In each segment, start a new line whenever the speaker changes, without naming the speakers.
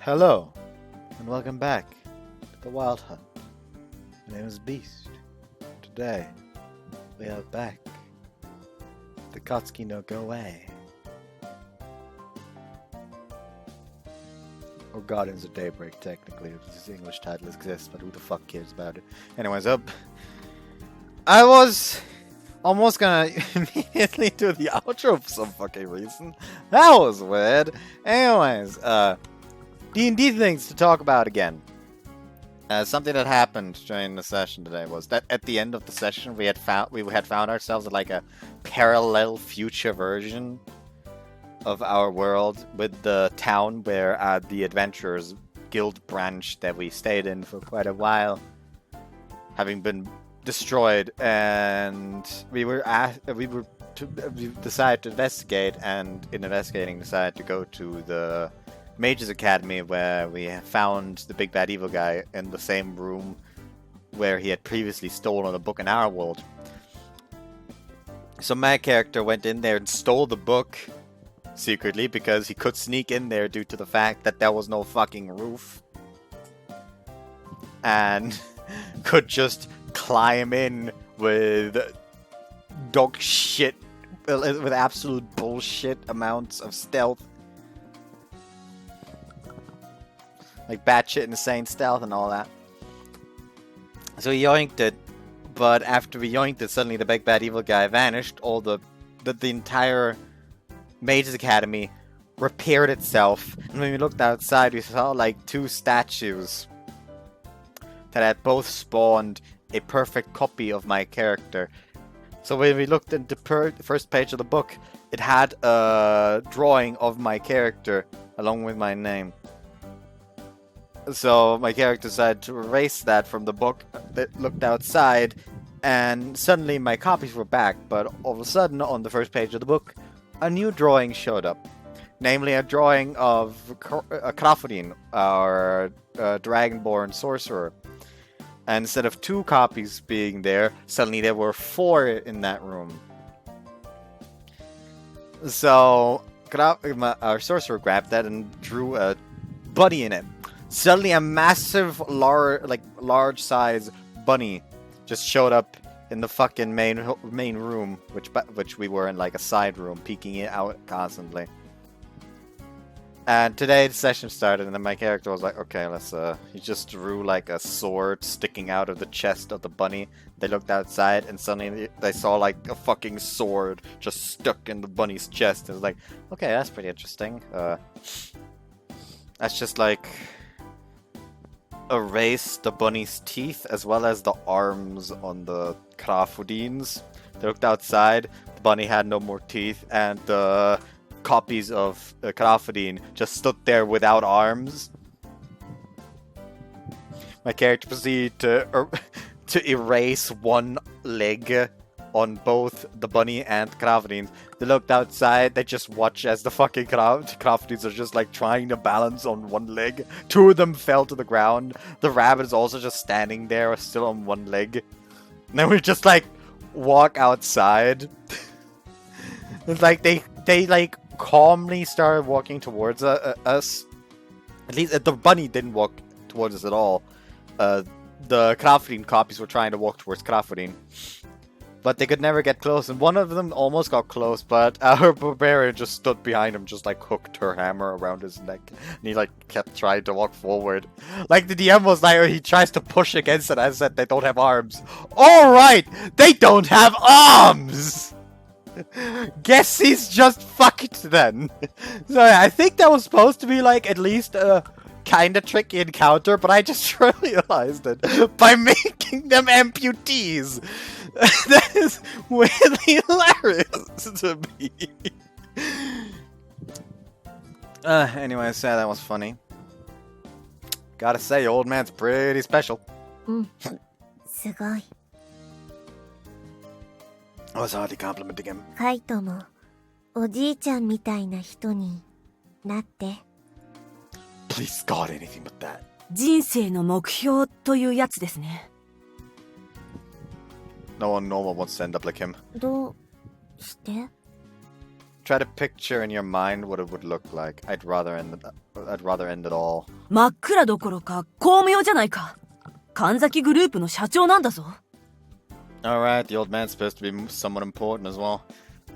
Hello, and welcome back to the Wild Hunt. My name is Beast. Today, we are back. The Akatsuki no Goei. Or Guardians of Daybreak, technically, if this English title exists, but who the fuck cares about it? Anyways, I was almost gonna immediately do the outro for some fucking reason. That was weird. Anyways, D&D things to talk about again. Something that happened during the session today was that at the end of the session we had found ourselves at like a parallel future version of our world with the town where the Adventurers Guild branch that we stayed in for quite a while having been destroyed, and we decided to investigate, and in investigating decided to go to the Mages Academy, where we found the big bad evil guy in the same room where he had previously stolen a book in our world. So my character went in there and stole the book secretly because he could sneak in there due to the fact that there was no fucking roof, and could just climb in with dog shit, with absolute bullshit amounts of stealth. Like batshit insane stealth and all that. So he yoinked it, but after we yoinked it, suddenly the big bad evil guy vanished. All the entire Mages Academy repaired itself, and when we looked outside, we saw like two statues that had both spawned a perfect copy of my character. So when we looked into the first page of the book, it had a drawing of my character along with my name. So my character decided to erase that from the book, that looked outside, and suddenly my copies were back, but all of a sudden on the first page of the book, a new drawing showed up. Namely a drawing of Krafodin, our Dragonborn sorcerer. And instead of 2 copies being there, suddenly there were 4 in that room. So our sorcerer grabbed that and drew a bunny in it. Suddenly a massive, large size bunny just showed up in the fucking main room, which we were in like a side room, peeking it out constantly. And today the session started, and then my character was like, okay, let's, he just drew like a sword sticking out of the chest of the bunny. They looked outside, and suddenly they saw like a fucking sword just stuck in the bunny's chest. It was like, okay, that's pretty interesting. That's just like erase the bunny's teeth as well as the arms on the Krafodins. They looked outside, the bunny had no more teeth, and the copies of Krafodin just stood there without arms. My character proceeded to erase one leg on both the bunny and Krafodins. They looked outside, they just watched as the fucking Krafodins are just like trying to balance on one leg. 2 of them fell to the ground. The rabbit is also just standing there, still on one leg. And then we just like walk outside. It's like they like calmly started walking towards us. At least the bunny didn't walk towards us at all. The Krafodin copies were trying to walk towards Krafodin, but they could never get close, and one of them almost got close, but our Barbarian just stood behind him, just like hooked her hammer around his neck, and he like kept trying to walk forward. Like the DM was like, he tries to push against it, as I said, they don't have arms. Alright, they don't have arms! Guess he's just fucked then. So I think that was supposed to be like at least a kinda tricky encounter, but I just realized it by making them amputees. That is weirdly hilarious to me. Anyway, so that was funny. Gotta say, old man's pretty special.
すごい。
I was hardly complimenting him.
カイトもおじいちゃんみたいな人になって。
Please God, anything but that.
人生の目標というやつですね。
No one normal wants to end up like him.
どうして？
Try to picture in your mind what it would look like. I'd rather end I'd rather end it all.
真っ暗どころか巧妙じゃないか。神崎グループの社長なんだぞ。
Alright, the old man's supposed to be somewhat important as well.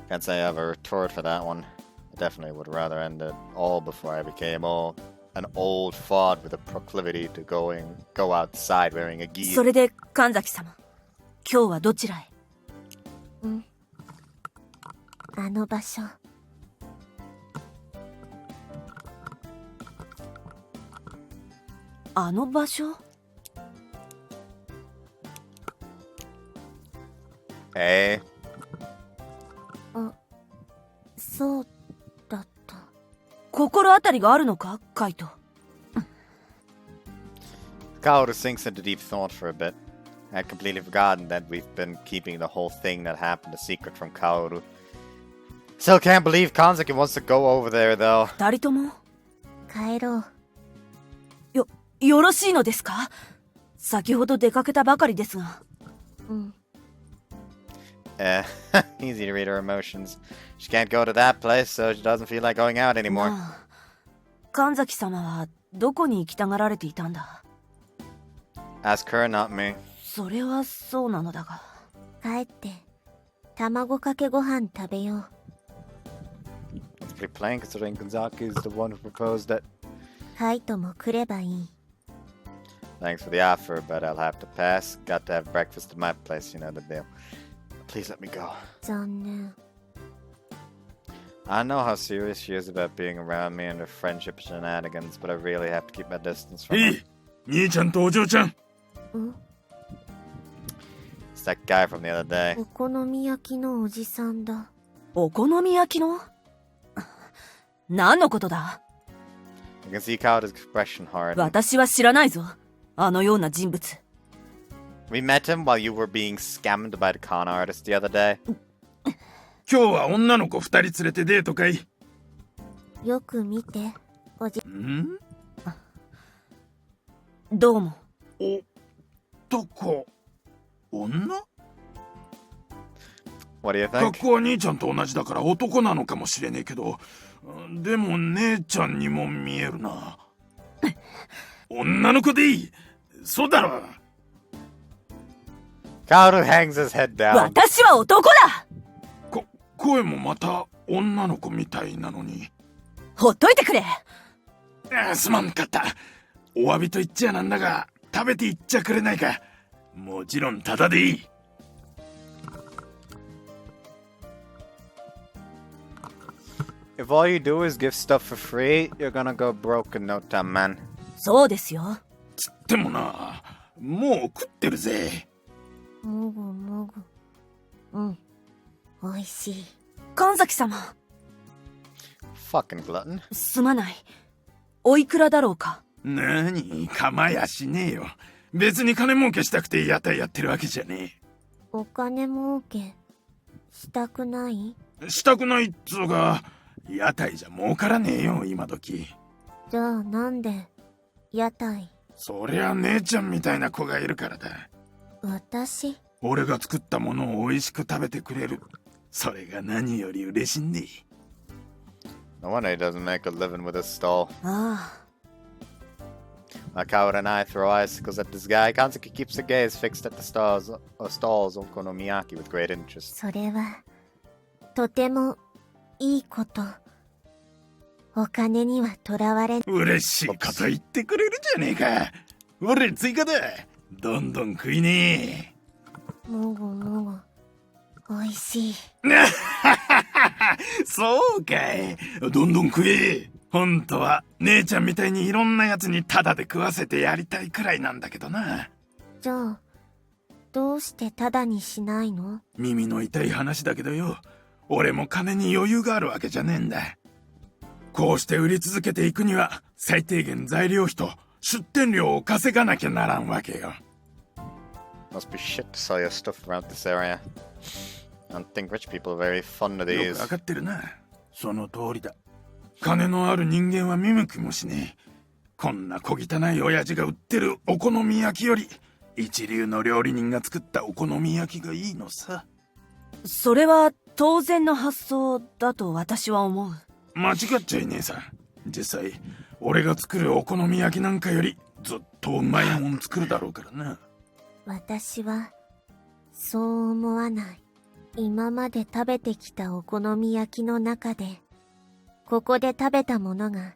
Can't say I have a retort for that one. I definitely would rather end it all before I became an old fod with a proclivity to go outside wearing a gi.
それで神崎様、今日はどちらへ？
あの場所。
あの場所？
そうだった。
心当たりがあるのか、カイト。
Kaoru sinks into deep thought for a bit. I had completely forgotten that we've been keeping the whole thing that happened a secret from Kaoru. Still can't believe Kanzaki wants to go over there, though.
二人とも
帰ろう。
よろしいのですか？先ほど出かけたばかりですが。
Easy to read her emotions. She can't go to that place, so she doesn't feel like going out anymore.
まあ、神崎様はどこに行きたがられていたんだ？
Ask her, not me.
それはそうなのだが。
帰って卵かけご飯食べよう。
It's pretty plain considering Kanzaki is the one who proposed it.
カイトも来ればいい。
Thanks for the offer, but I'll have to pass. Got to have breakfast at my place, you know the deal. Please let me go.
残念。
I know how serious she is about being around me and her friendship shenanigans, but I really have to keep my distance from her.
兄ちゃんとお嬢ちゃん。
It's that guy from the other day.
お好み焼きのおじさんだ。
お好み焼きの？何のことだ？
You can see Kaoru's expression hard.
私は知らないぞ。あのような人物。
We met him while you were being scammed by the con artist the other day.
今日は女の子2人連れてデートかい？
よく見て、おじ。
どうも。
男、女？
What do you
格
think?
好は兄ちゃんと同じだから男なのかもしれねえけど、でも姉ちゃんにも見えるな。女の子でいい。そうだろ。
Kaoru hangs his head down.
私は男だ！
声もまた女の子みたいなのに。
ほっといてくれ！
すまんかった。お詫びと言っちゃなんだが、食べていっちゃくれないか。もちろんタダでいい。
If all you do is give stuff for free, you're gonna go broke in no time, man.
そうですよ。
つってもな、もう食ってるぜ。
もぐもぐ。おいしい。
神崎様。
Fucking glutton.
すまない。おいくらだろうか？
なに、構やしねえよ。別に金儲けしたくて屋台やってるわけじゃね
お金儲けしたくない？
したくないっつうが、屋台じゃ儲からねえよ、今時。
じゃあなんで屋台？
そりゃ姉ちゃんみたいな子がいるからだ。
私？
俺が作ったものを美味しく食べてくれる。それが何より嬉しいんで。
No wonder he doesn't make a living with his stall.
ああ。
Kaoru and I throw icicles at this guy. Kanzaki keeps the gaze fixed at the stalls of Okonomiyaki with great interest.
それはとてもいいこと。お金にはとらわれん。
嬉しいこと言ってくれるじゃねえか。俺追加だ。どんどん食いねえ。
もぐもぐ。おいしい。
そうかい。どんどん食え。本当は姉ちゃんみたいにいろんなやつにタダで食わせてやりたいくらいなんだけどな。
じゃあどうしてタダにしないの？
耳の痛い話だけどよ。俺も金に余裕があるわけじゃねえんだ。こうして売り続けていくには最低限材料費と出店料を稼がなきゃならんわけよ。
Must be shit to sell your stuff around this area. I don't think rich people are very fond of
よ
these.
くわかってるな。その通りだ。金のある人間は見向きもしねえ。こんな小汚い親父が売ってるお好み焼きより一流の料理人が作ったお好み焼きがいいのさ。
それは当然の発想だと私は思う。
間違っちゃいねえさ。実際俺が作るお好み焼きなんかよりずっとうまいもん作るだろうからな。
私は、そう思わない。今まで食べてきたお好み焼きの中で、ここで食べたものが、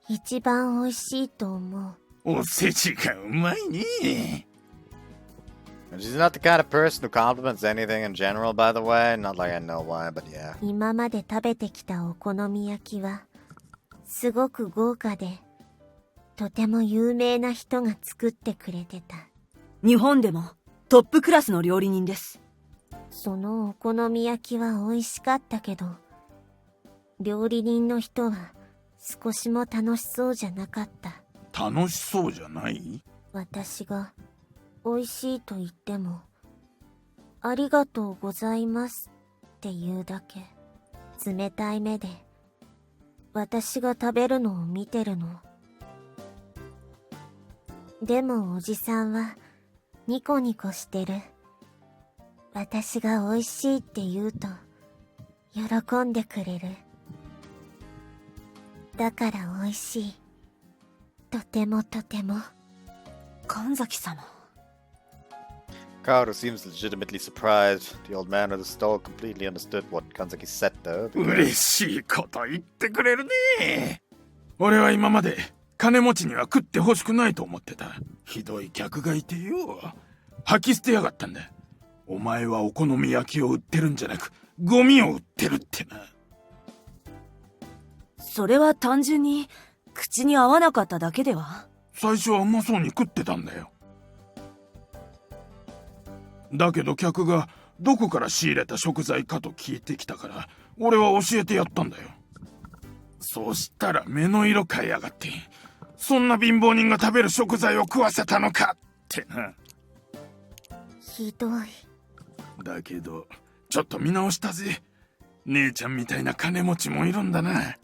一番美味しいと思う。
おせちがうまいね。
She's not the kind of person who compliments anything in general, by the way. Not like I know why, but yeah.
今まで食べてきたお好み焼きは、すごく豪華で、とても有名な人が作ってくれてた。
日本でもトップクラスの料理人です。
そのお好み焼きは美味しかったけど、料理人の人は少しも楽しそうじゃなかった。
楽しそうじゃない？
私が美味しいと言っても、ありがとうございますって言うだけ。冷たい目で私が食べるのを見てるの。でもおじさんはニコニコしてる。私が美味しいって言うと喜んでくれる。だから美味しい。とてもとても。
神崎様。
Kaoru seems legitimately surprised. The old man of the stall completely understood what Kanzaki said, though.
嬉しいこと言ってくれるね。俺は今まで金持ちには食ってほしくないと思ってた。ひどい客がいてよ。吐き捨てやがったんだ。お前はお好み焼きを売ってるんじゃなく、ゴミを売ってるってな。
それは単純に口に合わなかっただけでは？
最初はうまそうに食ってたんだよ。だけど客がどこから仕入れた食材かと聞いてきたから、俺は教えてやったんだよ。そしたら目の色変えやがって、そんな貧乏人が食べる食材を食わせたのかってな。
ひどい。
だけどちょっと見直したぜ。姉ちゃんみたいな金持ちもいるんだな。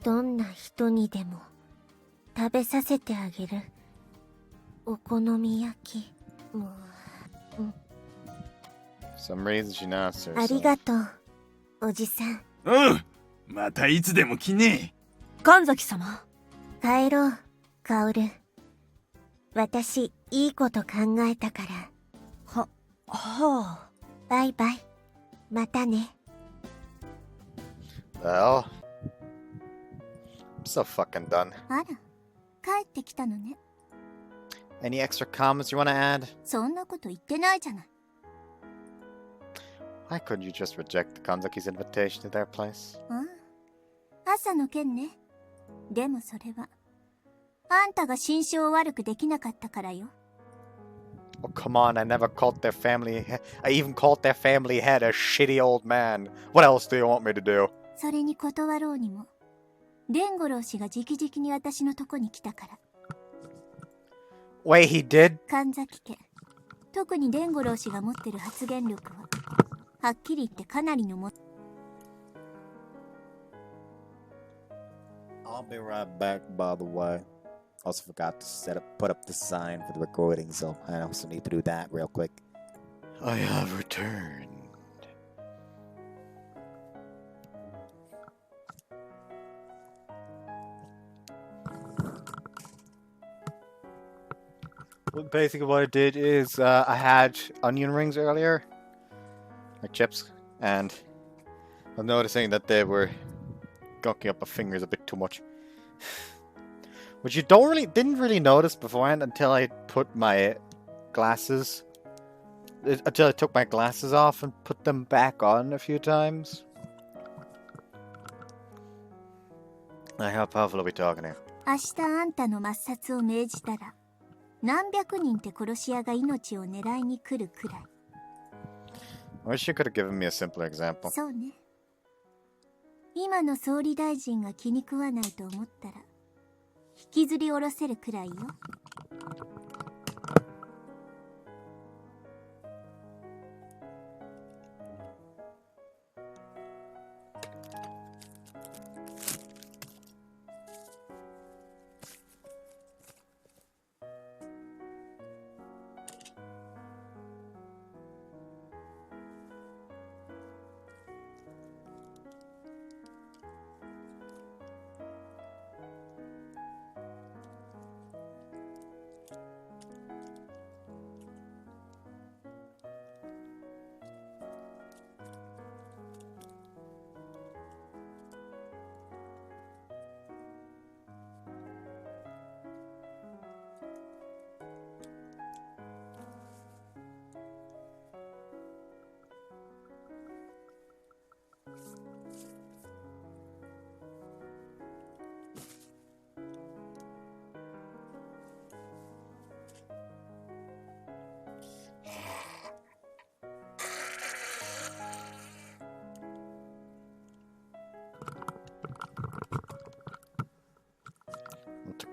どんな人にでも食べさせてあげる。お好み焼き。もう。
For some reason she nods to
あり
herself.
がとう、おじさん。
うん、またいつでも来ねえ。
神崎様。
帰ろう、カオル。私、いいこと考えたから。
はあ。
バイバイ。またね。
Well, I'm so fucking done.
あら、帰ってきたのね。
Any extra comments you want to add?
そんなこと言ってないじゃない。
Why couldn't you just reject Kanzaki's invitation to their place?
ああ、朝の件ね。でもそれは、あんたが心象を悪くできなかったからよ。
Oh, come on, I never called their family. I even called their family head a shitty old man. What else do you want me to do?
それに断ろうにも、伝五郎氏が直々に私のとこに来たから。
Wait, he did?
神崎家、特に伝五郎氏が持ってる発言力は、はっきり言ってかなりのも。
I'll be right back, by the way. Also forgot to put up the sign for the recording, so I also need to do that real quick. I have returned. Well, basically what I did is I had onion rings earlier, like chips, and I'm noticing that they were gunking up my fingers a bit too much. Which you didn't really notice beforehand until I put my glasses, until I took my glasses off and put them back on a few times. How powerful are we talking here?
明日あんたの抹殺を命じたら、何百人って殺し屋が命を狙いに来るくらい。
I wish you could have given me a simpler example.
そうね。今の総理大臣が気に食わないと思ったら、引きずり下ろせるくらいよ。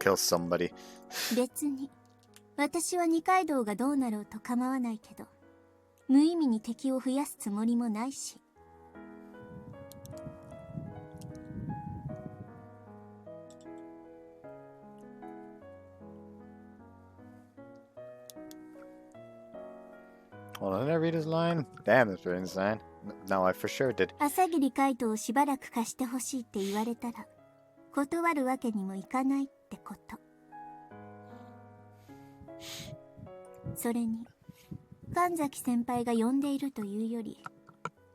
kill somebody.
別に私は二階堂がどうなろうと構わないけど、無意味に敵を増やすつもりもないし。
Well, did I read his line? Damn, that's pretty insane. No, I for sure did.
朝霧海斗をしばらく貸してほしいって言われたら、断るわけにもいかないってこと。それに、神崎先輩が呼んでいるというより、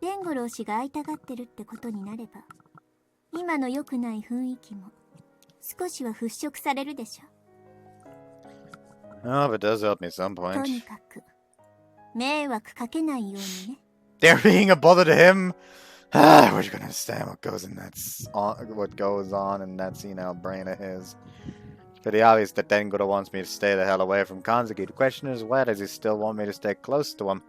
伝五郎氏が会いたがってるってことになれば、今の良くない雰囲気も少しは払拭されるでしょ。
Oh, but it does help me at some
と
point.
にかく、迷惑かけないようにね。
They're being a bother to him. We're just gonna understand what goes in what goes on in that senile brain of his. It's pretty obvious that Denguro wants me to stay the hell away from Kanzuki. The question is, why does he still want me to stay close to him?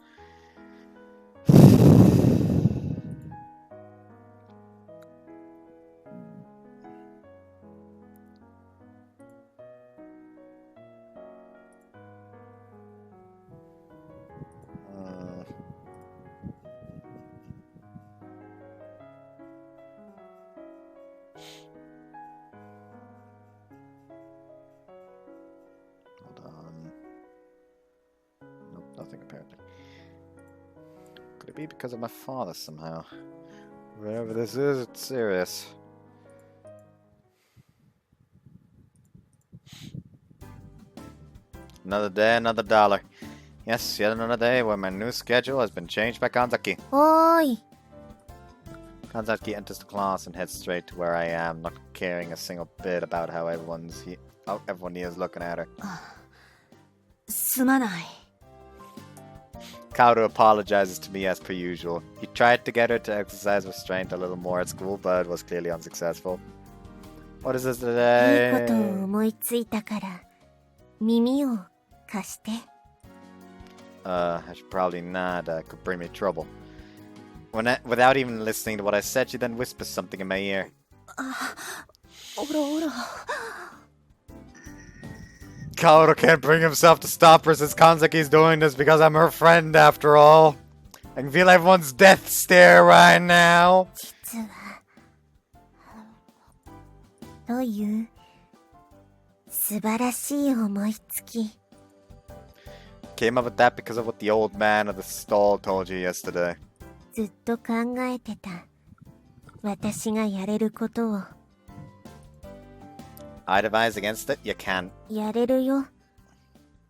Nothing apparently. Could it be because of my father somehow? Whatever this is, it's serious. Another day, another dollar. Yes, yet another day where my new schedule has been changed by Kanzaki.
おーい。
Kanzaki enters the class and heads straight to where I am, not caring a single bit about how everyone here is looking at her.
すまない。
Kaoru apologizes to me as per usual. He tried to get her to exercise restraint a little more at school, but was clearly unsuccessful. What is this
いいことを
today?
思いついたから、耳を貸して。
I should probably not. Could bring me trouble. Without even listening to what I said, she then whispers something in my ear.
おらおら。
Kaoru can't bring himself to stop her since Kanzaki's doing this because I'm her friend after all. I can feel everyone's death stare right now.
実は、という素晴らしい思いつき。
Came up with that because of what the old man of the stall told you yesterday.
ずっと考えてた私がやれることを
I'd advise against it. You can't.
やれるよ。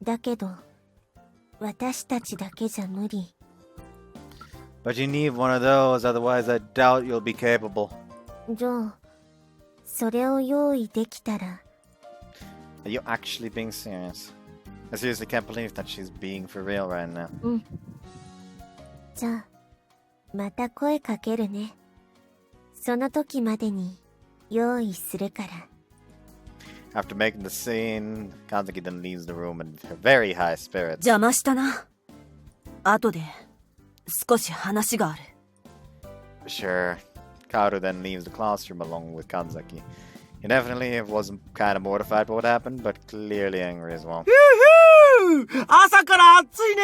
だけど私たちだけじゃ無理。
But you need one of those, otherwise I doubt you'll be capable.
じゃあそれを用意できたら
Are you actually being serious? I seriously can't believe that she's being for real right now.
じゃあまた声かけるね。その時までに用意するから。
After making the scene, Kanzaki then leaves the room in very high spirits.
邪魔したな。後で少し話がある。
Sure. Kaoru then leaves the classroom along with Kanzaki. He definitely wasn't kind of mortified by what happened, but clearly angry as well.
朝から暑いね。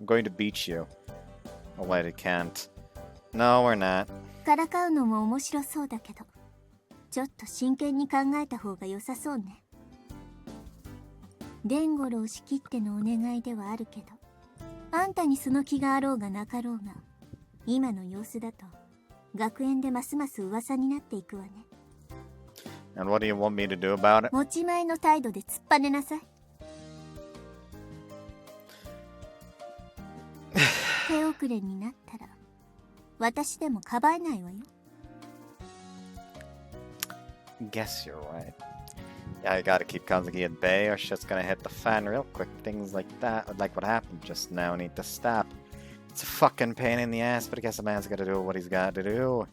I'm going to beat you. Oh wait, it can't. No, we're not.
からかうのも面白そうだけど、ちょっと真剣に考えた方が良さそうね。伝五郎氏きってのお願いではあるけど、あんたにその気があろうがなかろうが、今の様子だと学園でますます噂になっていくわね。
And what do you want me to do about it?
持ち前の態度で突っぱねなさい。手遅れになったら私でもかばえないわよ。
Guess you're right. Yeah, I gotta keep Kanzaki at bay or shit's gonna hit the fan real quick. Things like that, like what happened just now, need to stop. It's a fucking pain in the ass, but I guess a man's gotta do what he's gotta do.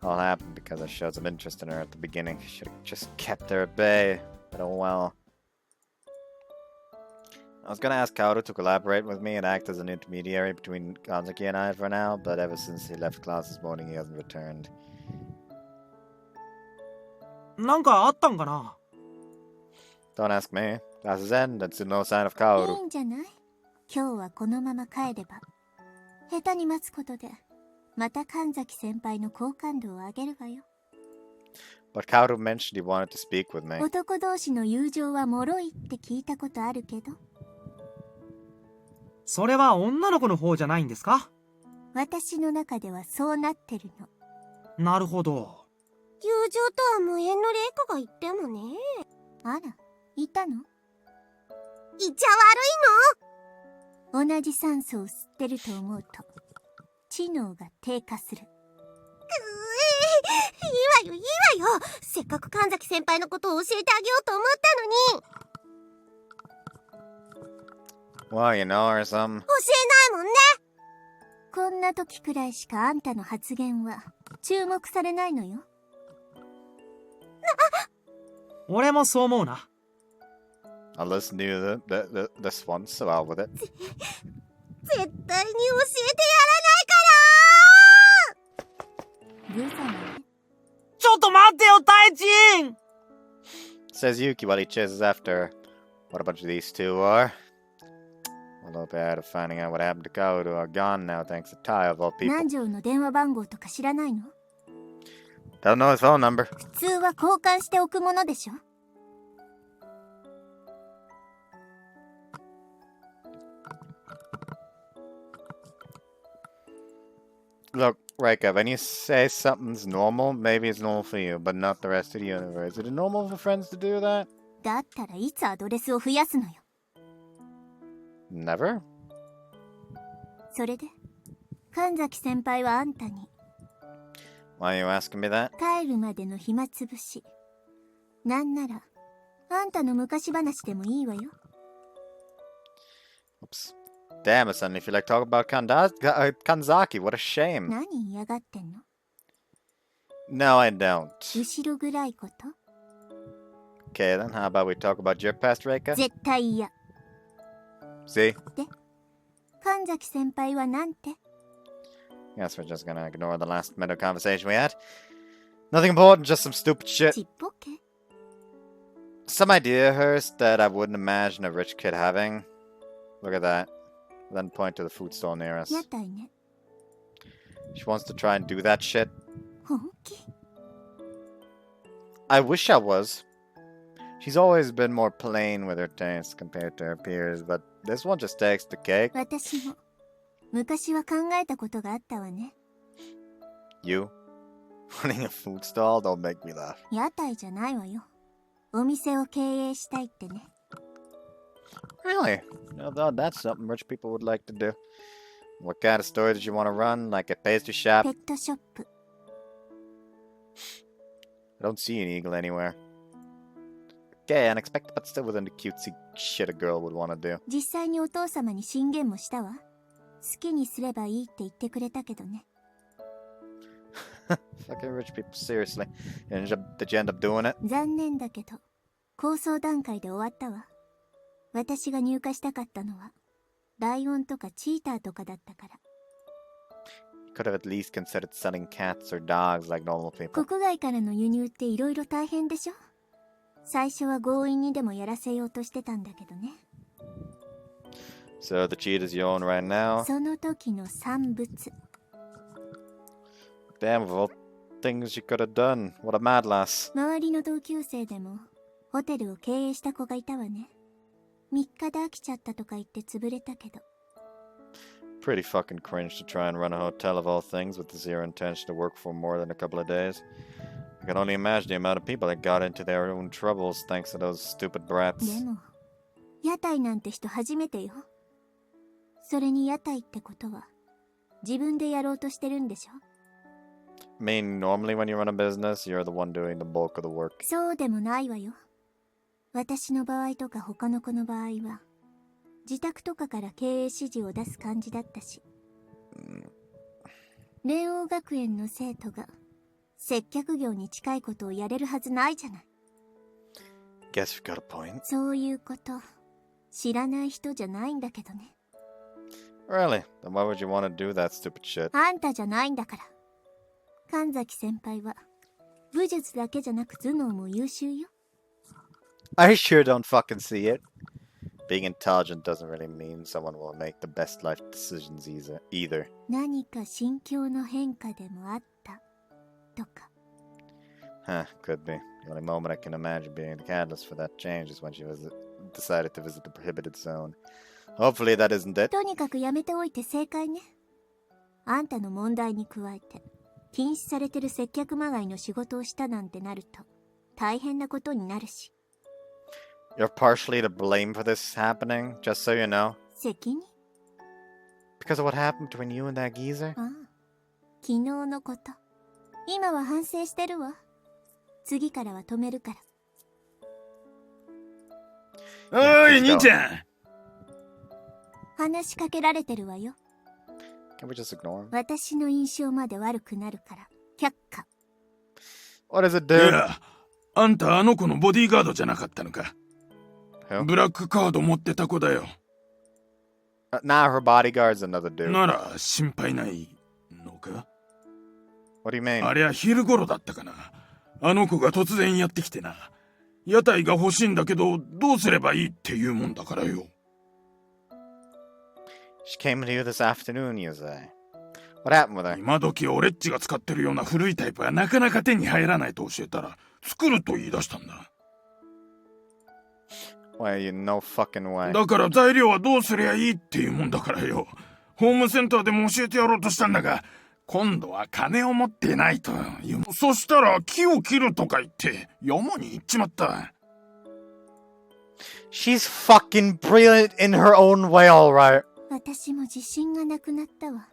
All happened because I showed some interest in her at the beginning. Should've just kept her at bay, but oh well. I was gonna ask Kaoru to collaborate with me and act as an intermediary between Kanzaki and I for now, but ever since he left class this morning, he hasn't returned.
なんかあったんかな。
Don't ask me. That's his end, and still no sign of
い
Kaoru.
いんじゃない？今日はこのまま帰れば、下手に待つことで、また神崎先輩の好感度を上げるわよ。
But Kaoru mentioned he wanted to speak with me.
男同士の友情は脆いって聞いたことあるけど、
それは女の子の方じゃないんですか？
私の中ではそうなってるの。
なるほど。
友情とは無縁の霊子が言ってもね。
あら、いたの？
いちゃ悪いの？
同じ酸素を吸ってると思うと、知能が低下する。
いいわよ、いいわよ。せっかく神崎先輩のことを教えてあげようと思ったのに。
Well, you know, or some.
教えないもんね。
こんな時くらいしかあんたの発言は注目されないのよ。
俺もそう思うな。
I'll listen to you this once, so out with it.
絶対に教えてやらないから。
グーさんね。
ちょっと待ってよ、タイチン！
Says Yuki while he chases after her. What a bunch of these two are. Although bad of finding out what happened to Kaoru are gone now thanks to Tai of all people.
南條の電話番号とか知らないの？
Don't know his phone number.
普通は交換しておくものでしょ。
Look, Reika, when you say something's normal, maybe it's normal for you, but not the rest of the universe. Is it normal for friends to do that?
だったらいつアドレスを増やすのよ。
Never?
それで神崎先輩はあんたに
Why are you asking me that?
帰るまでの暇つぶし、なんならあんたの昔話でもいいわよ。
Oops. Damn, I suddenly feel like talking about Kanzaki. What a shame.
何嫌がってんの？
No, I don't.
後ろ暗いこと？
Okay, then how about we talk about your past, Reika?
絶対嫌。
See?
神崎先輩はなんて？
Guess we're just gonna ignore the last minute conversation we had. Nothing important, just some stupid shit.
ちっぽけ？
Some idea of hers that I wouldn't imagine a rich kid having. Look at that. Then point to the food stall near us.
屋台ね。
She wants to try and do that shit.
本気？
I wish I was. She's always been more plain with her taste compared to her peers, but this one just takes the cake.
私も昔は考えたことがあったわね。
You? Running a food stall? Don't make me laugh.
屋台じゃないわよ。お店を経営したいってね。
Really? No, that's something rich people would like to do. What kind of store did you want to run? Like a pastry shop?
ペットショップ。
I don't see an eagle anywhere. Okay, unexpected, but still within the cutesy shit a girl would want to do.
実際にお父様に進言もしたわ。好きにすればいいって言ってくれたけどね。
Fucking rich people, seriously. Did you end up doing it?
残念だけど、構想段階で終わったわ。私が入荷したかったのは、ライオンとかチーターとかだったから。
You could have at least considered selling cats or dogs like normal people.
国外からの輸入っていろいろ大変でしょ？最初は強引にでもやらせようとしてたんだけどね。
So the cheetahs you own right now?
その時の産物。
Damn, of all things you could have done. What a mad lass.
周りの同級生でも、ホテルを経営した子がいたわね。3日で飽きちゃったとか言って潰れたけど。
Pretty fucking cringe to try and run a hotel of all things with zero intention to work for more than a couple of days. I can only imagine the amount of people that got into their own troubles thanks to those stupid brats.
でも、屋台なんて人初めてよ。それに屋台ってことは、自分でやろうとしてるんでしょ？
I mean, normally when you run a business, you're the one doing the bulk of the work.
そうでもないわよ。私の場合とか他の子の場合は、自宅とかから経営指示を出す感じだったし。蓮王学園の生徒が、接客業に近いことをやれるはずないじゃない。
Guess you've got a point.
そういうこと、知らない人じゃないんだけどね。
Really? Then why would you want to do that stupid shit?
あんたじゃないんだから。神崎先輩は、武術だけじゃなく頭脳も優秀よ。
I sure don't fucking see it. Being intelligent doesn't really mean someone will make the best life decisions either.
何か心境の変化でもあったとか。
Huh, could be. The only moment I can imagine being the catalyst for that change is when she decided to visit the prohibited zone. Hopefully that isn't it.
とにかくやめておいて正解ね。あんたの問題に加えて禁止されてる接客まがいの仕事をしたなんてなると大変なことになるし。
You're partially to blame for this happening, just so you know.
責任？
Because of what happened between you and that geezer?
ああ、昨日のこと。今は反省してるわ。次からは止めるから。
おい、兄ちゃん。
話しかけられてるわよ。
Can we just ignore him?
私の印象まで悪くなるから却下。
What does it
い
do?
や、あんたあの子のボディーガードじゃなかったのか。
Who?
ブラックカード持ってた子だよ。
Nah, her bodyguard's another dude.
なら心配ないのか？
What do you mean?
ありゃ昼頃だったかな。あの子が突然やってきてな。屋台が欲しいんだけど、どうすればいいっていうもんだからよ。
She came to you this afternoon, you say. What happened with her?
今時俺っちが使ってるような古いタイプはなかなか手に入らないと教えたら、作ると言い出したんだ。
Well, you no fucking way.
だから材料はどうすりゃいいっていうもんだからよ。ホームセンターでも教えてやろうとしたんだが、今度は金を持ってないという。そしたら木を切るとか言って山に行っちまった。
She's fucking brilliant in her own way, alright.
私も自信がなくなったわ。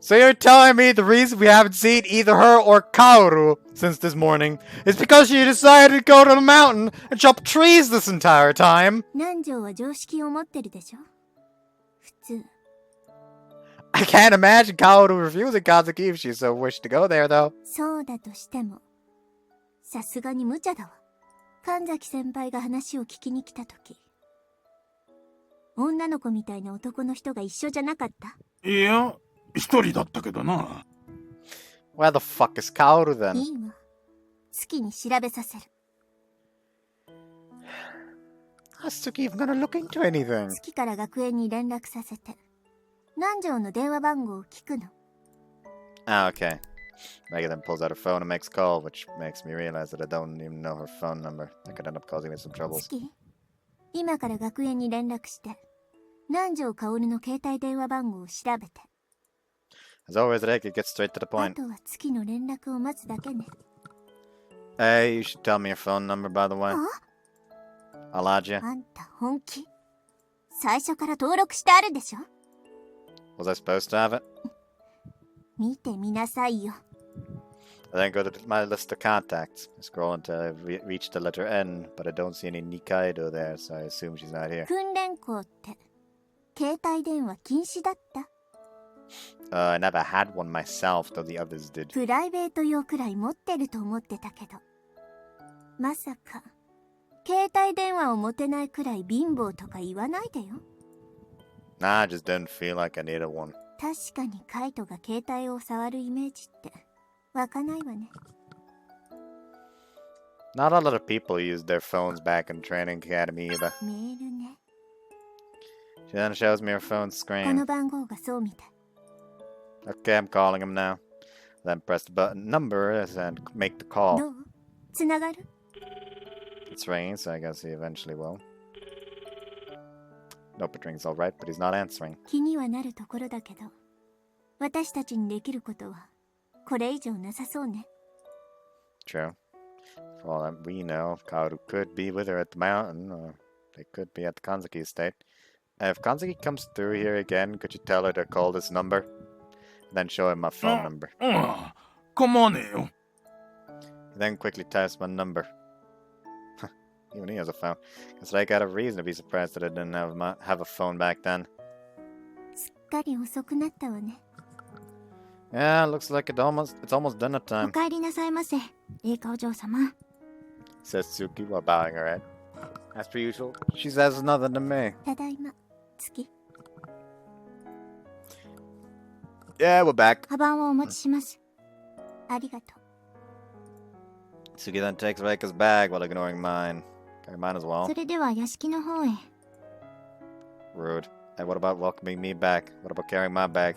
So you're telling me the reason we haven't seen either her or Kaoru since this morning is because she decided to go to the mountain and chop trees this entire time?
南條は常識を持ってるでしょ。普通。
I can't imagine Kaoru refusing Katsuki if she so wished to go there, though.
そうだとしても、さすがに無茶だわ。神崎先輩が話を聞きに来たとき、女の子みたいな男の人が一緒じゃなかった？
いや、一人だったけどな。
Where the fuck is Kaoru then?
いいわ。好きに調べさせる。
Akatsuki even gonna look into anything.
好きから学園に連絡させて、南條の電話番号を聞くの。
Ah, okay. Maggie then pulls out her phone and makes a call, which makes me realize that I don't even know her phone number. That could end up causing me some
好
troubles.
き？今から学園に連絡して、南條薫の携帯電話番号を調べて。
As always, Reiki gets straight to the
あ
point.
とは月の連絡を待つだけね。
Hey, you should tell me your phone number, by the way.
あ？
I'll add you.
あんた本気？最初から登録してあるでしょ？
Was I supposed to have it?
見てみなさいよ。
I then go to my list of contacts. I scroll until I reach the letter N, but I don't see any Nikaido there, so I assume she's not here.
訓練校って、携帯電話禁止だった？
I never had one myself, though the others did.
プライベート用くらい持ってると思ってたけど。まさか、携帯電話を持てないくらい貧乏とか言わないでよ。
Nah, I just didn't feel like I needed one.
確かにカイトが携帯を触るイメージって湧かないわね。
Not a lot of people used their phones back in training academy either.
メールね。
She then shows me her phone
こ
screen.
の番号がそうみたい。
Okay, I'm calling him now. Then press the button number and make the call.
どう？つながる？
It's ringing, so I guess he eventually will. Nope, it rings alright, but he's not answering.
気にはなるところだけど、私たちにできることはこれ以上なさそうね。
True. For all that we know, Kaoru could be with her at the mountain, or they could be at the Kanzaki estate. If Kanzaki comes through here again, could you tell her to call this number? Then show him my phone number.
ああ、構わねえよ。
He then quickly types my number. Even he has a phone. Guess I got a reason to be surprised that I didn't have a phone back then.
すっかり遅くなったわね。
Yeah, looks like it's almost dinner
お
time,
帰りなさいませ、麗華お嬢様。
says Suki while bowing her head. As per usual, she says nothing to me.
ただいま、月。
Yeah, we're back.
カバンをお持ちします。ありがとう。
Sugi then takes Reika's bag while ignoring mine. Carry mine as well.
それでは屋敷の方へ。
Rude. Hey, what about welcoming me back? What about carrying my bag?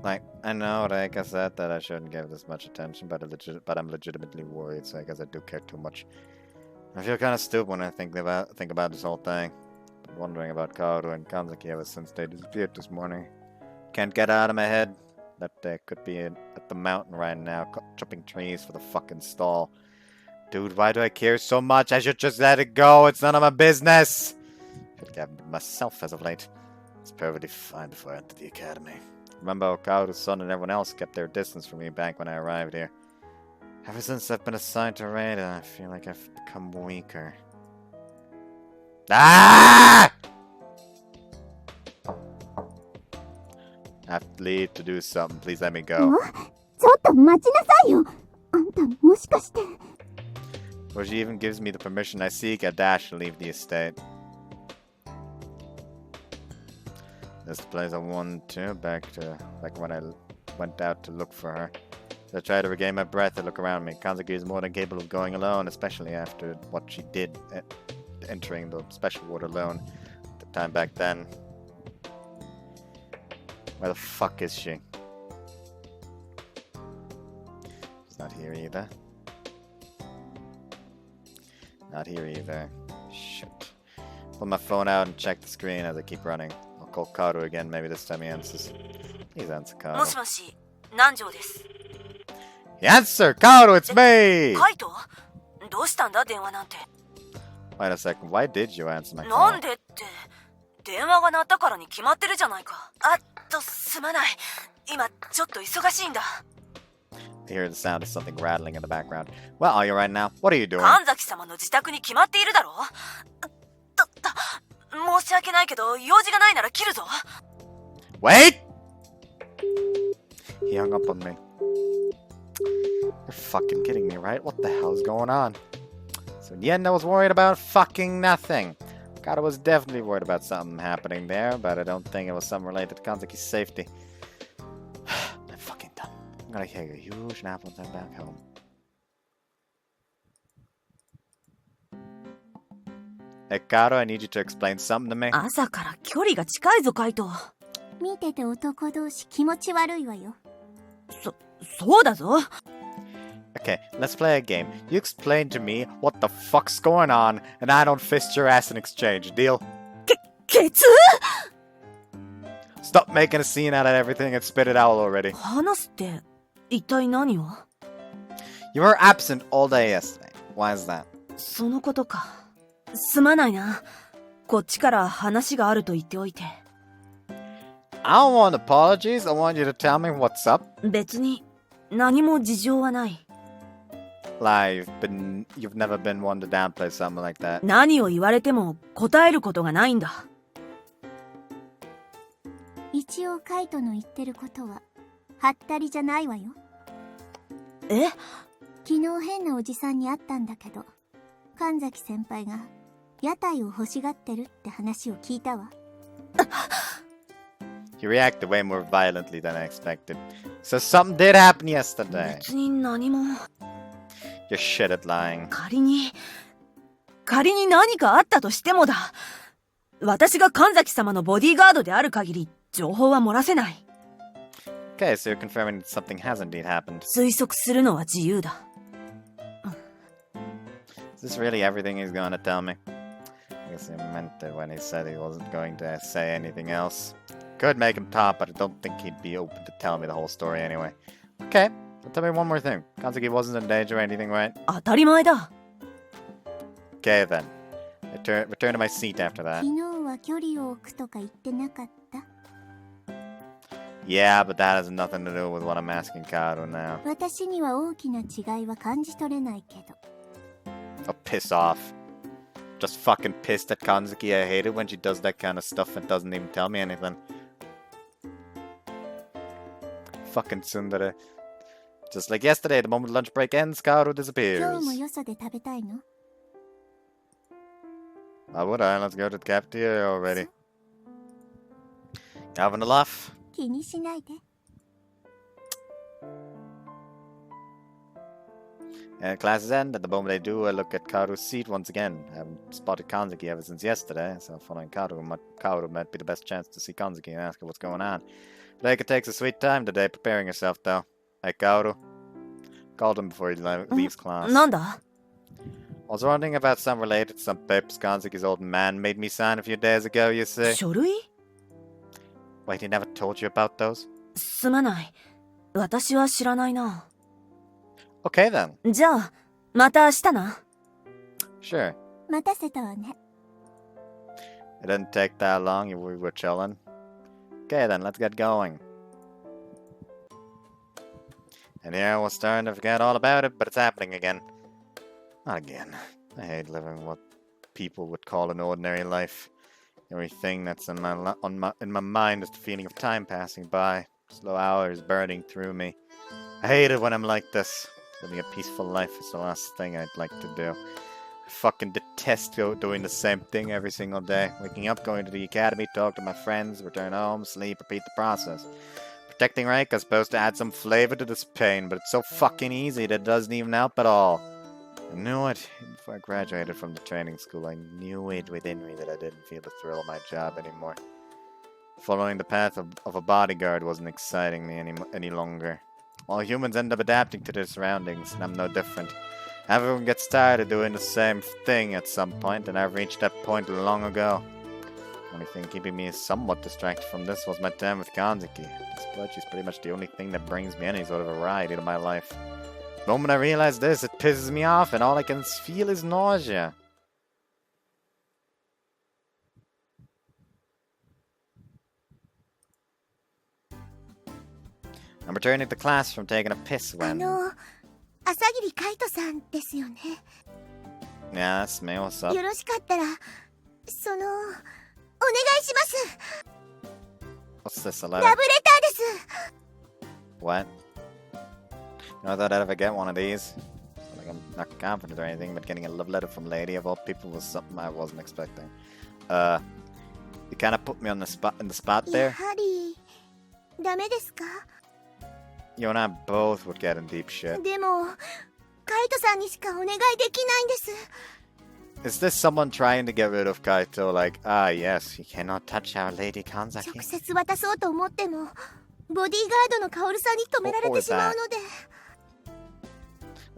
Like, I know Reika said that I shouldn't give this much attention, but I'm legitimately worried, so I guess I do care too much. I feel kind of stupid when I think about this whole thing. Been wondering about Kaoru and Kanzaki ever since they disappeared this morning. Can't get out of my head that they could be at the mountain right now, chopping trees for the fucking stall. Dude, why do I care so much? I should just let it go. It's none of my business. I could have been myself as of late. It's perfectly fine before I entered the academy. Remember how Kaoru's son and everyone else kept their distance from me back when I arrived here. Ever since I've been assigned to Raida, I feel like I've become weaker. Ah! I have to leave to do something. Please let me go.
ちょっと待ちなさいよ。あんたもしかして。
Before she even gives me the permission I seek, I dash to leave the estate. This is the place I wanted to, back when I went out to look for her. As I try to regain my breath, I look around me. Kanzaki is more than capable of going alone, especially after what she did entering the special ward alone at the time back then. Where the fuck is she? She's not here either. Not here either. Shit. Pull my phone out and check the screen as I keep running. I'll call Kaoru again, maybe this time he answers. Please answer
も
Kaoru.
しもし、南條です。
Answer! Kaoru, it's me!
カイト？どうしたんだ電話なんて。
Wait a second, why did you answer my
なん
call?
でって、電話が鳴ったからに決まってるじゃないか。すまない。今、ちょっと忙しいんだ。
I hear the sound of something rattling in the background. Where are you right now? What are you doing?
神崎様の自宅に決まっているだろ。申し訳ないけど、用事がないなら切るぞ。
Wait! He hung up on me. You're fucking kidding me, right? What the hell is going on? So in the end, I was worried about fucking nothing. God, I was definitely worried about something happening there, but I don't think it was something related to Kanzaki's safety. I'm fucking done. I'm gonna take a huge nap once I'm back home. Hey, Karo, I need you to explain something to me.
朝から距離が近いぞ、カイト。
見てて男同士気持ち悪いわよ。
そうだぞ。
Okay, let's play a game. You explain to me what the fuck's going on, and I don't fist your ass in exchange. Deal?
ケツ？
Stop making a scene out of everything and spit it out already.
話すって一体何を？
You were absent all day yesterday. Why is that?
そのことか。すまないな。こっちから話があると言っておいて。
I don't want apologies. I want you to tell me what's up.
別に何も事情はない。
Like, you've never been one to downplay something like that.
何を言われても答えることがないんだ。
一応カイトの言ってることははったりじゃないわよ。
え？
昨日変なおじさんに会ったんだけど、神崎先輩が屋台を欲しがってるって話を聞いたわ。
You reacted way more violently than I expected. So something did happen yesterday.
別に何も。
You're shit at lying.
仮に何かあったとしてもだ。私が神崎様のボディーガードである限り情報は漏らせない。
Okay, so you're confirming that something has indeed happened.
推測するのは自由だ。
Is this really everything he's going to tell me? I guess he meant it when he said he wasn't going to say anything else. Could make him talk, but I don't think he'd be open to telling me the whole story anyway. Okay, so tell me one more thing. Kanzaki wasn't in danger or anything, right?
当たり前だ。
Okay then. Return to my seat after that.
昨日は距離を置くとか言ってなかった？
Yeah, but that has nothing to do with what I'm asking Kaoru now.
私には大きな違いは感じ取れないけど。
Oh, piss off. Just fucking pissed at Kanzaki. I hate it when she does that kind of stuff and doesn't even tell me anything. Fucking tsundere. Just like yesterday, the moment lunch break ends, Kaoru disappears.
今日もよそで食べたいの？
Why would I? Let's go to the cafeteria already. Having a laugh?
気にしないで。
Class is end. At the moment I do, I look at Kaoru's seat once again. I haven't spotted Kanzuki ever since yesterday, so following Kaoru might be the best chance to see Kanzuki and ask her what's going on. Reika takes a sweet time today preparing herself, though. Hey, Kaoru. Called him before he leaves class.
なんだ
I was wondering about some related to some papers Kanzuki's old man made me sign a few days ago, you see.
書類
Wait, he never told you about those?
すまない。私は知らないな。
Okay then.
じゃあ、また明日な。
Sure.
待たせたわね。
It didn't take that long, we were chilling. Okay then, let's get going. And here we're starting to forget all about it, but it's happening again. Not again. I hate living what people would call an ordinary life. Everything that's in my mind is the feeling of time passing by. Slow hours burning through me. I hate it when I'm like this. Living a peaceful life is the last thing I'd like to do. I fucking detest doing the same thing every single day. Waking up, going to the academy, talk to my friends, return home, sleep, repeat the process. Protecting Reika is supposed to add some flavor to this pain, but it's so fucking easy that it doesn't even help at all. I knew it. Before I graduated from the training school, I knew it within me that I didn't feel the thrill of my job anymore. Following the path of a bodyguard wasn't exciting me any longer. All humans end up adapting to their surroundings, and I'm no different. Everyone gets tired of doing the same thing at some point, and I've reached that point long ago. The only thing keeping me somewhat distracted from this was my time with Kanzuki. This blood, she's pretty much the only thing that brings me any sort of variety to my life. The moment I realize this, it pisses me off, and all I can feel is nausea. I'm returning to class from taking a piss when...
朝霧海斗さんですよね。
Yeah, that's me. What's up?
よろしかったら、お願いします。
What's this, a
ラ
letter?
ブレターです。
What? You know, I thought I'd ever get one of these. It's not like I'm not confident or anything, but getting a love letter from Lady of all people was something I wasn't expecting. You kind of put me on the spot in the spot
や
there.
はり、ダメですか？
You and I both would get in deep shit.
でも、カイトさんにしかお願いできないんです。
Is this someone trying to get rid of Kaito? Like, yes, you cannot touch our Lady
直
Kanzaki.
接渡そうと思っても、ボディーガードのカオルさんに止められてしまうので。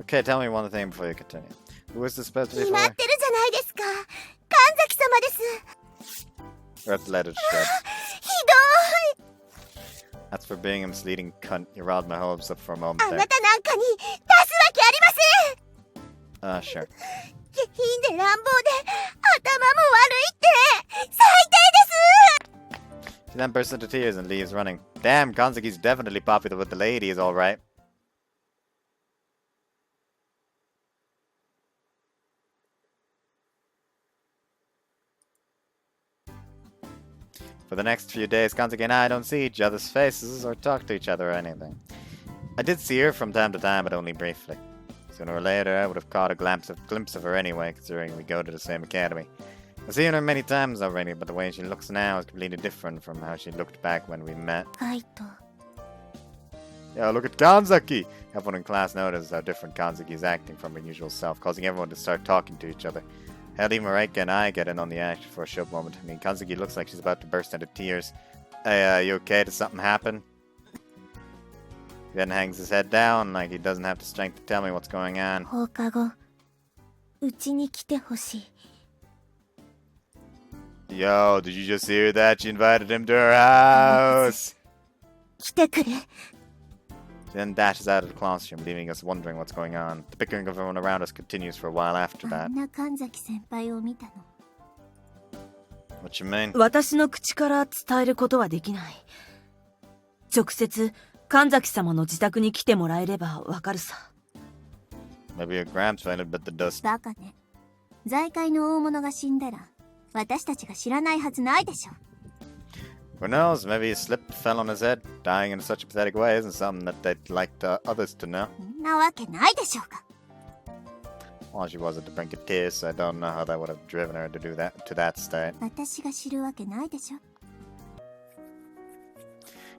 Okay, tell me one thing before you continue. Who is this supposed to be
決
for?
まってるじゃないですか。神崎様です。
Earth lettered shed.
ひどい。
That's for being a misleading cunt. You riled my hopes up for a moment
あ
there.
なたなんかに出すわけありません。
Sure.
下品で乱暴で頭も悪いって最低です。
She then bursts into tears and leaves running. Damn, Kanzuki's definitely popular with the ladies, alright. For the next few days, Kanzuki and I don't see each other's faces or talk to each other or anything. I did see her from time to time, but only briefly. Sooner or later, I would have caught a glimpse of her anyway, considering we go to the same academy. I've seen her many times already, but the way she looks now is completely different from how she looked back when we met.
カイト。
Yo, look at Kanzuki! Everyone in class noticed how different Kanzuki is acting from her usual self, causing everyone to start talking to each other. Hell, even Reika and I get in on the action for a short moment. I mean, Kanzuki looks like she's about to burst into tears. Hey, you okay? Did something happen? He then hangs his head down like he doesn't have the strength to tell me what's going on.
放課後、うちに来てほしい。
Yo, did you just hear that? She invited him to her house!
来てくれ。
She then dashes out of the classroom, leaving us wondering what's going on. The bickering of everyone around us continues for a while after
あ
that.
んな神崎先輩を見たの。
What you mean?
私の口から伝えることはできない。直接、神崎様の自宅に来てもらえればわかるさ。
Maybe your gramps fainted, but the dust.
バカね。財界の大物が死んだら、私たちが知らないはずないでしょ。
Who knows? Maybe he slipped, fell on his head. Dying in such a pathetic way isn't something that they'd like others to know.
そんなわけないでしょうか。
Well, she wasn't to bring to tears, so I don't know how that would have driven her to do that to that state.
私が知るわけないでしょ。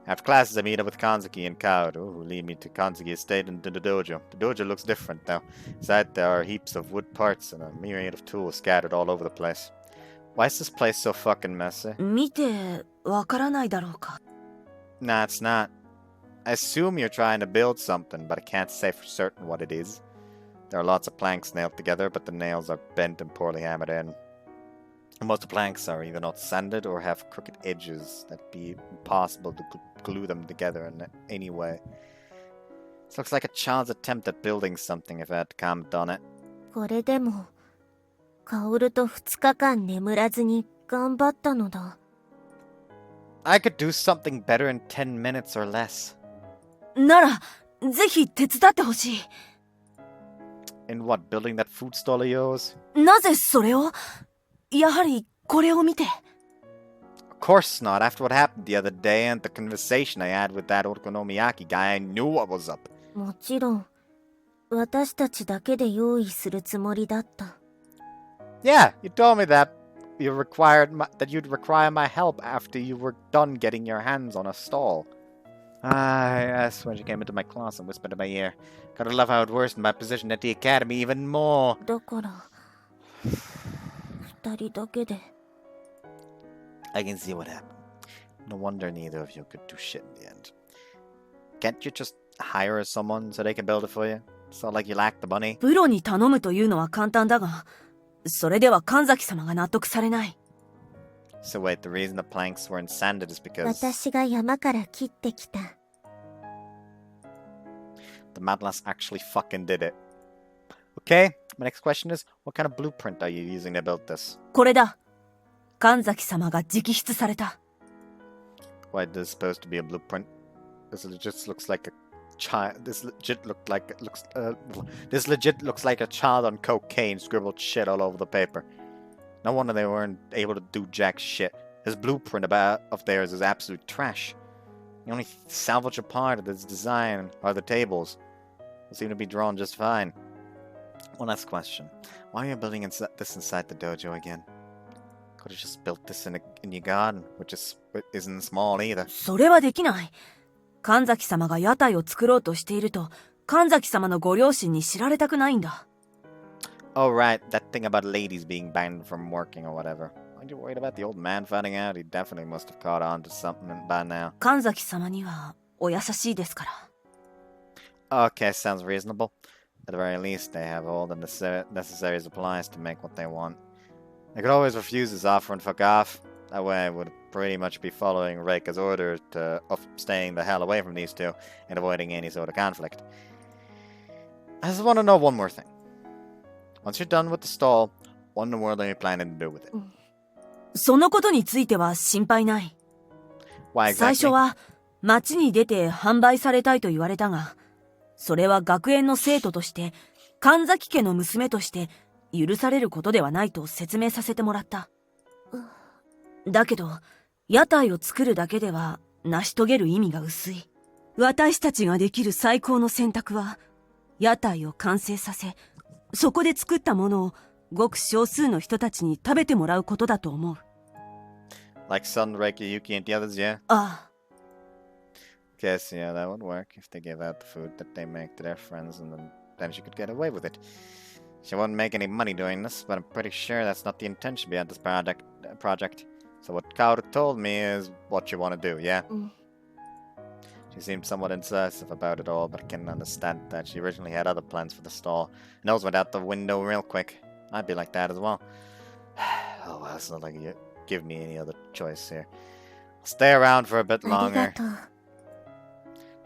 After classes, I meet up with Kanzuki and Kaoru, who lead me to Kanzuki Estate and to the dojo. The dojo looks different now. Inside there are heaps of wood parts and a myriad of tools scattered all over the place. Why is this place so fucking messy?
見てわからないだろうか。
Nah, it's not. I assume you're trying to build something, but I can't say for certain what it is. There are lots of planks nailed together, but the nails are bent and poorly hammered in. And most of the planks are either not sanded or have crooked edges that'd be impossible to glue them together in any way. This looks like a child's attempt at building something if I had to comment on it.
これでも、カオルと2日間眠らずに頑張ったのだ。
I could do something better in 10 minutes or less.
なら、ぜひ手伝ってほしい。
In what, building that food stall of yours?
なぜそれを？やはりこれを見て。
Of course not. After what happened the other day and the conversation I had with that Okonomiyaki guy, I knew what was up.
もちろん、私たちだけで用意するつもりだった。
Yeah, you told me that you'd require my help after you were done getting your hands on a stall. Yes, when she came into my class and whispered in my ear. Gotta love how it worsened my position at the academy even more.
だから、2人だけで。
I can see what happened. No wonder neither of you could do shit in the end. Can't you just hire someone so they can build it for you? It's not like you lack the money.
プロに頼むというのは簡単だが、それでは神崎様が納得されない。
So wait, the reason the planks weren't sanded is because
私が山から切ってきた。
the Madlass actually fucking did it. Okay, my next question is, what kind of blueprint are you using to build this?
これだ。神崎様が直筆された。
Why, this is supposed to be a blueprint? This just looks like a child. This legit looks like a child on cocaine scribbled shit all over the paper. No wonder they weren't able to do jack shit. His blueprint of theirs is absolute trash. The only salvageable part of this design are the tables. They seem to be drawn just fine. One last question. Why are you building this inside the dojo again? Could have just built this in your garden, which isn't small either.
それはできない。神崎様が屋台を作ろうとしていると、神崎様のご両親に知られたくないんだ。
Oh, right. That thing about ladies being banned from working or whatever. Aren't you worried about the old man finding out? He definitely must have caught on to something by now.
神崎様にはお優しいですから。
Okay, sounds reasonable. At the very least, they have all the necessary supplies to make what they want. They could always refuse his offer and fuck off. That way I would pretty much be following Reika's order of staying the hell away from these two and avoiding any sort of conflict. I just want to know one more thing. Once you're done with the stall, what in the world are you planning to do with it?
そのことについては心配ない。
Why
最初
exactly?
は街に出て販売されたいと言われたが、それは学園の生徒として、神崎家の娘として許されることではないと説明させてもらった。だけど、屋台を作るだけでは成し遂げる意味が薄い。私たちができる最高の選択は、屋台を完成させ、そこで作ったものをごく少数の人たちに食べてもらうことだと思う。
Like Sun, Reiki, Yuki, and the others, yeah?
ああ。
Guess, yeah, that would work if they give out the food that they make to their friends and then she could get away with it. She wouldn't make any money doing this, but I'm pretty sure that's not the intention behind this project. So what Kaoru told me is what you want to do, yeah? She seemed somewhat incisive about it all, but I can understand that she originally had other plans for the stall. And those went out the window real quick. I'd be like that as well. Oh well, it's not like you give me any other choice here. I'll stay around for a bit
あり
longer.
がとう。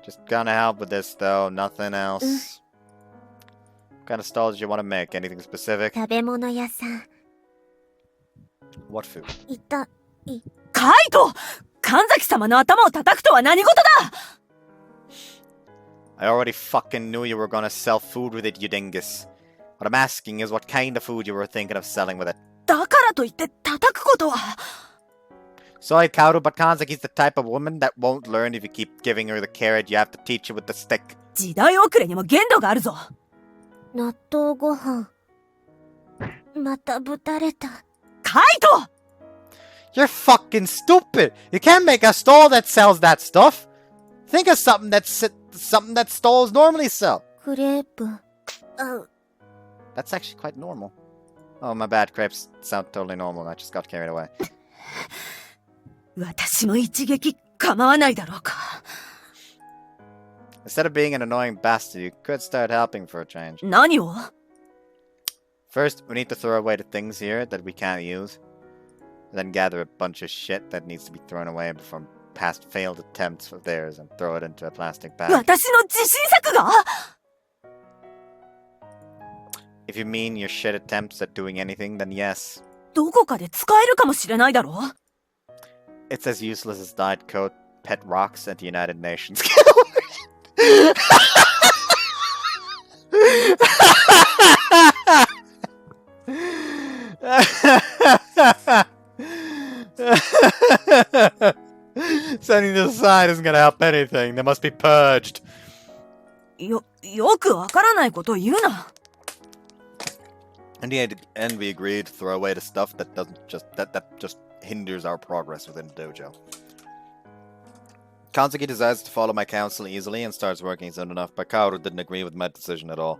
Just gonna help with this though, nothing else. What kind of stall did you want to make? Anything specific?
食べ物屋さん。
What food?
カイト！神崎様の頭を叩くとは何事だ！
I already fucking knew you were gonna sell food with it, you dingus. What I'm asking is what kind of food you were thinking of selling with it.
だからといって叩くことは。
Sorry, Kaoru, but Kanzaki's the type of woman that won't learn if you keep giving her the carrot. You have to teach her with the stick.
時代遅れにも限度があるぞ。
納豆ご飯。またぶたれた。
カイト！
You're fucking stupid. You can't make a stall that sells that stuff. Think of something something that stalls normally sell.
クレープ。
That's actually quite normal. Oh, my bad. Crepes sound totally normal. I just got carried away.
私の一撃構わないだろうか。
Instead of being an annoying bastard, you could start helping for a change.
何を？
First, we need to throw away the things here that we can't use. Then gather a bunch of shit that needs to be thrown away from past failed attempts of theirs and throw it into a plastic bag.
私の自信作が？
If you mean your shit attempts at doing anything, then yes.
どこかで使えるかもしれないだろう。
It's as useless as Diet Coke, pet rocks, and the United Nations. Sending this aside isn't gonna help anything. They must be purged.
よくわからないことを言うな。
In the end, we agreed to throw away the stuff that just hinders our progress within the dojo. Akatsuki decides to follow my counsel easily and starts working soon enough, but Kaoru didn't agree with my decision at all.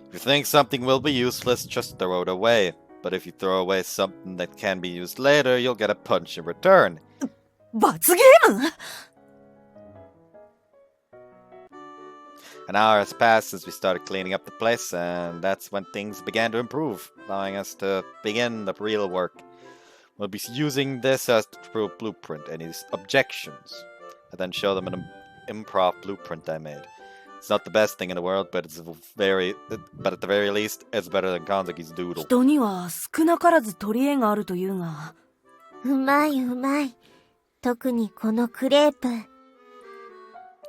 If you think something will be useless, just throw it away. But if you throw away something that can be used later, you'll get a punch in return.
罰ゲーム？
An hour has passed since we started cleaning up the place, and that's when things began to improve, allowing us to begin the real work. We'll be using this as the true blueprint. Any objections? I then show them an improv blueprint I made. It's not the best thing in the world, but at the very least, it's better than Kanzaki's doodle.
人には少なからず取り柄があるというが。
うまいうまい。特にこのクレープ。
I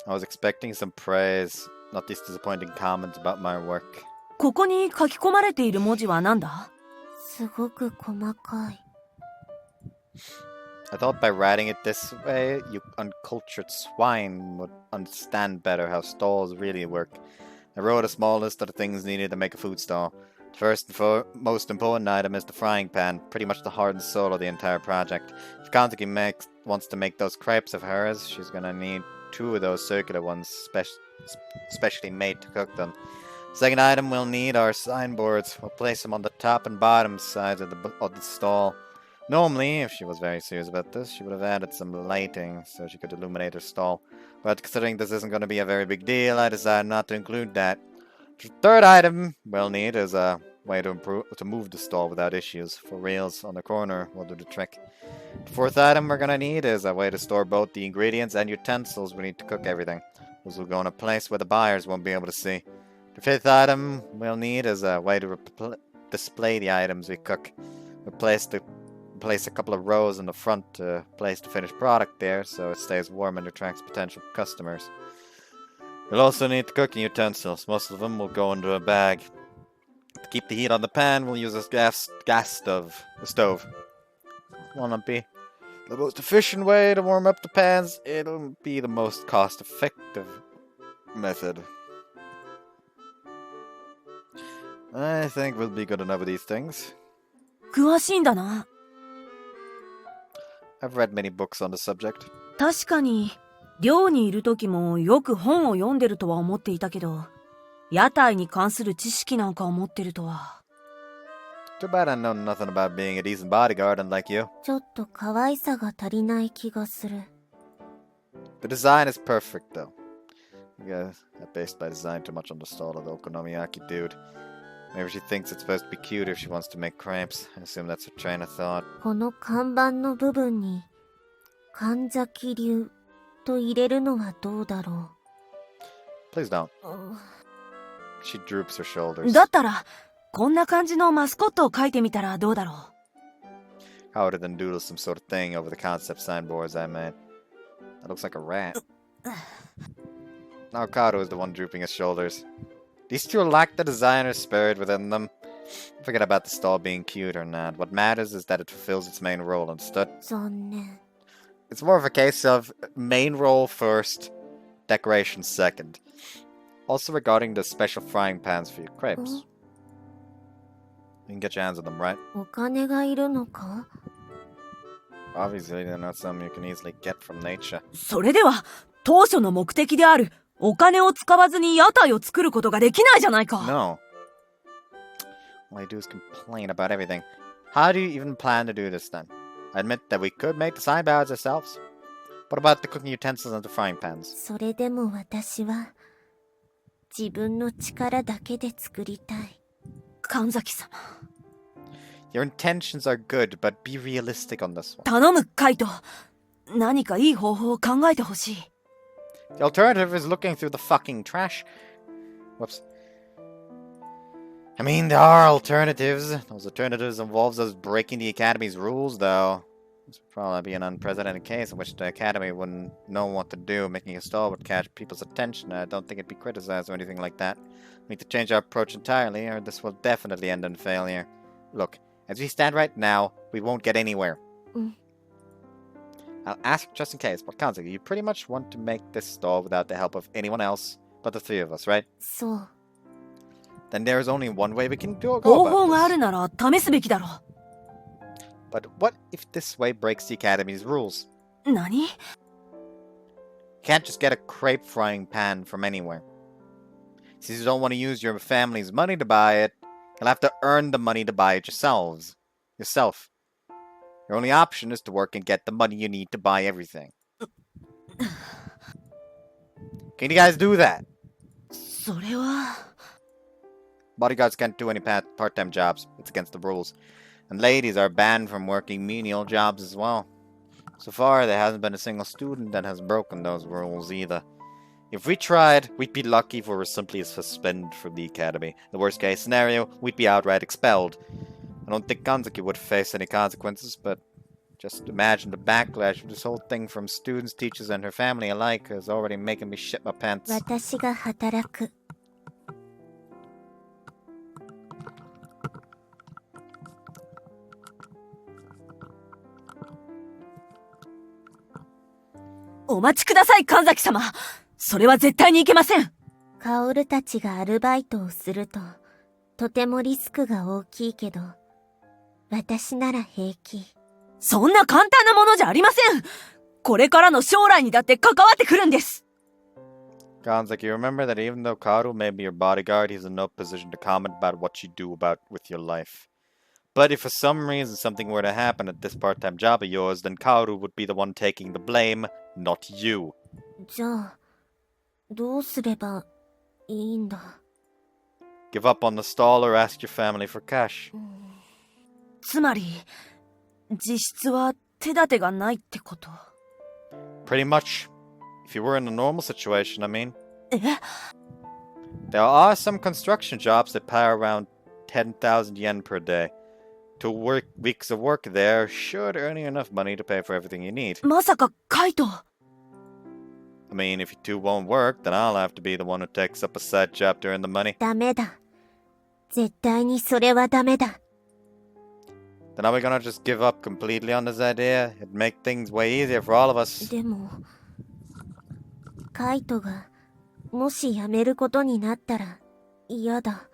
was expecting some praise, not these disappointing comments about my work.
ここに書き込まれている文字は何だ？
すごく細かい。
I thought by writing it this way, you uncultured swine would understand better how stalls really work. I wrote a small list of the things needed to make a food stall. The first and most important item is the frying pan, pretty much the heart and soul of the entire project. If Kanzuki wants to make those crepes of hers, she's gonna need 2 of those circular ones, specially made to cook them. Second item we'll need are signboards. We'll place them on the top and bottom sides of the stall. Normally, if she was very serious about this, she would have added some lighting so she could illuminate her stall. But considering this isn't going to be a very big deal, I decided not to include that. The third item we'll need is a way to move the stall without issues. For rails on the corner will do the trick. The fourth item we're going to need is a way to store both the ingredients and utensils we need to cook everything. Those will go in a place where the buyers won't be able to see. The fifth item we'll need is a way to display the items we cook. We'll place a couple of rows in the front to place the finished product there so it stays warm and attracts potential customers. We'll also need the cooking utensils. Most of them will go into a bag. To keep the heat on the pan, we'll use a gas stove. Wanna be the most efficient way to warm up the pans? It'll be the most cost-effective method. I think we'll be good enough with these things.
詳しいんだな。
I've read many books on the subject.
確かに、寮にいる時もよく本を読んでるとは思っていたけど、屋台に関する知識なんかを持ってるとは。
Too bad I know nothing about being a decent bodyguard unlike you.
ちょっと可愛さが足りない気がする。
The design is perfect, though. Yeah, I based my design too much on the style of the okonomiyaki dude. Maybe she thinks it's supposed to be cute if she wants to make crepes. I assume that's her train of thought.
この看板の部分に、神崎流と入れるのはどうだろ
Please don't.
う。
She droops her shoulders.
だったら、こんな感じのマスコットを描いてみたらどうだろう。
How would then doodle some sort of thing over the concept signboards I made? That looks like a rat. Now Kato is the one drooping his shoulders. These two lack the designer's spirit within them. Forget about the stall being cute or not. What matters is that it fulfills its main role, understood?
残念。
It's more of a case of main role first, decoration second. Also regarding the special frying pans for your crepes. You can get your hands on them, right?
お金がいるのか？
Obviously, they're not something you can easily get from nature.
それでは、当初の目的である、お金を使わずに屋台を作ることができないじゃないか。
No. All I do is complain about everything. How do you even plan to do this then? I admit that we could make the sideboards ourselves. What about the cooking utensils and the frying pans?
それでも私は自分の力だけで作りたい。
神崎様。
Your intentions are good, but be realistic on this one.
頼む、カイト。何かいい方法を考えてほしい。
The alternative is looking through the fucking trash. Whoops. I mean, there are alternatives. Those alternatives involves us breaking the Academy's rules, though. This would probably be an unprecedented case in which the Academy wouldn't know what to do. Making a stall would catch people's attention. I don't think it'd be criticized or anything like that. We need to change our approach entirely, or this will definitely end in failure. Look, as we stand right now, we won't get anywhere. I'll ask just in case, but Kanzuki, you pretty much want to make this stall without the help of anyone else but the three of us, right?
そう。
Then there is only one way we can go
方
about
法があ
this.
るなら試すべきだろ
But what if this way breaks the Academy's rules?
う。何
You can't just get a crepe frying pan from anywhere. Since you don't want to use your family's money to buy it, you'll have to earn the money to buy it yourself. Your only option is to work and get the money you need to buy everything. Can you guys do that?
それは。
Bodyguards can't do any part-time jobs. It's against the rules. And ladies are banned from working menial jobs as well. So far, there hasn't been a single student that has broken those rules either. If we tried, we'd be lucky if we were simply suspended from the academy. In the worst case scenario, we'd be outright expelled. I don't think Kanzuki would face any consequences, but just imagine the backlash of this whole thing from students, teachers, and her family alike is already making me shit my pants.
私が働く。
お待ちください、神崎様。それは絶対にいけません。
カオルたちがアルバイトをすると、とてもリスクが大きいけど、私なら平気。
そんな簡単なものじゃありません。これからの将来にだって関わってくるんです。
Kanzuki, remember that even though Kaoru may be your bodyguard, he's in no position to comment about what you do with your life. But if for some reason something were to happen at this part-time job of yours, then Kaoru would be the one taking the blame, not you.
じゃあ、どうすればいいんだ。
Give up on the stall or ask your family for cash.
つまり、実質は手立てがないってこと。
Pretty much. If you were in a normal situation, I mean.
え？
There are some construction jobs that pay around 10,000 yen per day. 2 weeks of work there should earn you enough money to pay for everything you need.
まさかカイト。
I mean, if you two won't work, then I'll have to be the one who takes up a side job to earn the money.
ダメだ。絶対にそれはダメだ。
Then are we gonna just give up completely on this idea? It'd make things way easier for all of us.
でも、カイトがもし辞めることになったら嫌だ。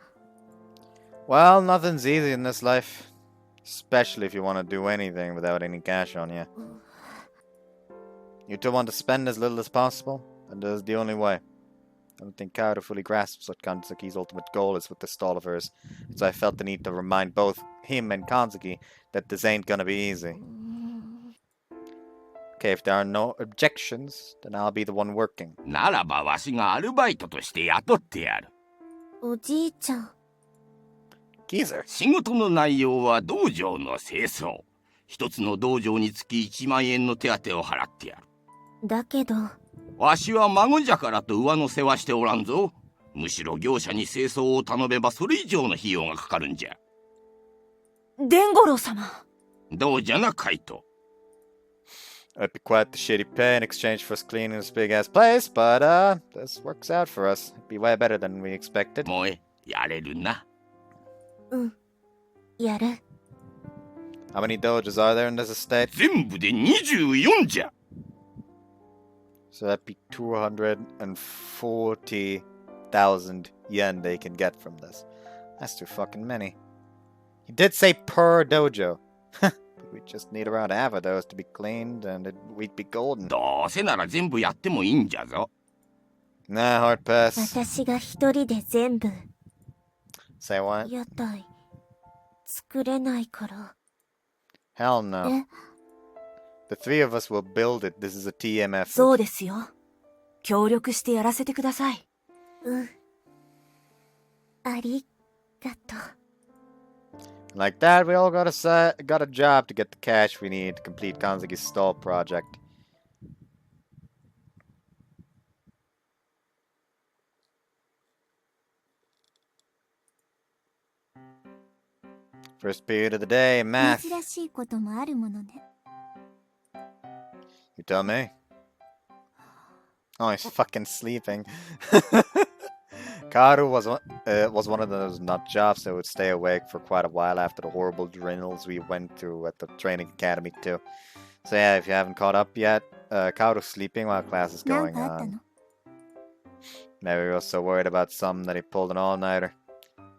Well, nothing's easy in this life. Especially if you want to do anything without any cash on you. You two want to spend as little as possible, and this is the only way. I don't think Kaoru fully grasps what Kanzuki's ultimate goal is with this stall of hers, so I felt the need to remind both him and Kanzuki that this ain't gonna be easy. Okay, if there are no objections, then I'll be the one working.
ならばわしがアルバイトとして雇ってやる。
おじいちゃん。
Geezer.
仕事の内容は道場の清掃。一つの道場につき1万円の手当を払ってやる。
だけど。
わしは孫じゃからと上の世話しておらんぞ。むしろ業者に清掃を頼めばそれ以上の費用がかかるんじゃ。
伝五郎様。
どうじゃな、カイト。
It'd be quite the shitty pay in exchange for us cleaning this big-ass place, but, this works out for us. It'd be way better than we expected.
もえ、やれるな。
うん。やる。
How many dojos are there in this estate?
全部で24じゃ。
So that'd be 240,000 yen they can get from this. That's too fucking many. He did say per dojo. We just need around half of those to be cleaned, and we'd be golden.
どうせなら全部やってもいいんじゃぞ。
Nah, hard pass.
私が一人で全部
Say what?
屋台作れないから。
Hell no.
え、
The three of us will build it. This is a team effort.
そうですよ。協力してやらせてください。
うん。ありがとう。
Like that, we all got a job to get the cash we need to complete Kanzaki's stall project. First period of the day, math.
珍しいこともあるものね。
You tell me. Oh, he's fucking sleeping. Karu was one of those nut jobs that would stay awake for quite a while after the horrible drills we went through at the training academy too. So yeah, if you haven't caught up yet, Karu's sleeping while class is
なん
going
かあったの？
on. Maybe he was so worried about something that he pulled an all-nighter.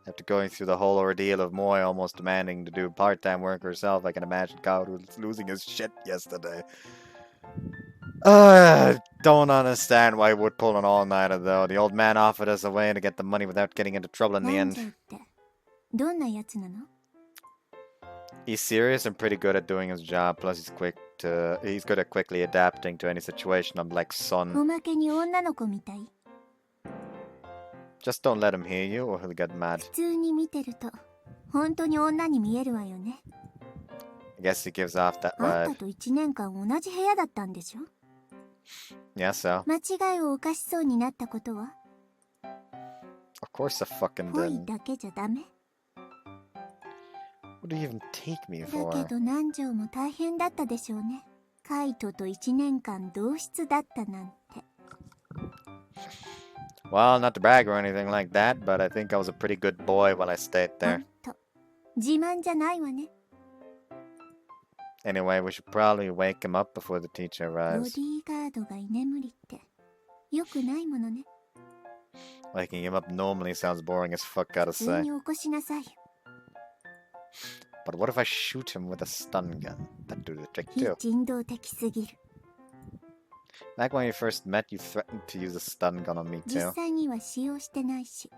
After going through the whole ordeal of Moe almost demanding to do part-time work herself, I can imagine Kaoru losing his shit yesterday. Don't understand why he would pull an all-nighter though. The old man offered us a way to get the money without getting into trouble in the
なんじ
end.
ゃってどんなやつなの？
He's serious and pretty good at doing his job, plus he's good at quickly adapting to any situation, unlike
お
Son.
まけに女の子みたい。
Just don't let him hear you or he'll get mad.
普通に見てると本当に女に見えるわよね。
I guess he gives off that
あん
vibe.
たと1年間同じ部屋だったんでしょ？
Yeah, so.
間違いを犯しそうになったことは？
Of course I fucking
恋
didn't.
だけじゃダメ。
What do you even take me
だ
for?
けど南條も大変だったでしょうね。カイトと1年間同室だったなんて。
Well, not to brag or anything like that, but I think I was a pretty good boy while I stayed
ほ
there.
んと自慢じゃないわね。
Anyway, we should probably wake him up before the teacher
ボ
arrives.
ディーガードが居眠りってよくないものね。
Waking him up normally sounds boring as fuck, gotta
普通
say.
に起こしなさい。
But what if I shoot him with a stun gun? That'd do the trick
非
too.
人道的すぎる。
Back when we first met, you threatened to use a stun gun on me
実
too.
際には使用してないし。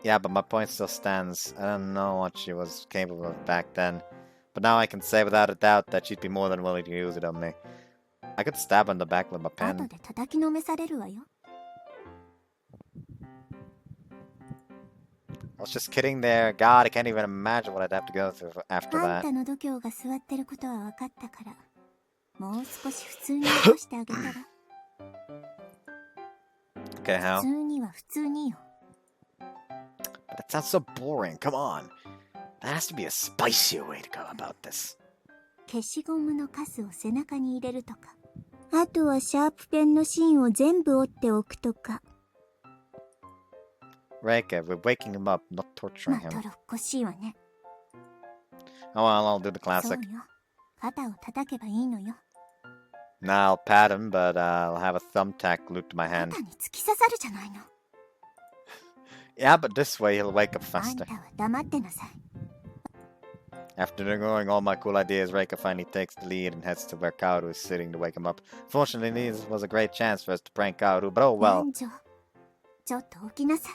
Yeah, but my point still stands. I don't know what she was capable of back then. But now I can say without a doubt that she'd be more than willing to use it on me. I could stab on the back with my
後
pen.
で叩きのめされるわよ。
I was just kidding there. God, I can't even imagine what I'd have to go through after
あん
that.
たの度胸が座ってることは分かったから、もう少し普通に起こしてあげたら。
Okay,
普
how?
通には普通によ。
But it sounds so boring. Come on. There has to be a spicier way to go about this.
消しゴムのカスを背中に入れるとか。あとはシャープペンの芯を全部折っておくとか。
Reika, we're waking him up, not
ま
torturing
あ、と
him.
ろっこしいわね。
Oh well, I'll do the
そう
classic.
よ。肩を叩けばいいのよ。
Nah, I'll pat him, but I'll have a thumbtack glued to my hand.
肩に突き刺さるじゃないの。
Yeah, but this way he'll wake up
あん
faster.
たは黙ってなさい。
After ignoring all my cool ideas, Reika finally takes the lead and heads to where Kaoru is sitting to wake him up. Fortunately, this was a great chance for us to prank Kaoru, but oh well.
南條、ちょっと起きなさい。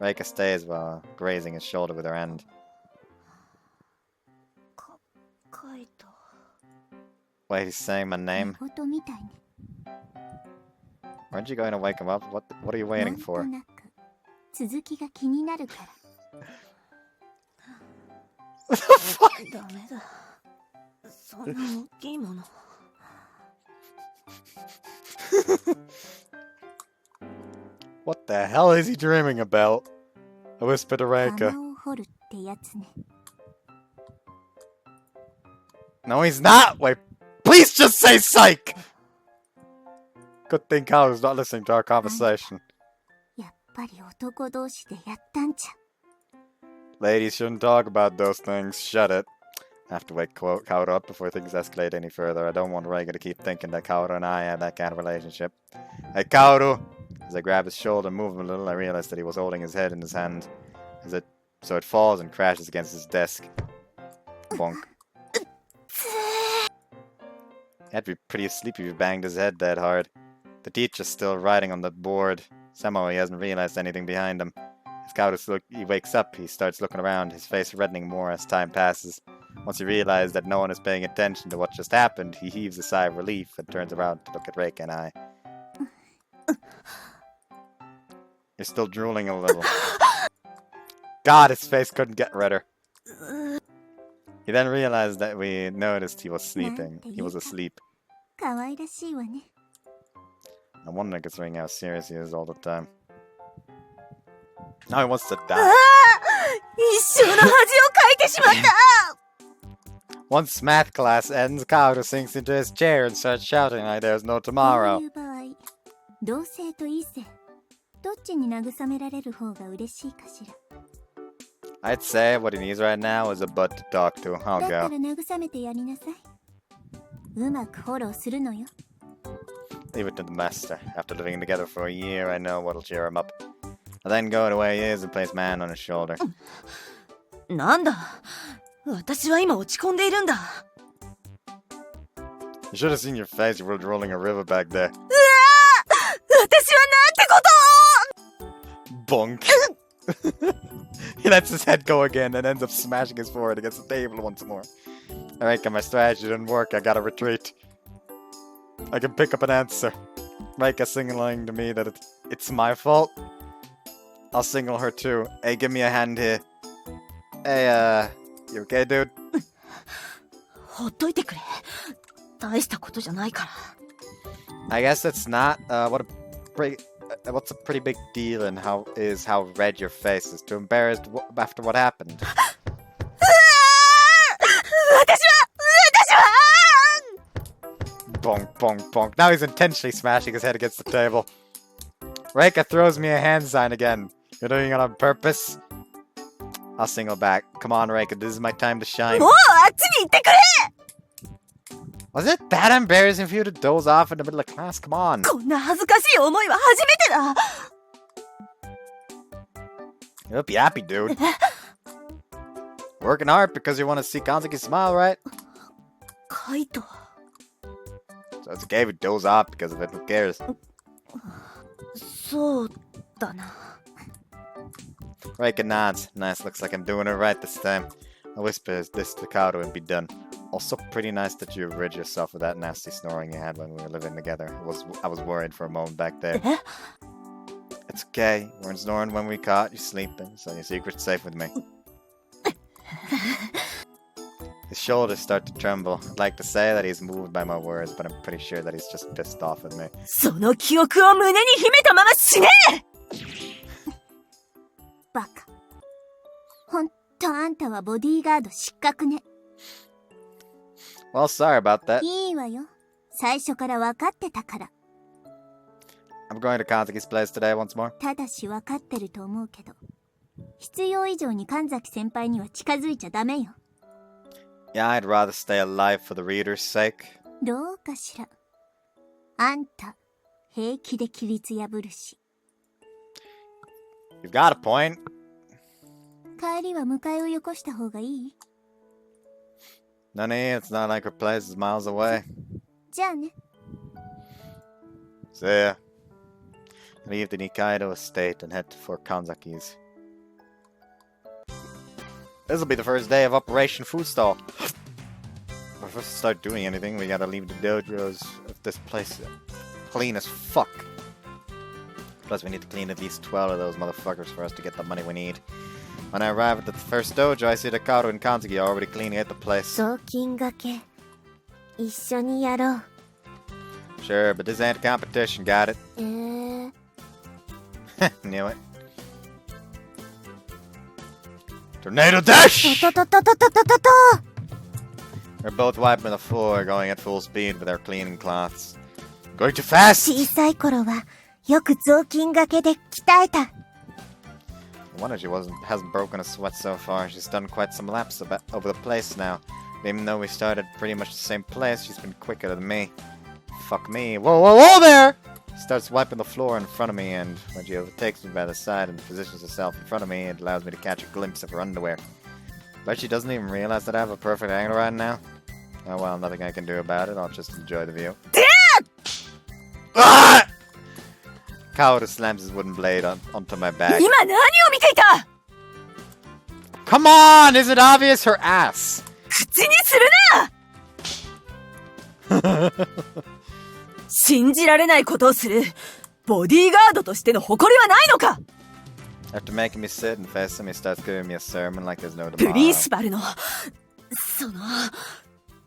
Reika stays while grazing his shoulder with her hand.
カイト。
Wait, he's saying my
寝
name?
言みたいね。
Aren't you going to wake him up? What are you
な
waiting
んと
for?
なく続きが気になるから。
ダメだ。そんな大きいもの。
What the hell is he dreaming about? I whispered to Reika.
穴を掘るってやつね。
No, he's not! Wait, please just say psych! Good thing Kaoru's not listening to our conversation.
やっぱり男同士でやったんじゃ。
Ladies shouldn't talk about those things. Shut it. I have to wake Kaoru up before things escalate any further. I don't want Reika to keep thinking that Kaoru and I have that kind of relationship. Hey, Kaoru! As I grab his shoulder and move him a little, I realized that he was holding his head in his hand. So it falls and crashes against his desk. Bonk. He'd be pretty sleepy if he banged his head that hard. The teacher's still writing on the board. Somehow he hasn't realized anything behind him. He wakes up, he starts looking around, his face reddening more as time passes. Once he realizes that no one is paying attention to what just happened, he heaves a sigh of relief and turns around to look at Reika and I. You're still drooling a little. God, his face couldn't get redder. He then realized that we noticed he was sleeping. He was asleep.
可愛らしいわね。
No wonder considering how serious he is all the time. Now he wants to die.
一生の恥をかいてしまった
Once math class ends, Kaoru sinks into his chair and starts shouting like there's no
こ
tomorrow.
ういう場合、同性と異性、どっちに慰められる方が嬉しいかしら。
I'd say what he needs right now is a butt to talk to.
だ
I'll
ったら
go.
慰めてやりなさい。うまくフォローするのよ。
Leave it to the master. After living together for a year, I know what'll cheer him up. I'll then go to where he is and place my hand on his shoulder.
なんだ私は今落ち込んでいるんだ
You should have seen your face. You were rolling a river back there.
私はなんてことを
Bonk. He lets his head go again and ends up smashing his forehead against the table once more. Alright, my strategy didn't work. I gotta retreat. I can pick up an answer. Reika signaling to me that it's my fault. I'll signal her too. Hey, give me a hand here. Hey, you okay, dude?
ほっといてくれ大したことじゃないから
I guess it's not. What's a pretty big deal and how red your face is. Too embarrassed after what happened.
私は
Bonk, bonk, bonk. Now he's intentionally smashing his head against the table. Reika throws me a hand sign again. You're doing it on purpose? I'll single back. Come on, Reika, this is my time to shine.
もうあっちに行ってくれ
Was it that embarrassing for you to doze off in the middle of class? Come on.
こんな恥ずかしい思いは初めてだ
You'll be happy, dude. Working hard because you want to see Kanzuki smile, right?
カイト
So it's okay if you doze off because of it. Who cares?
そうだな
Reika nods. Nice, looks like I'm doing it right this time. I whisper this to Kaoru and be done. Also pretty nice that you rid yourself of that nasty snoring you had when we were living together. I was worried for a moment back there. It's okay. We weren't snoring when we caught you sleeping, so your secret's safe with me. His shoulders start to tremble. I'd like to say that he's moved by my words, but I'm pretty sure that he's just pissed off at me.
その記憶を胸に秘めたまま死ね
バカ。ほんとあんたはボディーガード失格ね。
Well, sorry about that.
いいわよ。最初から分かってたから。
I'm going to Kanzuki's place today once more.
ただし分かってると思うけど、必要以上に神崎先輩には近づいちゃダメよ。
Yeah, I'd rather stay alive for the reader's sake.
どうかしら。あんた、平気で規律破るし。
You've got a point.
帰りは迎えをよこした方がいい？
Nani, it's not like her place is miles away.
じゃあね。
See ya. Leave the Nikaido estate and head for Kanzaki's. This'll be the first day of Operation Food Stall. Before we start doing anything, we gotta leave the dojos of this place clean as fuck. Plus, we need to clean at least 12 of those motherfuckers for us to get the money we need. When I arrive at the first dojo, I see that Kaoru and Kanzuki are already cleaning out the place.
雑巾がけ一緒にやろう
Sure, but this ain't a competition, got it?
ー
Knew it. Tornado dash!
とととととととと
They're both wiping the floor, going at full speed with their cleaning cloths. Going too fast!
小さい頃はよく雑巾がけで鍛えた
I wonder she hasn't broken a sweat so far. She's done quite some laps over the place now. Even though we started pretty much the same place, she's been quicker than me. Fuck me. Whoa, whoa, whoa there! She starts wiping the floor in front of me, and when she overtakes me by the side and positions herself in front of me, it allows me to catch a glimpse of her underwear. But she doesn't even realize that I have a perfect angle right now. Oh well, nothing I can do about it. I'll just enjoy the view. Ah! Kaoru slams his wooden blade onto my back.
今何を見ていた
Come on! Isn't it obvious? Her ass!
口にするな信じられないことをするボディーガードとしての誇りはないのか
After making me sit and face him, he starts giving me a sermon like there's no
プリン
tomorrow.
シパルのその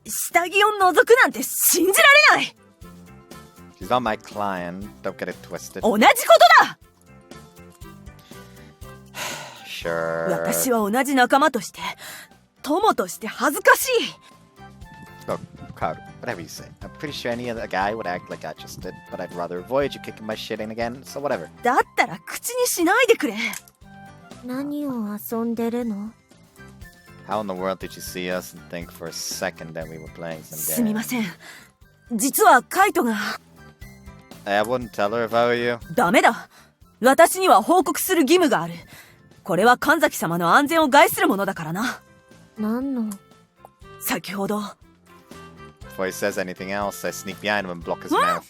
下着を覗くなんて信じられない
She's not my client. Don't get it twisted.
同じことだ
Sure.
私は同じ仲間として友として恥ずかしい
Look, Kaoru, whatever you say. I'm pretty sure any other guy would act like I just did, but I'd rather avoid you kicking my shit in again, so whatever.
だったら口にしないでくれ
何を遊んでるの？
How in the world did you see us and think for a second that we were playing some
すみ
game?
ません実はカイトが
I wouldn't tell her if I were you.
ダメだ私には報告する義務があるこれは神崎様の安全を害するものだからな
何の？
先ほど
Before he says anything else, I sneak behind him and block his mouth.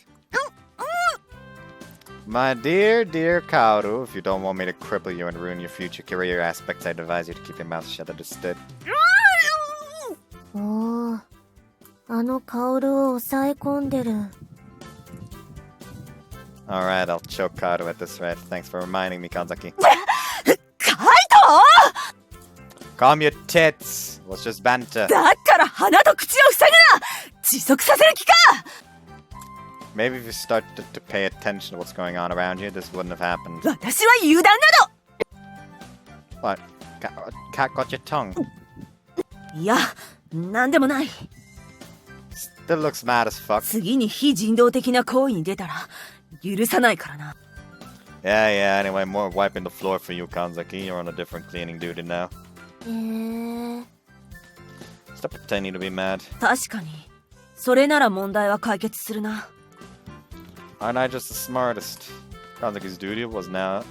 My dear, dear Kaoru, if you don't want me to cripple you and ruin your future career aspects, I'd advise you to keep your mouth shut. Understood?
おー、あのカオルを抑え込んでる。
Alright, I'll choke Kaoru at this rate. Thanks for reminding me, Kanzaki.
カイト
Calm your tits! Let's just banter.
だったら鼻と口を塞ぐな窒息させる気か
Maybe if you started to pay attention to what's going on around you, this wouldn't have happened.
私は油断な
What? Cat got your tongue?
どいやなんでもない
Still looks mad as fuck.
次に非人道的な行為に出たら許さないからな
Yeah, anyway, more wiping the floor for you, Kanzaki. You're on a different cleaning duty now. Stop pretending to be mad.
確かにそれなら問題は解決するな
Aren't I just the smartest? Kanzaki's duty was now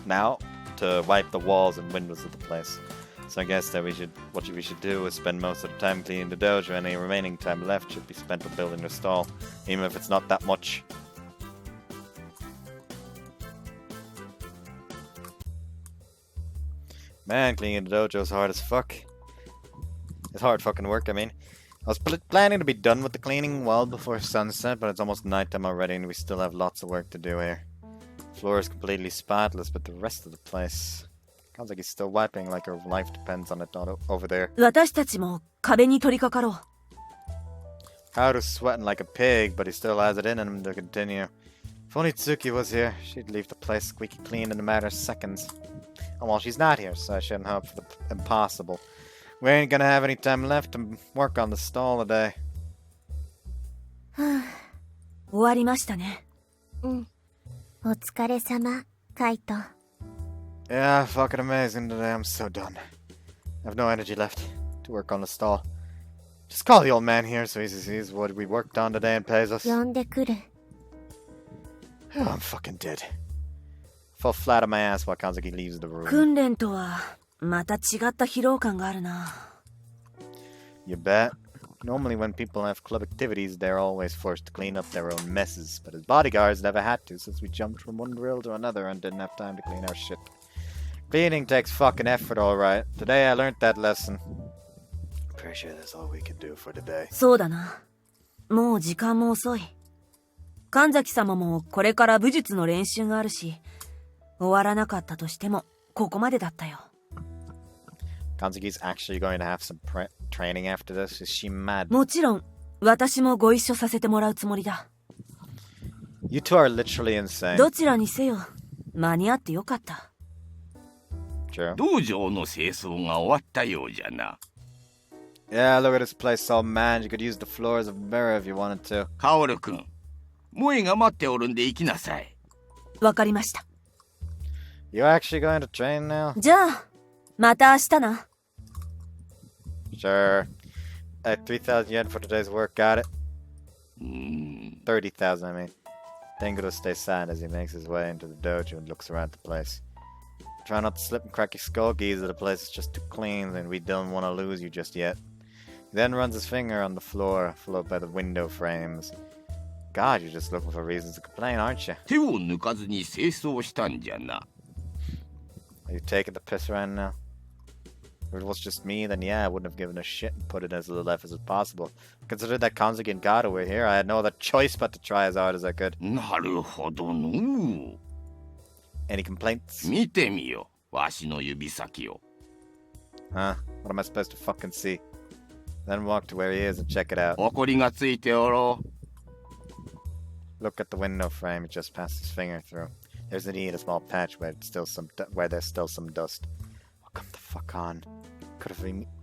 to wipe the walls and windows of the place. So I guess that what we should do is spend most of the time cleaning the dojo, and any remaining time left should be spent on building the stall, even if it's not that much. Man, cleaning the dojo is hard as fuck. It's hard fucking work, I mean. I was planning to be done with the cleaning well before sunset, but it's almost nighttime already and we still have lots of work to do here. The floor is completely spotless, but the rest of the place... Sounds like he's still wiping like her life depends on it over there.
私たちも壁に取り掛かろう
Kaoru's sweating like a pig, but he still has it in him to continue. If only Tsuki was here, she'd leave the place squeaky clean in a matter of seconds. And well, she's not here, so I shouldn't hope for the impossible. We ain't gonna have any time left to work on the stall today.
終わりましたね
うん。お疲れ様、カイト。
Yeah, fucking amazing today. I'm so done. I have no energy left to work on the stall. Just call the old man here so he sees what we worked on today and pays us.
呼んでくる。
Oh, I'm fucking dead. Fall flat on my ass while Kanzaki leaves the room.
訓練とはまた違った疲労感があるな
You bet. Normally when people have club activities, they're always forced to clean up their own messes. But as bodyguards, never had to since we jumped from one drill to another and didn't have time to clean our shit. Cleaning takes fucking effort, alright. Today I learned that lesson. Pretty sure that's all we can do for today.
そうだなもう時間も遅い神崎様もこれから武術の練習があるし終わらなかったとしてもここまでだったよ
Kanzaki's actually going to have some training after this? Is she mad?
もちろん私もご一緒させてもらうつもりだ
You two are literally insane.
どちらにせよ間に合ってよかった
True.
道場の清掃が終わったようじゃな。
Yeah, look at this place all man. You could use the floor as a mirror if you wanted to.
カオル君、萌えが待っておるんで行きなさい。
わかりました
You actually going to train now?
じゃあまた明日な
Sure. 3,000 yen for today's work, got it? 30,000, I mean. Tengu stays silent as he makes his way into the dojo and looks around the place. Try not to slip and crack your skull, geezer. The place is just too clean and we don't want to lose you just yet. He then runs his finger on the floor, followed by the window frames. God, you're just looking for reasons to complain, aren't you?
手を抜かずに清掃したんじゃな。
Are you taking the piss right now? If it was just me, then yeah, I wouldn't have given a shit and put in as little effort as possible. Considering that Kanzuki and Gata were here, I had no other choice but to try as hard as I could.
なるほどの。
Any complaints?
見てみよ、わしの指先を。
Huh? What am I supposed to fucking see? Then walk to where he is and check it out.
ほこりがついておろう。
Look at the window frame. He just passed his finger through. There's indeed a small patch where there's still some dust. Oh, come the fuck on.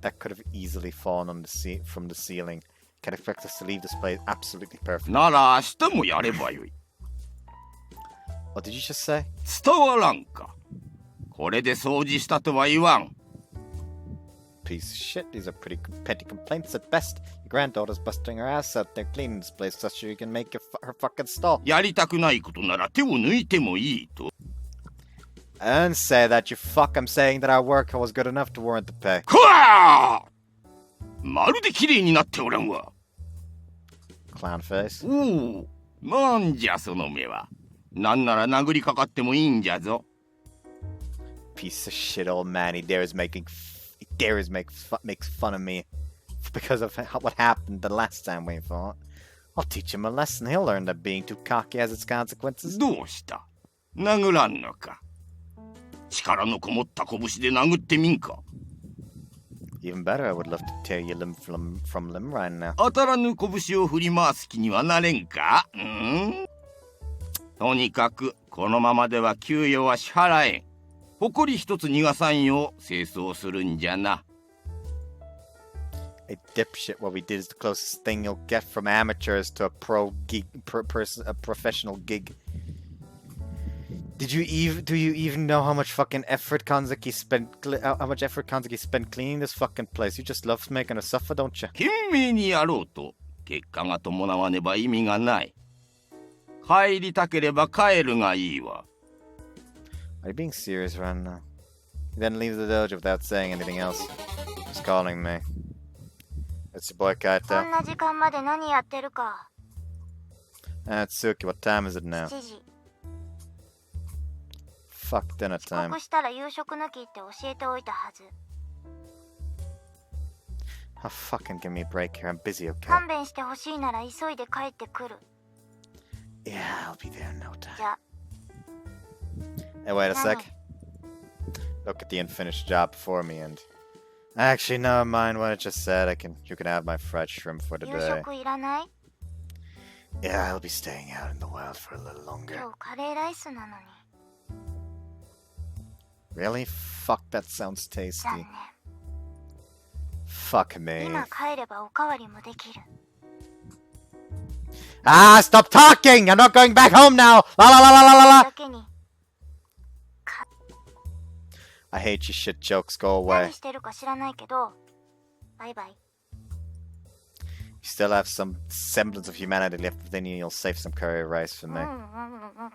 That could have easily fallen on from the ceiling. Can't expect us to leave this place absolutely perfect.
なら明日もやればよい。
What did you just say?
伝わらんか。これで掃除したとは言わん。
Piece of shit. These are pretty petty complaints at best. Your granddaughter's busting her ass out there cleaning this place so she can make her fucking stall.
やりたくないことなら手を抜いてもいいと。
And say that you fuck. I'm saying that our work was good enough to warrant the pay.
くわー！まるで綺麗になっておらんわ。
Clown face.
おお、なんじゃその目は。なんなら殴りかかってもいいんじゃぞ。
Piece of shit old man. He dares make fun of me because of what happened the last time we fought. I'll teach him a lesson. He'll learn that being too cocky has its consequences.
どうした？殴らんのか。力のこもった拳で殴ってみんか。
Even better, I would love to tear you limb from limb right now.
当たらぬ拳を振り回す気にはなれんか？とにかくこのままでは給与は支払えん。誇り一つ逃がさんよう清掃するんじゃな。
A dipshit. What we did is the closest thing you'll get from amateurs to a professional gig. Do you even know how much fucking effort Kanzuki spent cleaning this fucking place? You just love making us suffer, don't you?
懸命にやろうと結果が伴わねば意味がない。帰りたければ帰るがいいわ。
Are you being serious right now? He then leaves the dojo without saying anything else. He's calling me. It's your boy
こ
Kaito.
んな時間まで何やってるか。
Tsuki, what time is it now?
7時。
Fuck dinner
遅
time.
刻したら夕食抜きって教えておいたはず。
Oh, fucking give me a break here. I'm busy, okay?
勘弁してほしいなら急いで帰ってくる。
Yeah, I'll be there in no time.
じゃあ。
Hey, wait a sec. Look at the unfinished job before me and... Actually, never mind what I just said. You can have my fried shrimp for
夕
today.
食いらない？
Yeah, I'll be staying out in the wild for a little
今
longer.
日カレーライスなのに。
Really? Fuck, that sounds
残
tasty.
念。
Fuck me.
今帰ればおかわりもできる。
Ah, stop talking! I'm not going back home now! La la la la la la la!
だけに
I hate you shit jokes, go away.
何してるか知らないけど、バイバイ。
You still have some semblance of humanity left within you, you'll save some curry rice for
うん
me.
うんうんうん。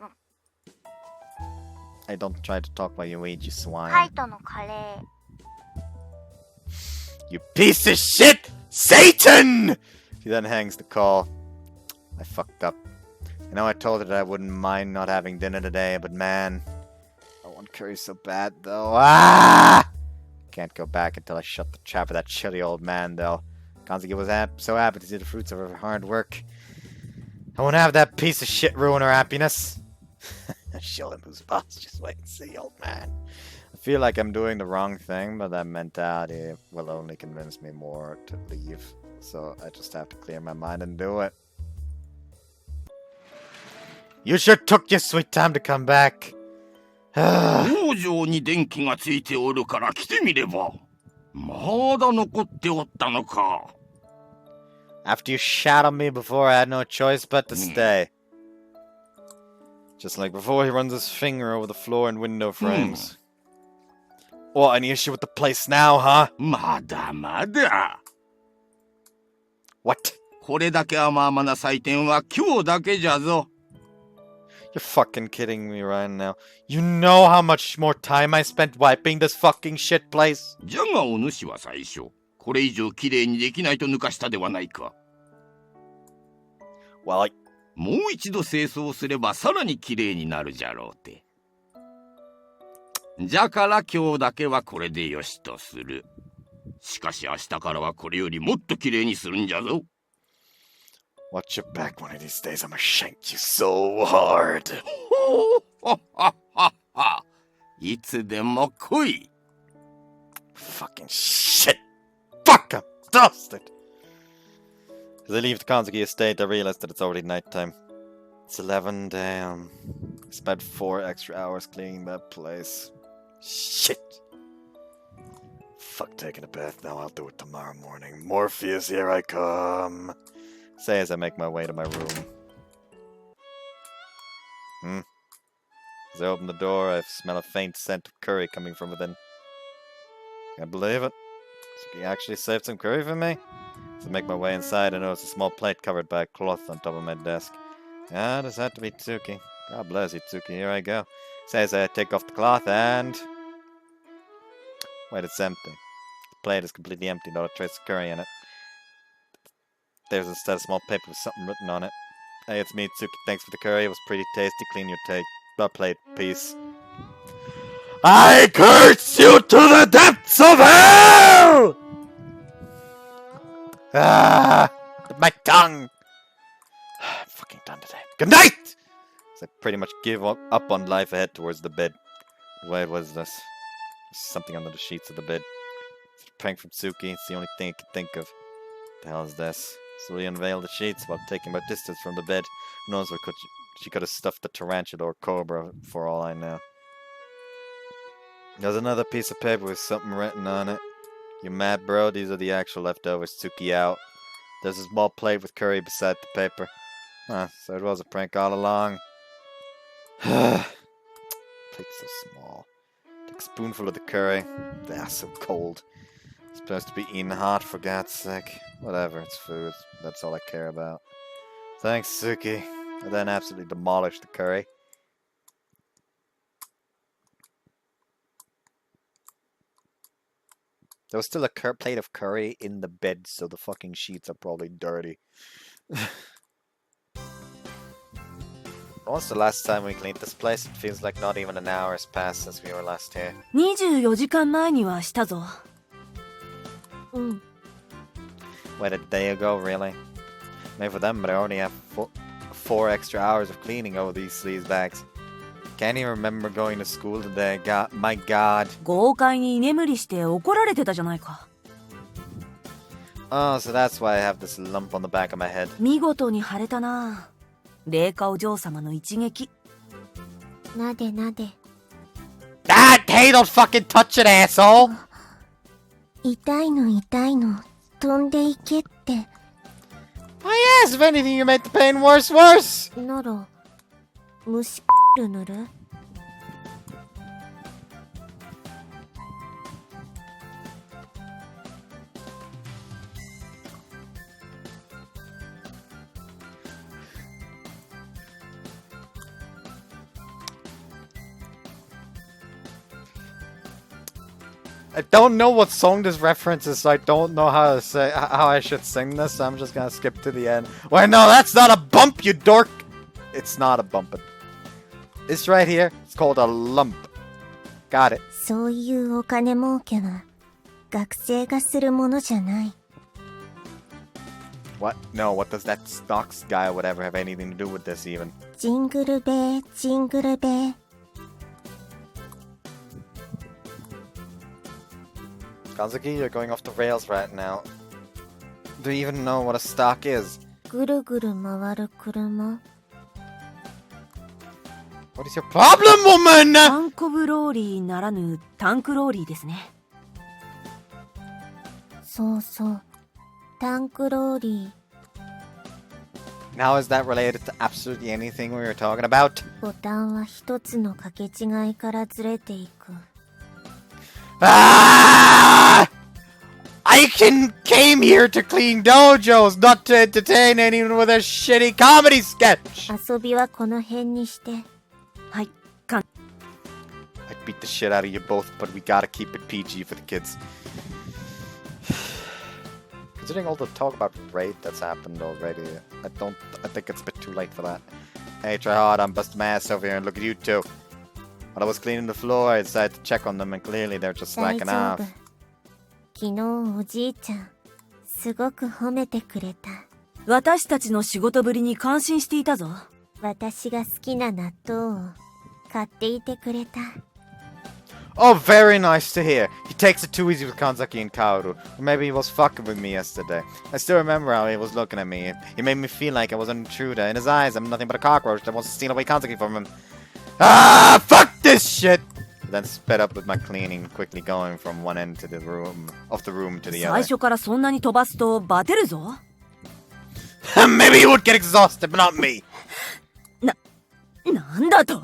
Hey, don't try to talk while you eat, you
カ
swine.
イトのカレー。
You piece of shit! Satan! She then hangs the call. I fucked up. I know I told her that I wouldn't mind not having dinner today, but man, I want curry so bad though. Ah! Can't go back until I shut the trap of that chilly old man though. Kanzuki was so happy to see the fruits of her hard work. I won't have that piece of shit ruin her happiness. Show him who's boss. Just wait and see, old man. I feel like I'm doing the wrong thing, but that mentality will only convince me more to leave. So I just have to clear my mind and do it. You sure took your sweet time to come back.
工場に電気がついておるから来てみれば。まだ残っておったのか。
After you shat on me before, I had no choice but to stay. Just like before, he runs his finger over the floor and window frames. What, any issue with the place now, huh?
まだまだ。
What?
これだけ甘々な採点は今日だけじゃぞ。
You're fucking kidding me right now. You know how much more time I spent wiping this fucking shit place?
じゃがお主は最初、これ以上きれいにできないと抜かしたではないか。
Well,
もう一度清掃すればさらにきれいになるじゃろうて。じゃから今日だけはこれでよしとする。しかし明日からはこれよりもっときれいにするんじゃぞ。
watch your back one of these days. I'm gonna shank you so hard.
いつでも来い。
Fucking shit. Fuck, I'm dusted. As I leave the Akatsuki estate, I realize that it's already nighttime. It's 11, damn. I spent 4 extra hours cleaning that place. Shit. Fuck taking a bath now, I'll do it tomorrow morning. Morpheus, here I come. Say as I make my way to my room. As I open the door, I smell a faint scent of curry coming from within. Can't believe it. He actually saved some curry for me? As I make my way inside, I notice a small plate covered by a cloth on top of my desk. Ah, this had to be Tsuki. God bless you, Tsuki. Here I go. Says I take off the cloth and... Wait, it's empty. The plate is completely empty, not a trace of curry in it. There's instead a small paper with something written on it. Hey, it's me, Tsuki. Thanks for the curry. It was pretty tasty. Clean your plate. Peace. I curse you to the depths of hell! Ah! My tongue! I'm fucking done today. Good night! So I pretty much give up on life. I head towards the bed. Wait, what is this? There's something under the sheets of the bed. It's a prank from Tsuki. It's the only thing I can think of. What the hell is this? Slowly unveil the sheets while taking my distance from the bed. Who knows what she could have stuffed a tarantula or cobra for all I know. There's another piece of paper with something written on it. You mad, bro? These are the actual leftovers. Tsuki out. There's a small plate with curry beside the paper. Huh, so it was a prank all along. Plate's so small. Take a spoonful of the curry. Ah, so cold. It's supposed to be eaten hot, for God's sake. Whatever, it's food. That's all I care about. Thanks, Tsuki. I then absolutely demolished the curry. There was still a plate of curry in the bed, so the fucking sheets are probably dirty. When was the last time we cleaned this place? It feels like not even an hour has passed since we were last here.
24時間前にはしたぞ。
うん。
Wait, a day ago, really? Maybe for them, but I only have 4 extra hours of cleaning over these sleaze bags. Can't even remember going to school today. God, my God.
豪快に居眠りして怒られてたじゃないか。
Oh, so that's why I have this lump on the back of my head.
見事に晴れたな。霊下お嬢様の一撃。
なでなで。
Ah, hey, don't fucking touch it, asshole!
痛いの痛いの。飛んでいけって。
Oh yes, if anything, you made the pain worse.
なら、虫塗る
I don't know what song this references, so I don't know how I should sing this, so I'm just gonna skip to the end. Wait, no, that's not a bump, you dork! It's not a bump. It's right here. It's called a lump. Got it.
そういうお金儲けは学生がするものじゃない。
What? No, what does that stocks guy or whatever have anything to do with this even?
ジングルベー、ジングルベー。
Akatsuki, you're going off the rails right now. Do you even know what a stock is?
ぐるぐる回る車。
What is your problem, woman?
タンコブローリーならぬタンクローリーですね。
そうそう。タンクローリー。
Now is that related to absolutely anything we were talking about?
ボタンは一つの掛け違いからずれていく。
Ah! I came here to clean dojos, not to entertain anyone with a shitty comedy sketch!
遊びはこの辺にして。
はい、
I'd beat the shit out of you both, but we gotta keep it PG for the kids. Considering all the talk about raid that's happened already, I think it's a bit too late for that. Hey, try hard, I'm busting my ass over here and look at you two. While I was cleaning the floor, I decided to check on them and clearly they're just
大
slacking
丈
off.
夫。昨日おじいちゃん、すごく褒めてくれた。
私たちの仕事ぶりに感心していたぞ。
私が好きな納豆を買っていてくれた。
Oh, very nice to hear. He takes it too easy with Kanzaki and Kaoru. Or maybe he was fucking with me yesterday. I still remember how he was looking at me. He made me feel like I was an intruder. In his eyes, I'm nothing but a cockroach that wants to steal away Kanzaki from him. Ah, fuck this shit! Then sped up with my cleaning, quickly going from one end to the room, of the room to the
最
other.
初からそんなに飛ばすとバテるぞ。
Maybe he would get exhausted, but not me.
なんだと？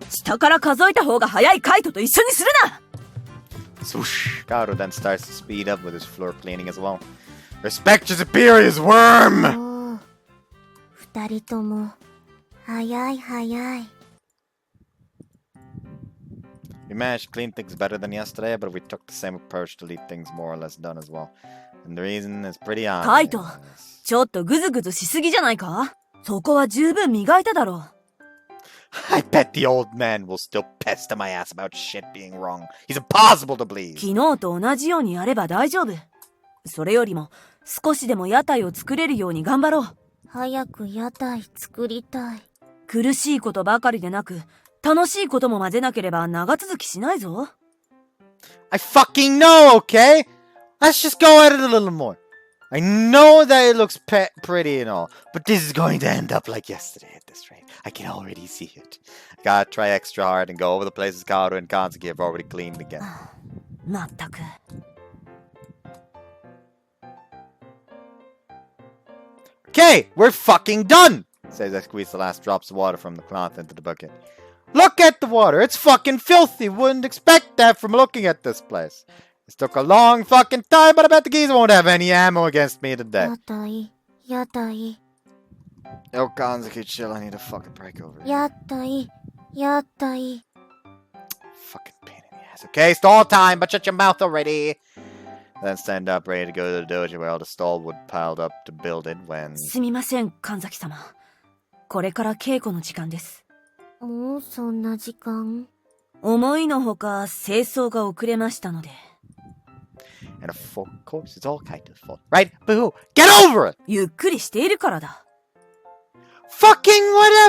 下から数えた方が早いカイトと一緒にするな。
Swoosh. Kaoru then starts to speed up with his floor cleaning as well. Respect your superiors, worm!
おお、二人とも早い早い。
We managed to clean things better than yesterday, but we took the same approach to leave things more or less done as well. And the reason is pretty obvious.
カイト、ちょっとグズグズしすぎじゃないか？そこは十分磨いただろう。
I bet the old man will still pester my ass about shit being wrong. He's impossible to please.
昨日と同じようにやれば大丈夫。それよりも少しでも屋台を作れるように頑張ろう。
早く屋台作りたい。
苦しいことばかりでなく、楽しいことも混ぜなければ長続きしないぞ。
I fucking know, okay? Let's just go at it a little more. I know that it looks pretty and all, but this is going to end up like yesterday at this rate. I can already see it. I gotta try extra hard and go over the places Kaoru and Kanzaki have already cleaned again.
まったく。
Okay, we're fucking done! Says I squeeze the last drops of water from the cloth into the bucket. Look at the water, it's fucking filthy! Wouldn't expect that from looking at this place. This took a long fucking time, but I bet the geese won't have any ammo against me today.
屋台、屋台、
Yo, Kanzaki, chill, I need a fucking break over here.
屋台、屋台。
Fucking pain in the ass. Okay, stall time, but shut your mouth already! Then stand up, ready to go to the dojo where all the stall wood piled up to build it when...
すみません、神崎様。これから稽古の時間です。
もうそんな時間？
思いのほか清掃が遅れましたので。
And of course, it's all Kaito's fault, right? Boo! Get over it!
ゆっくりしているからだ。
Fucking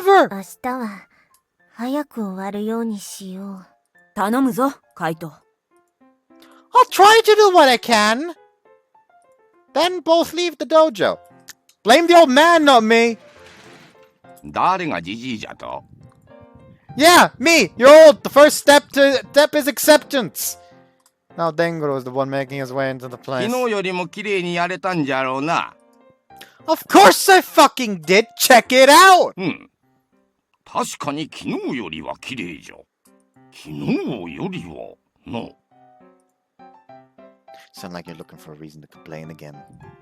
whatever!
明日は早く終わるようにしよう。
頼むぞ、カイト。
I'll try to do what I can. Then both leave the dojo. Blame the old man, not me.
誰がジジイじゃと？
Yeah, me. You're old. The first step is acceptance. Now Denguro is the one making his way into the
昨
place.
日よりも綺麗にやれたんじゃろうな。
Of course I fucking did. Check it out.
うん。確かに昨日よりは綺麗じゃ。昨日よりはの。
Sound like you're looking for a reason to complain again.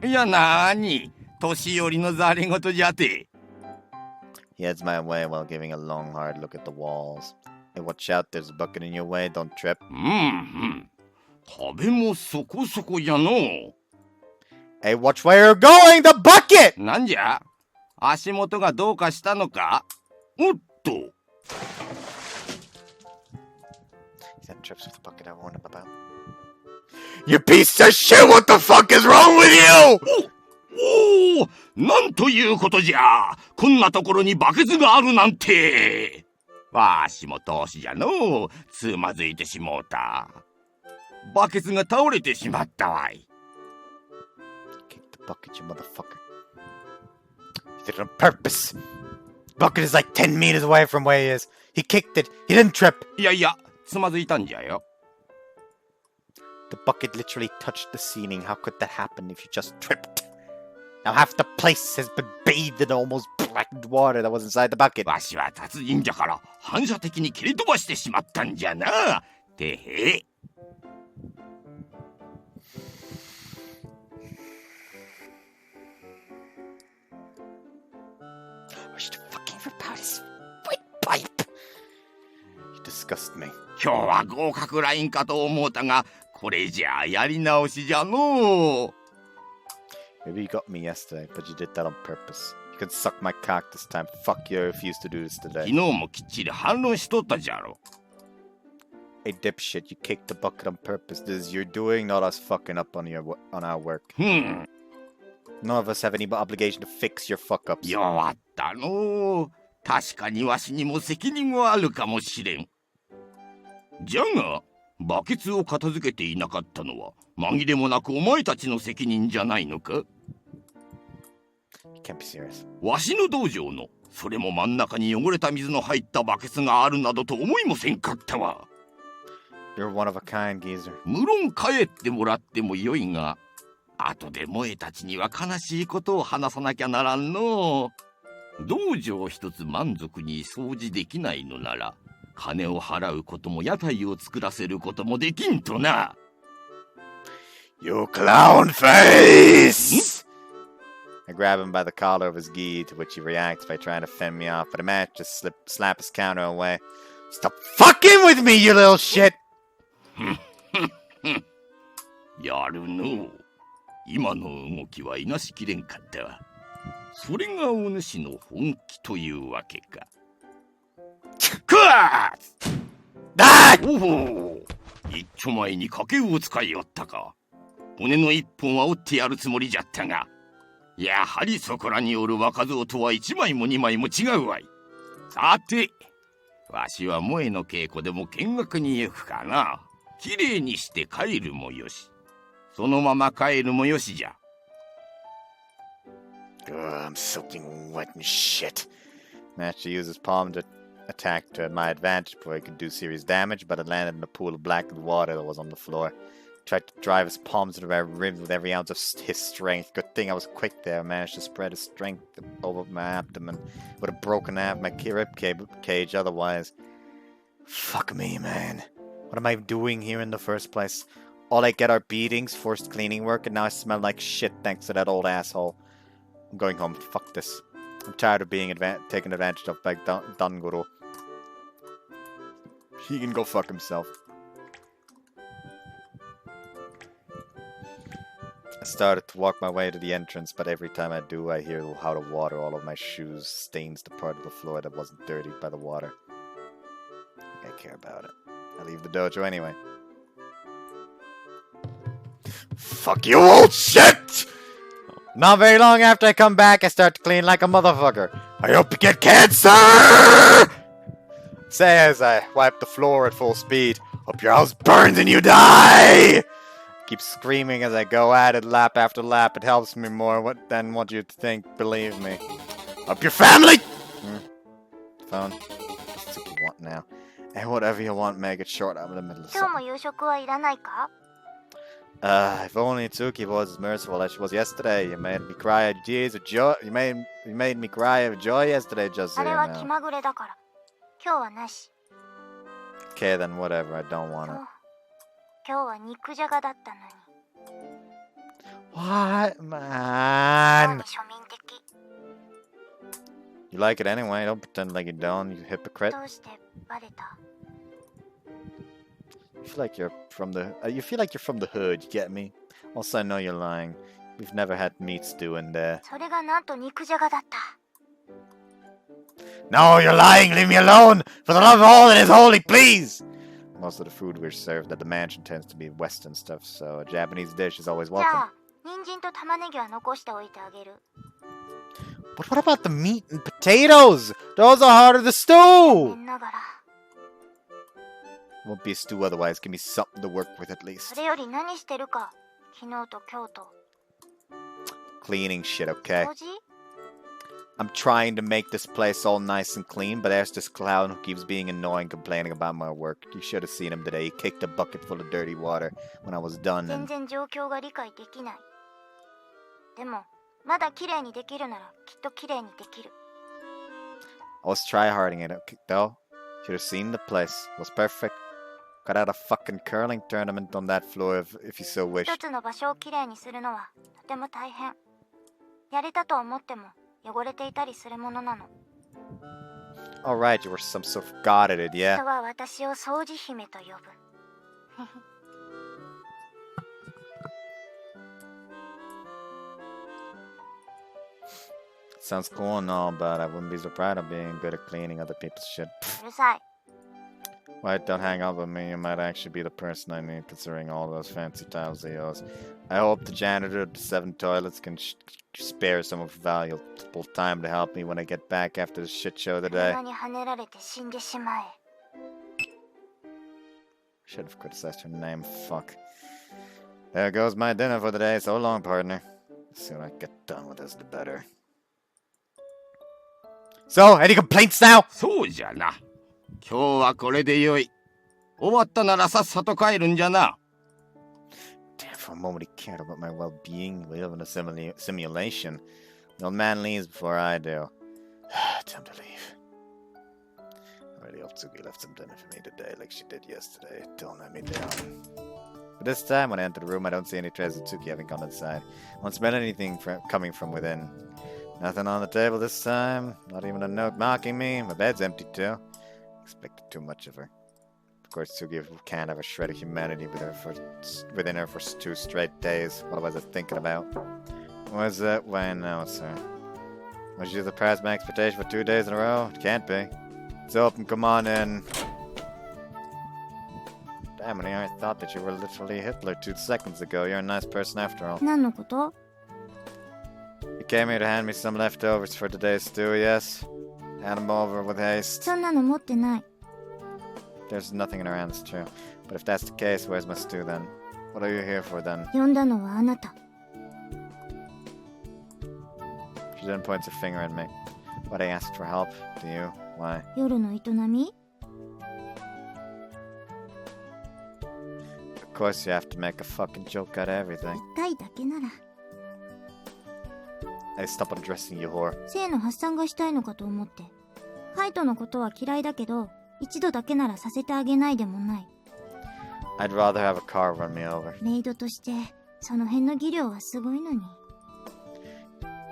いやなーに、年寄りのざれ言じゃて。
He heads my way while giving a long, hard look at the walls. Hey, watch out, there's a bucket in your way, don't trip.
うんうん。壁もそこそこじゃの。
Hey, watch where you're going, the bucket!
なんじゃ？足元がどうかしたのか？おっと。
He then trips with the bucket I warned him about. You piece of shit, what the fuck is wrong with you?
おお、なんということじゃ。こんなところにバケツがあるなんて。わしも投資じゃのう。つまずいてしもうた。バケツが倒れてしまったわい。
Kick the bucket, you motherfucker. He did it on purpose. Bucket is like 10 meters away from where he is. He kicked it. He didn't trip.
いやいや、つまずいたんじゃよ。
The bucket literally touched the ceiling. How could that happen if you just tripped? Now half the place has been bathed in almost blackened water that was inside the bucket.
わしは達人じゃから反射的に切り飛ばしてしまったんじゃな。てへ。
I should fucking rip out his pipe. You disgust me.
今日は合格ラインかと思うたが、これじゃあやり直しじゃのう。
Maybe you got me yesterday, but you did that on purpose. You can suck my cock this time. Fuck you, I refuse to do this
昨
today.
日もきっちり反論しとったじゃろ。
Hey dipshit, you kicked the bucket on purpose. This is your doing, not us fucking up on our work. None of us have any obligation to fix your fuck ups.
弱ったのう。確かにわしにも責任はあるかもしれん。じゃが、バケツを片付けていなかったのは紛れもなくお前たちの責任じゃないのか？
You can't be serious.
わしの道場のそれも真ん中に汚れた水の入ったバケツがあるなどと思いもせんかったわ。
You're one of a kind, geezer.
無論帰ってもらってもよいが、後で萌えたちには悲しいことを話さなきゃならんの。道場一つ満足に掃除できないのなら、金を払うことも屋台を作らせることもできんとな。
You clown face! I grab him by the collar of his gi, to which he reacts by trying to fend me off, but I manage to slap his counter away. Stop fucking with me, you little shit!
やるのう。今の動きはいなしきれんかったわ。それがお主の本気というわけか。くわー！おほう！一丁前に賭けを使いおったか。骨の一本は折ってやるつもりじゃったが、やはりそこらにおる若造とは一枚も二枚も違うわい。さて、わしは萌えの稽古でも見学に行くかな。きれいにして帰るもよし、そのまま帰るもよしじゃ。
I'm soaking wet and shit. Managed to use his palm to attack to my advantage before he could do serious damage, but it landed in a pool of blackened water that was on the floor. Tried to drive his palms into my ribs with every ounce of his strength. Good thing I was quick there. I managed to spread his strength over my abdomen. Would have broken half my rib cage otherwise. Fuck me, man. What am I doing here in the first place? All I get are beatings, forced cleaning work, and now I smell like shit thanks to that old asshole. I'm going home. Fuck this. I'm tired of being taken advantage of by Dangoro. He can go fuck himself. I started to walk my way to the entrance, but every time I do, I hear how the water all over my shoes stains the part of the floor that wasn't dirtied by the water. I don't care about it. I leave the dojo anyway. Fuck you, old shit! Not very long after I come back, I start to clean like a motherfucker. I hope you get cancer! Say as I wipe the floor at full speed. Hope your house burns and you die! Keep screaming as I go at it lap after lap. It helps me more than what you think, believe me. Up your family! Phone. What's what you want now? And whatever you want, make it short. I'm in the middle of
今日も
something.
夕食はいらないか？
If only Tsuki was as merciful as she was yesterday. You made me cry of tears of joy. You made me cry of joy yesterday, just
あ
so
れ
you
は気
know.
まぐれだから。今日はなし。
Okay, then whatever. I don't want
そう
it.
今日は肉じゃがだったのに。
What,
妙
man?
に庶民的。
You like it anyway. Don't pretend like you don't. You hypocrite.
どうしてバレた？
You feel like you're from the. You feel like you're from the hood. You get me? Also, I know you're lying. We've never had meat stew in there.
それがなんと肉じゃがだった。
No, you're lying. Leave me alone. For the love of all that is holy, please. Most of the food we're served at the mansion tends to be Western stuff, so a Japanese dish is always
じゃ
welcome.
あ、人参と玉ねぎは残しておいてあげる。
But what about the meat and potatoes? Those are part of the
残
stew.
念ながら。
Won't be a stew otherwise. Give me something to work with at
そ
least.
れより何してるか。昨日と今日と。
Cleaning shit, okay?
掃除？
I'm trying to make this place all nice and clean, but there's this clown who keeps being annoying, complaining about my work. You should have seen him today. He kicked a bucket full of dirty water when I was done,
全
and
然状況が理解できない。でも、まだ綺麗にできるならきっと綺麗にできる。
I was tryharding it, though. Should have seen the place. It was perfect. Got out a fucking curling tournament on that floor if you so
一
wished.
つの場所を綺麗にするのはとても大変。やれたと思っても汚れていたりするものなの。
Alright, you were some sort of god at it,
人
yeah?
は私を掃除姫と呼ぶ。
Sounds cool and all, but I wouldn't be so proud of being good at cleaning other people's shit.
うるさい。
Wait, don't hang up on me. You might actually be the person I need, considering all those fancy tiles of yours. I hope the janitor of the 7 toilets can spare some of valuable time to help me when I get back after the shit show today.
車にはねられて死んでしまえ。
Should have criticized her name. Fuck. There goes my dinner for the day. So long, partner. The sooner I get done with this, the better. So, any complaints now?
そうじゃな。今日はこれでよい。終わったならさっさと帰るんじゃな。
Damn, for a moment he cared about my well-being. We live in a simulation. The old man leaves before I do. Time to leave. I really hope Tsuki left some dinner for me today like she did yesterday. Don't let me down. But this time, when I enter the room, I don't see any traces of Tsuki having gone inside. I won't smell anything coming from within. Nothing on the table this time. Not even a note mocking me. My bed's empty too. Expected too much of her. Of course, Tsuki can't have a shred of humanity within her for 2 straight days. What was I thinking about? Was that? Why no, sir? Was you surpassed my expectation for 2 days in a row? It can't be. It's open. Come on in. Damn it, I thought that you were literally Hitler 2 seconds ago. You're a nice person after all.
何のこと？
You came here to hand me some leftovers for today's stew, yes? Hand them over with haste.
そんなの持ってない。
There's nothing in her hands, true. But if that's the case, where's my stew then? What are you here for then?
呼んだのはあなた。
She then points her finger at me. What, I asked for help? Do you? Why?
夜の営み？
Of course you have to make a fucking joke out of everything.
1回だけなら。
Hey, stop undressing, you whore.
性の発散がしたいのかと思って。カイトのことは嫌いだけど、一度だけならさせてあげないでもない。
I'd rather have a car run me over.
メイドとして、その辺の技量はすごいのに。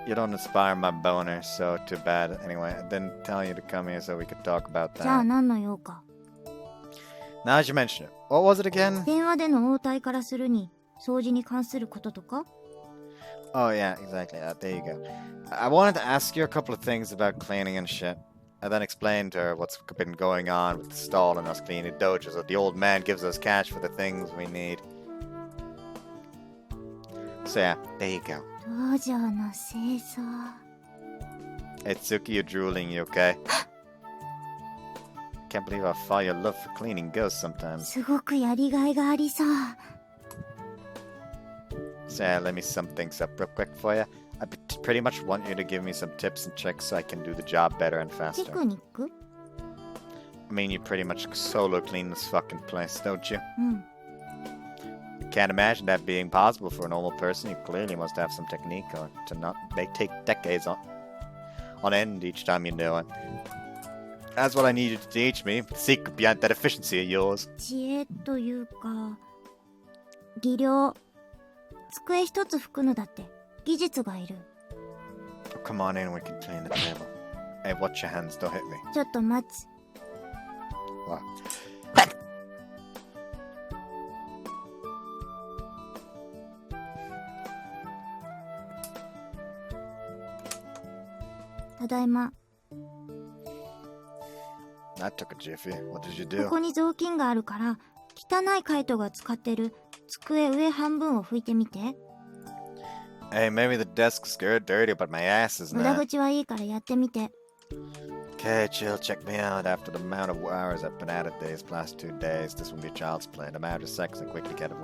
You don't inspire my boner, so too bad. Anyway, I didn't tell you to come here so we could talk about
じゃあ
that.
何の用か。
Now that you mention it, what was it again?
電話での応対からするに、掃除に関することとか？
Oh yeah, exactly. There you go. I wanted to ask you a couple of things about cleaning and shit. I then explained to her what's been going on with the stall and us cleaning dojos, that the old man gives us cash for the things we need. So yeah, there you go.
道場の清掃。
Hey Tsuki, you're drooling, you okay? Can't believe how far your love for cleaning goes sometimes.
すごくやりがいがありそう。
So yeah, let me sum things up real quick for you. I pretty much want you to give me some tips and tricks so I can do the job better and
テ
faster.
クニック？
I mean, you pretty much solo clean this fucking place, don't you?
うん。
Can't imagine that being possible for a normal person. You clearly must have some technique or to not take decades on end each time you do it. That's what I need you to teach me. The secret behind that efficiency of yours.
知恵というか、技量。机一つ拭くのだって技術がいる。
Oh, come on in, we can clean the table. Hey, watch your hands, don't hit me.
ちょっと待つ。
What?
ただいま。
That took a jiffy. What did you
こ
do?
こに雑巾があるから、汚いカイトが使ってる机上半分を拭いてみて。
Hey, maybe the desk's good, dirty, but my ass is
無駄
not.
口はいいからやってみて。
Okay, chill, check me out. After the amount of hours I've been at it these last 2 days, this won't be child's play. In a matter of seconds, I quickly get it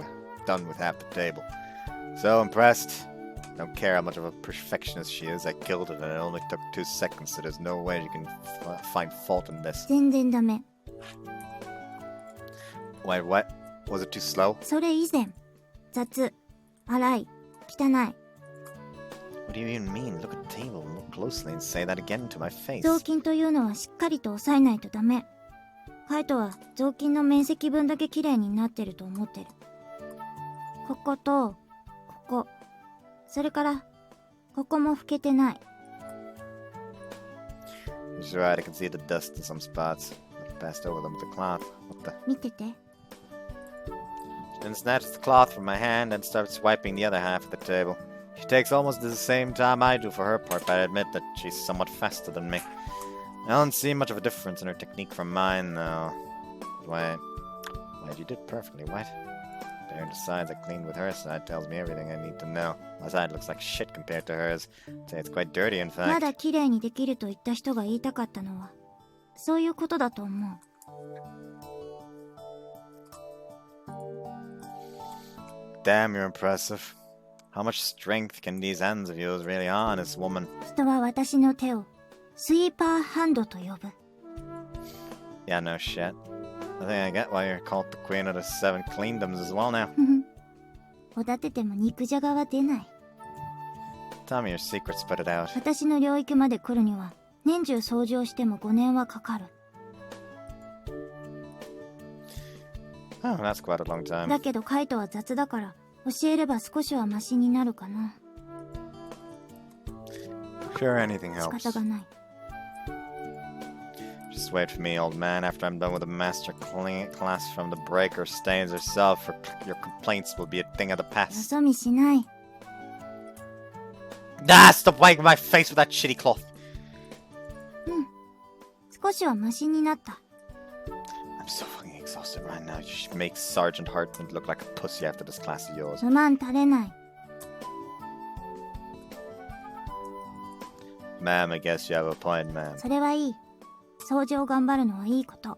done with half the table. So impressed. Don't care how much of a perfectionist she is. I killed it and it only took 2 seconds, so there's no way you can find fault in this.
全然ダメ。
Wait, what? Was it too slow?
それ以前。雑、荒い、汚い。
What do you even mean? Look at the table, look closely, and say that again to my face.
雑巾というのはしっかりと押さえないとダメ。カイトは雑巾の面積分だけ綺麗になってると思ってる。ここと、ここ。それから、ここも拭けてない。
You're right, I can see the dust in some spots. I passed over them with a cloth. What the?
見てて。
Then snatched the cloth from my hand and started swiping the other half of the table. She takes almost the same time I do for her part, but I admit that she's somewhat faster than me. I don't see much of a difference in her technique from mine, though. Wait, you did perfectly, what? There decides I cleaned with her side tells me everything I need to know. My side looks like shit compared to hers. I'd say it's quite dirty, in
ま
fact.
だ綺麗にできると言った人が言いたかったのは、そういうことだと思う。
Damn, you're impressive. How much strength can these hands of yours really on this woman?
人は私の手をスイーパーハンドと呼ぶ。
Yeah, no shit. I think I get why you're called the Queen of the Seven Cleandoms as well now.
おだてても肉じゃがは出ない。
Tell me your secrets, put it out.
私の領域まで来るには年中掃除をしても5年はかかる。
Oh, that's quite a long time.
だけどカイトは雑だから教えれば少しはマシになるかな。
Sure, anything
仕
helps.
方がない。
Just wait for me, old man. After I'm done with the master class from the breaker stains herself, your complaints will be a thing of the
よ
past.
そ見しない。
Ah, stop wiping my face with that shitty cloth.
少しはマシになった。
I'm so fucking exhausted right now. You should make Sergeant Hartman look like a pussy after this class of yours.
不満垂れない。
Ma'am, I guess you have a point, ma'am.
それはいい。掃除を頑張るのはいいこと。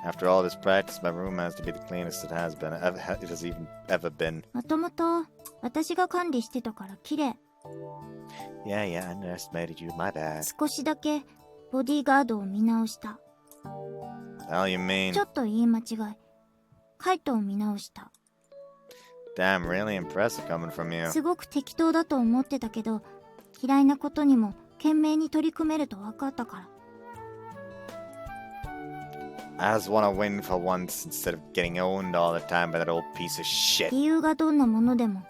After all this practice, my room has to be the cleanest it has been. It has even ever been.
もともと私が管理してたから綺麗。
Yeah, I underestimated you. My bad.
少しだけボディーガードを見直した。
Hell, you mean?
ちょっと言い間違い。カイトを見直した。
Damn, really impressive coming from you.
すごく適当だと思ってたけど、嫌いなことにも懸命に取り組めると分かったから。
I just want to win for once instead of getting owned all the time by that old piece of shit.
理由がどんなものでも、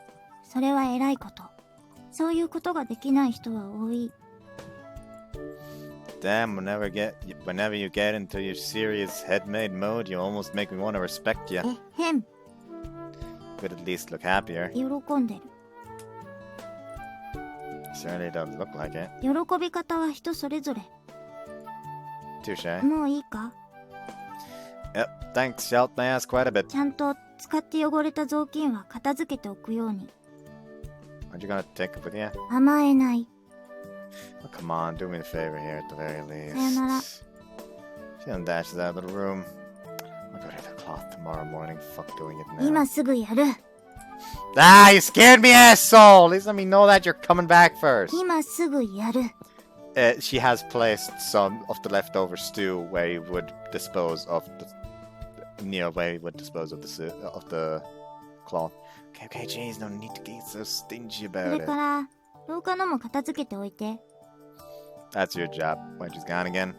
それは偉いこと。そういうことができない人は多い。
Damn, whenever you get into your serious head-made mode, you almost make me want to respect you.
変。
Could at least look happier.
喜んでる。
Certainly does look like it.
喜び方は人それぞれ。
Touche.
もういいか？
Yep, thanks. You helped my ass quite a bit.
ちゃんと使って汚れた雑巾は片付けておくように。
Aren't you gonna take it with you?
甘えない。
Oh, come on, do me the favor here at the very least.
さよなら。
She dashes out of the room. I'll go to the cloth tomorrow morning. Fuck doing it now.
今すぐやる。
Ah, you scared me, asshole! At least let me know that you're coming back first.
今すぐやる。
She has placed some of the leftover stew where you would dispose of the where you would dispose of the cloth. Okay, jeez, no need to get so stingy
そ
about
れ
it.
から廊下のも片付けておいて。
That's your job. Why, she's gone again?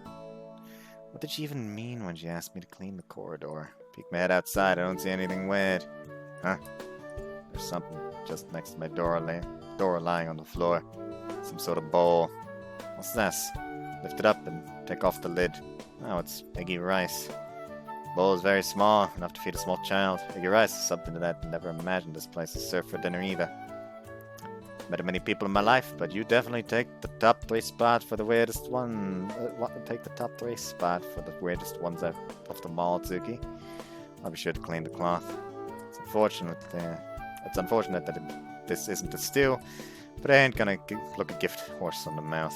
What did she even mean when she asked me to clean the corridor? Peek my head outside, I don't see anything weird. Huh? There's something just next to my door lying on the floor. Some sort of bowl. What's this? Lift it up and take off the lid. Oh, it's eggy rice. Bowl is very small, enough to feed a small child. Eggy rice is something that I'd never imagined this place to serve for dinner either. Met many people in my life, but you definitely take the top 3 spot for the weirdest one. Take the top 3 spot for the weirdest ones out of them all, Tsuki. I'll be sure to clean the cloth. It's unfortunate that this isn't a stew, but I ain't gonna look a gift horse on the mouth.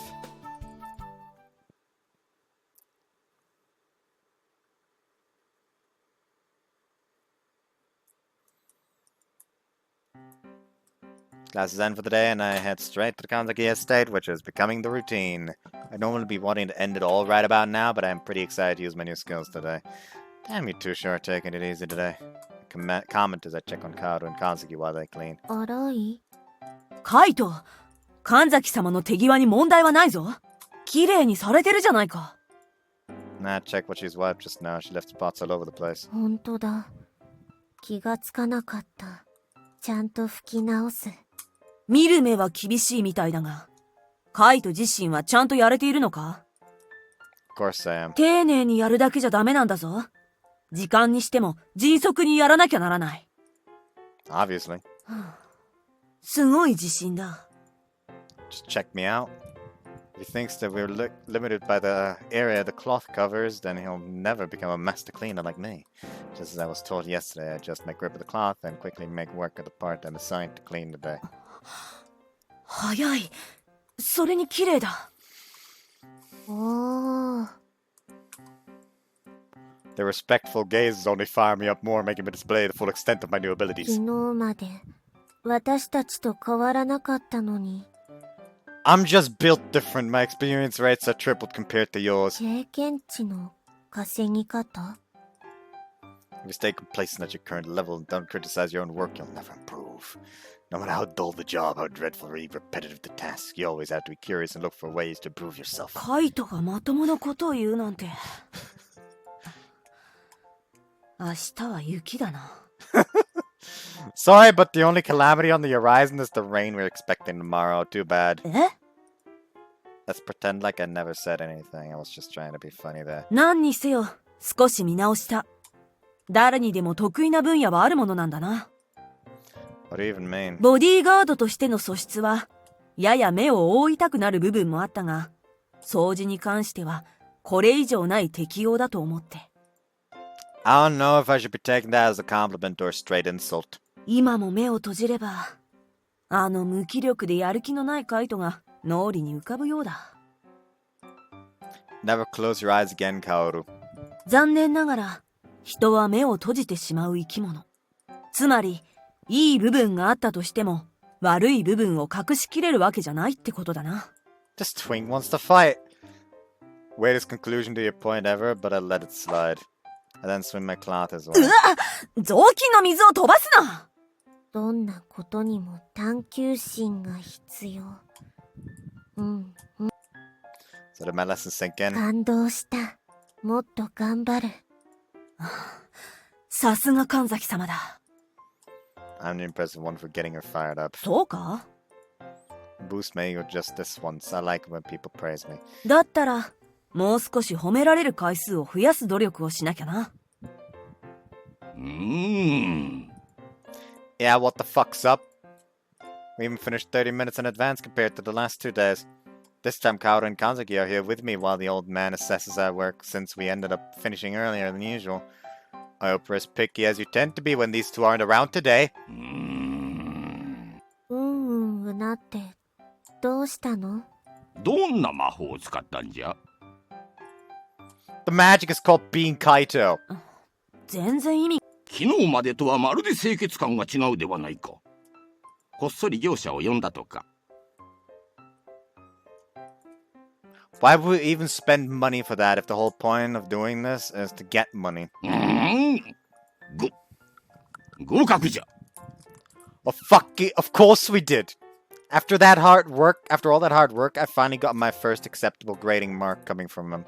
Classes end for the day, and I head straight to the Kanzaki estate, which is becoming the routine. I'd normally be wanting to end it all right about now, but I'm pretty excited to use my new skills today. Damn, you two sure are taking it easy today. Comment as I check on Kaoru and Kanzaki while they clean.
荒い？
カイト、神崎様の手際に問題はないぞ。綺麗にされてるじゃないか。
Nah, check what she's wiped just now. She left spots all over the place.
ほんとだ。気がつかなかった。ちゃんと拭き直す。
見る目は厳しいみたいだが、カイト自身はちゃんとやれているのか？
Of course I am.
丁寧にやるだけじゃダメなんだぞ。時間にしても迅速にやらなきゃならない。
Obviously.
すごい自信だ。
Just check me out. If he thinks that we're limited by the area the cloth covers, then he'll never become a master cleaner like me. Just as I was told yesterday, I just make grip of the cloth and quickly make work of the part I'm assigned to clean today.
早い。それに綺麗だ。
おー。
The respectful gazes only fire me up more, making me display the full extent of my new
昨
abilities.
日まで私たちと変わらなかったのに。
I'm just built different. My experience rates are tripled compared to yours.
経験値の稼ぎ方
If you stay complacent at your current level and don't criticize your own work, you'll never improve. No matter how dull the job, how dreadfully repetitive the task, you always have to be curious and look for ways to improve yourself.
カイトがまともなことを言うなんて。明日は雪だな。
Sorry, but the only calamity on the horizon is the rain we're expecting tomorrow. Too bad.
え？
Let's pretend like I never said anything. I was just trying to be funny there.
何にせよ、少し見直した。誰にでも得意な分野はあるものなんだな。
What do you even mean?
ボディーガードとしての素質は、やや目を覆いたくなる部分もあったが、掃除に関しては、これ以上ない適応だと思って。
I don't know if I should be taking that as a compliment or a straight insult.
今も目を閉じれば、あの無気力でやる気のないカイトが脳裏に浮かぶようだ。
Never close your eyes again, Kaoru.
残念ながら、人は目を閉じてしまう生き物。つまり、いい部分があったとしても、悪い部分を隠しきれるわけじゃないってことだな。
This twink wants to fight. Weirdest conclusion to your point ever, but I let it slide. I then swim my cloth as well.
うわ！雑巾の水を飛ばすな！
どんなことにも探求心が必要。
So did my lesson sink in?
感動した。もっと頑張る。
さすが神崎様だ。
I'm the impressive one for getting her fired up.
そうか？
Boost my ego just this once. I like when people praise me.
だったら、もう少し褒められる回数を増やす努力をしなきゃな。
Yeah, what the fuck's up? We even finished 30 minutes in advance compared to the last 2 days. This time Kaoru and Kanzaki are here with me while the old man assesses our work since we ended up finishing earlier than usual. I hope we're as picky as you tend to be when these two aren't around today.
うなって、どうしたの？
どんな魔法を使ったんじゃ？
The magic is called Being Kaito.
全然意味。
昨日までとはまるで清潔感が違うではないか。こっそり業者を呼んだとか。
Why would we even spend money for that if the whole point of doing this is to get money?
合格じゃ。
Oh, fuck it. Of course we did. After all that hard work, I finally got my first acceptable grading mark coming from him.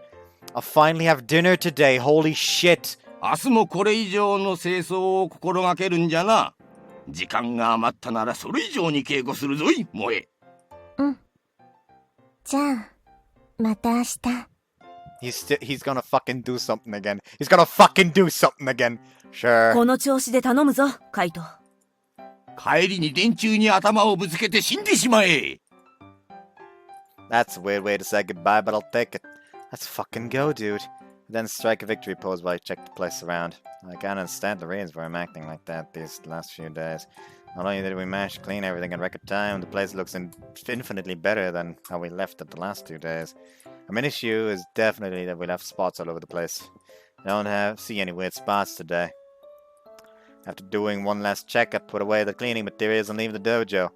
I'll finally have dinner today. Holy shit.
明日もこれ以上の清掃を心がけるんじゃな。時間が余ったならそれ以上に稽古するぞい、萌え。
じゃあ、また明日。
He's gonna fucking do something again. He's gonna fucking do something again. Sure.
この調子で頼むぞ、カイト。
帰りに電柱に頭をぶつけて死んでしまえ。
That's a weird way to say goodbye, but I'll take it. Let's fucking go, dude. Then strike a victory pose while I check the place around. I can't understand the reasons for him acting like that these last few days. Not only did we manage to clean everything in record time, the place looks infinitely better than how we left it the last 2 days. Our main issue is definitely that we left spots all over the place. I don't see any weird spots today. After doing one last check, I put away the cleaning materials and leave the dojo.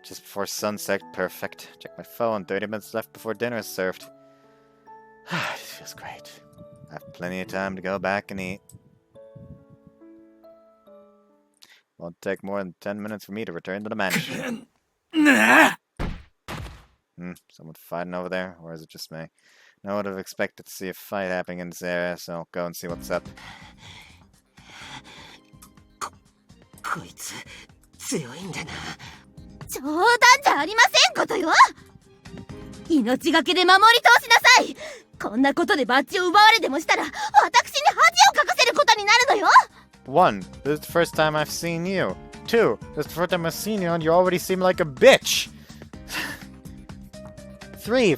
Just before sunset, perfect. Check my phone, 30 minutes left before dinner is served. This feels great. I have plenty of time to go back and eat. Won't take more than 10 minutes for me to return to the mansion. Someone fighting over there? Or is it just me? No, I would have expected to see a fight happening in this area, so I'll go and see what's up.
こいつ強いんだな。
冗談じゃありませんことよ。命がけで守り通しなさい。こんなことでバッジを奪われでもしたら私に恥をかかせることになるのよ。
One, this is the first time I've seen you. 2. That's the first time I've seen you and you already seem like a bitch. 3.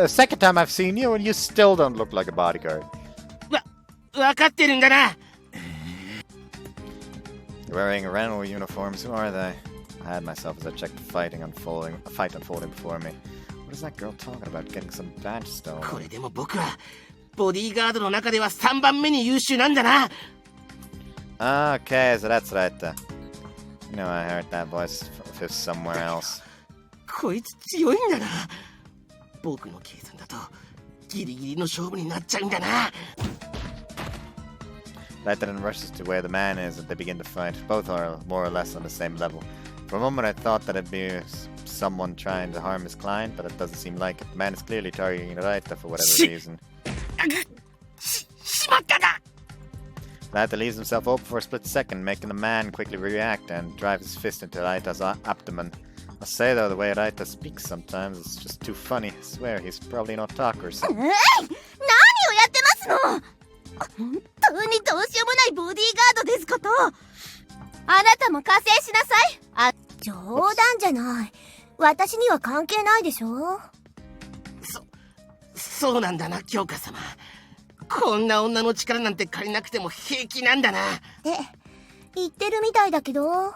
Second time I've seen you and you still don't look like a bodyguard.
わかってるんだな。
They're wearing rental uniforms. Who are they? I had myself as I checked the fight unfolding before me. What is that girl talking about? Getting some badge stolen?
これでも僕はボディーガードの中では3番目に優秀なんだな。
Okay, so that's right there. You know, I heard that voice of his somewhere else.
こいつ強いんだな。僕の計算だとギリギリの勝負になっちゃうんだな。
Raita then rushes to where the man is and they begin to fight. Both are more or less on the same level. For a moment I thought that it'd be someone trying to harm his client, but it doesn't seem like it. The man is clearly targeting Raita for whatever reason.
しまっただ。
Raita leaves himself open for a split second, making the man quickly react and drive his fist into Raita's abdomen. I say though, the way Raita speaks sometimes is just too funny. I swear he's probably no talker or something.
何をやってますの？本当にどうしようもないボディーガードですこと。あなたも加勢しなさい。冗談じゃない。私には関係ないでしょ。
そうなんだな、京香様。こんな女の力なんて借りなくても平気なんだな。
って言ってるみたいだけど。だっ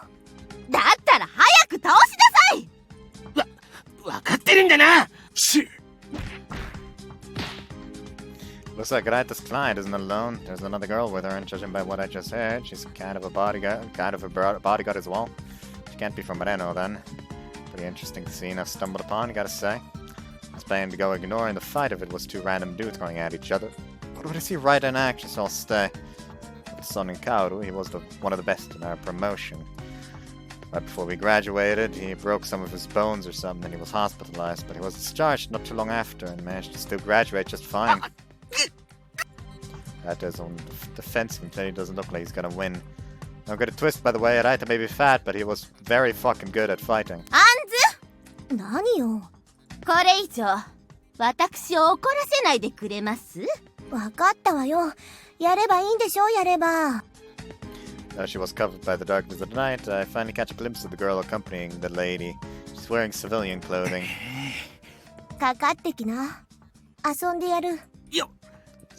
たら早く倒しなさい。
わかってるんだな。
Looks like Raita's client isn't alone. There's another girl with her, and judging by what I just heard, she's kind of a bodyguard as well. She can't be from Reno then. Pretty interesting scene I've stumbled upon, gotta say. I was planning to go ignoring the fight if it was two random dudes going at each other. But when I see Raita in action, so I'll stay. With his son in Kaoru, he was one of the best in our promotion. Right before we graduated, he broke some of his bones or something and he was hospitalized, but he was discharged not too long after and managed to still graduate just fine. Raita's own defense can tell he doesn't look like he's gonna win. Don't get a twist, by the way, Raita may be fat, but he was very fucking good at fighting.
アンズ？何よ。これ以上、私を怒らせないでくれます？わかったわよ。やればいいんでしょ、やれば。
As she was covered by the darkness of the night, I finally catch a glimpse of the girl accompanying the lady. She's wearing civilian clothing.
かかってきな。遊んでやる。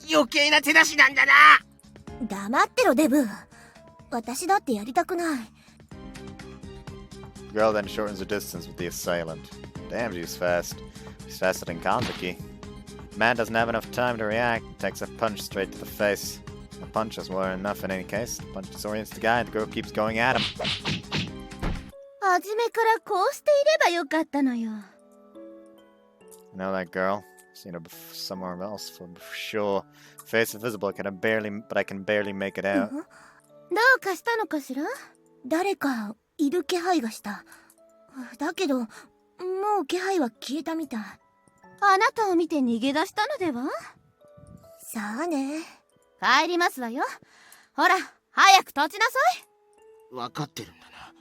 余計な手出しなんだな。
黙ってろ、デブ。私だってやりたくない。
The girl then shortens her distance with the assailant. Damn, she's fast. She's faster than Akatsuki. The man doesn't have enough time to react and takes a punch straight to the face. The punches were enough in any case. The punch disorients the guy and the girl keeps going at him.
初めからこうしていればよかったのよ。
You know that girl? Seen her somewhere else for sure. Face is visible, but I can barely make it out.
どうかしたのかしら？誰かいる気配がした。だけど、もう気配は消えたみたい。あなたを見て逃げ出したのでは？さあね。帰りますわよ。ほら、早く立ちなさい。
わかってるんだな。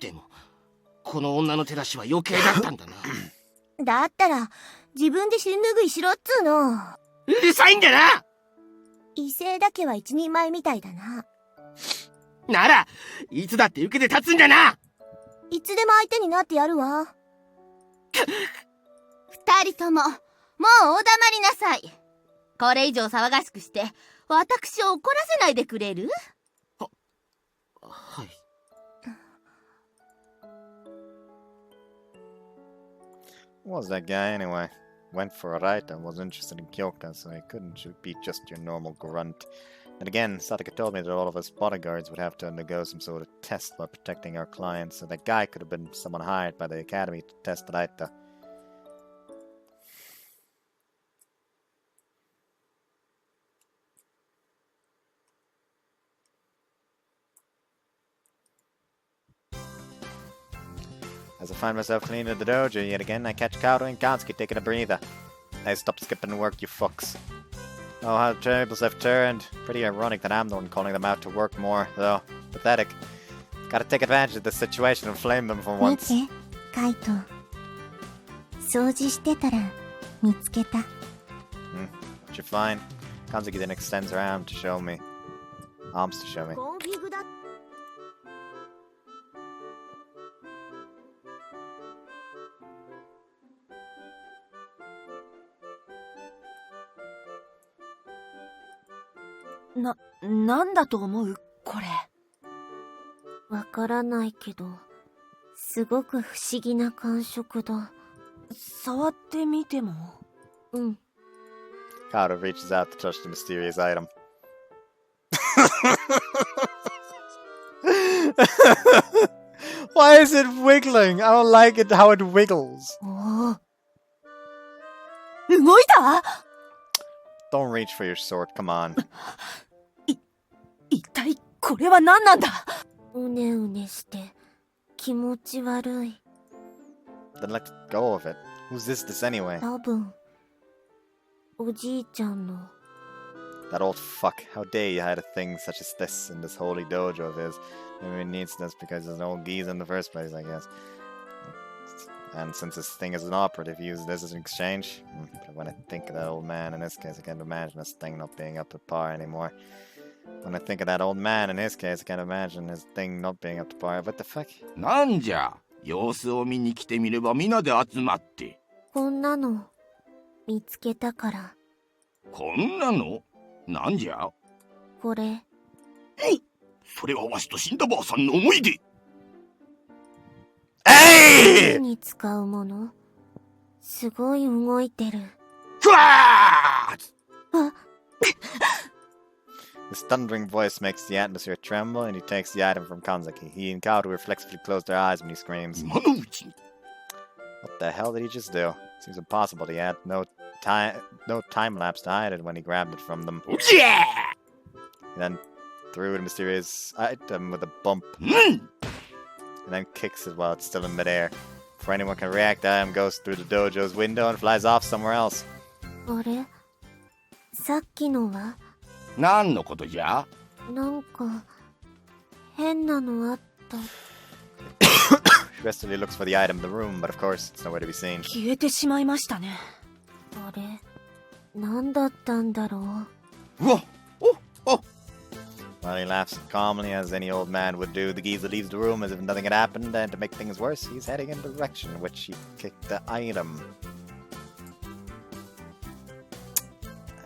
でも、この女の手出しは余計だったんだな。
だったら、自分で死ぬぐいしろっつーの。
うるさいんだな。
威勢だけは一人前みたいだな。
なら、いつだって受けて立つんだな。
いつでも相手になってやるわ。二人とも、もうお黙りなさい。これ以上騒がしくして、私を怒らせないでくれる？
はい。
Who was that guy anyway? Went for a Raita and was interested in Kyoka, so he couldn't be just your normal grunt. And again, Sataka told me that all of us bodyguards would have to undergo some sort of test while protecting our clients, so that guy could have been someone hired by the academy to test Raita. As I find myself cleaning the dojo yet again, I catch Kaoru and Akatsuki taking a breather. Hey, stop skipping work, you fucks. Oh, how the tables have turned. Pretty ironic that I'm the one calling them out to work more, though. Pathetic. Gotta take advantage of this situation and flame them for once.
見て、カイト。掃除してたら見つけた。
What'd you find? Akatsuki then extends her arm to show me. Arms to show me.
コンフィグだ。
なんだと思うこれ。
わからないけど、すごく不思議な感触だ。
触ってみても。
うん。
Kato reaches out to touch the mysterious item. Why is it wiggling? I don't like it how it wiggles.
動いた
Don't reach for your sword, come on.
一体これは何なんだ。
うねうねして気持ち悪い。
Then let go of it. Who's this anyway?
多分、おじいちゃんの。
That old fuck. How dare you hide a thing such as this in this holy dojo of his? Maybe he needs this because there's no geese in the first place, I guess. And since this thing is an operative, use this as an exchange. But when I think of that old man, in this case, I can't imagine this thing not being up to par anymore. When I think of that old man, in his case, I can't imagine his thing not being up to par. What the fuck?
なんじゃ、様子を見に来てみれば皆で集まって。
こんなの見つけたから。
こんなのなんじゃ。
これ。
それはわしと死んだばあさんの思い出。
Hey!
に使うものすごい動いてる。
ふわー
His thundering voice makes the atmosphere tremble, and he takes the item from Kanzaki. He and Kaoru reflexively close their eyes when he screams.
今のうちに。
What the hell did he just do? Seems impossible. He had no time lapse to hide it when he grabbed it from them.
Yeah!
He then threw the mysterious item with a bump,
うん
and then kicks it while it's still in midair. Before anyone can react, the item goes through the dojo's window and flies off somewhere else.
あれさっきのは
何のことじゃ。
なんか変なのあった。
She restlessly looks for the item in the room, but of course, it's nowhere to be seen.
消えてしまいましたね。
あれ何だったんだろう。
うわおお
While he laughs calmly, as any old man would do, the geezer leaves the room as if nothing had happened, and to make things worse, he's heading in the direction in which he kicked the item.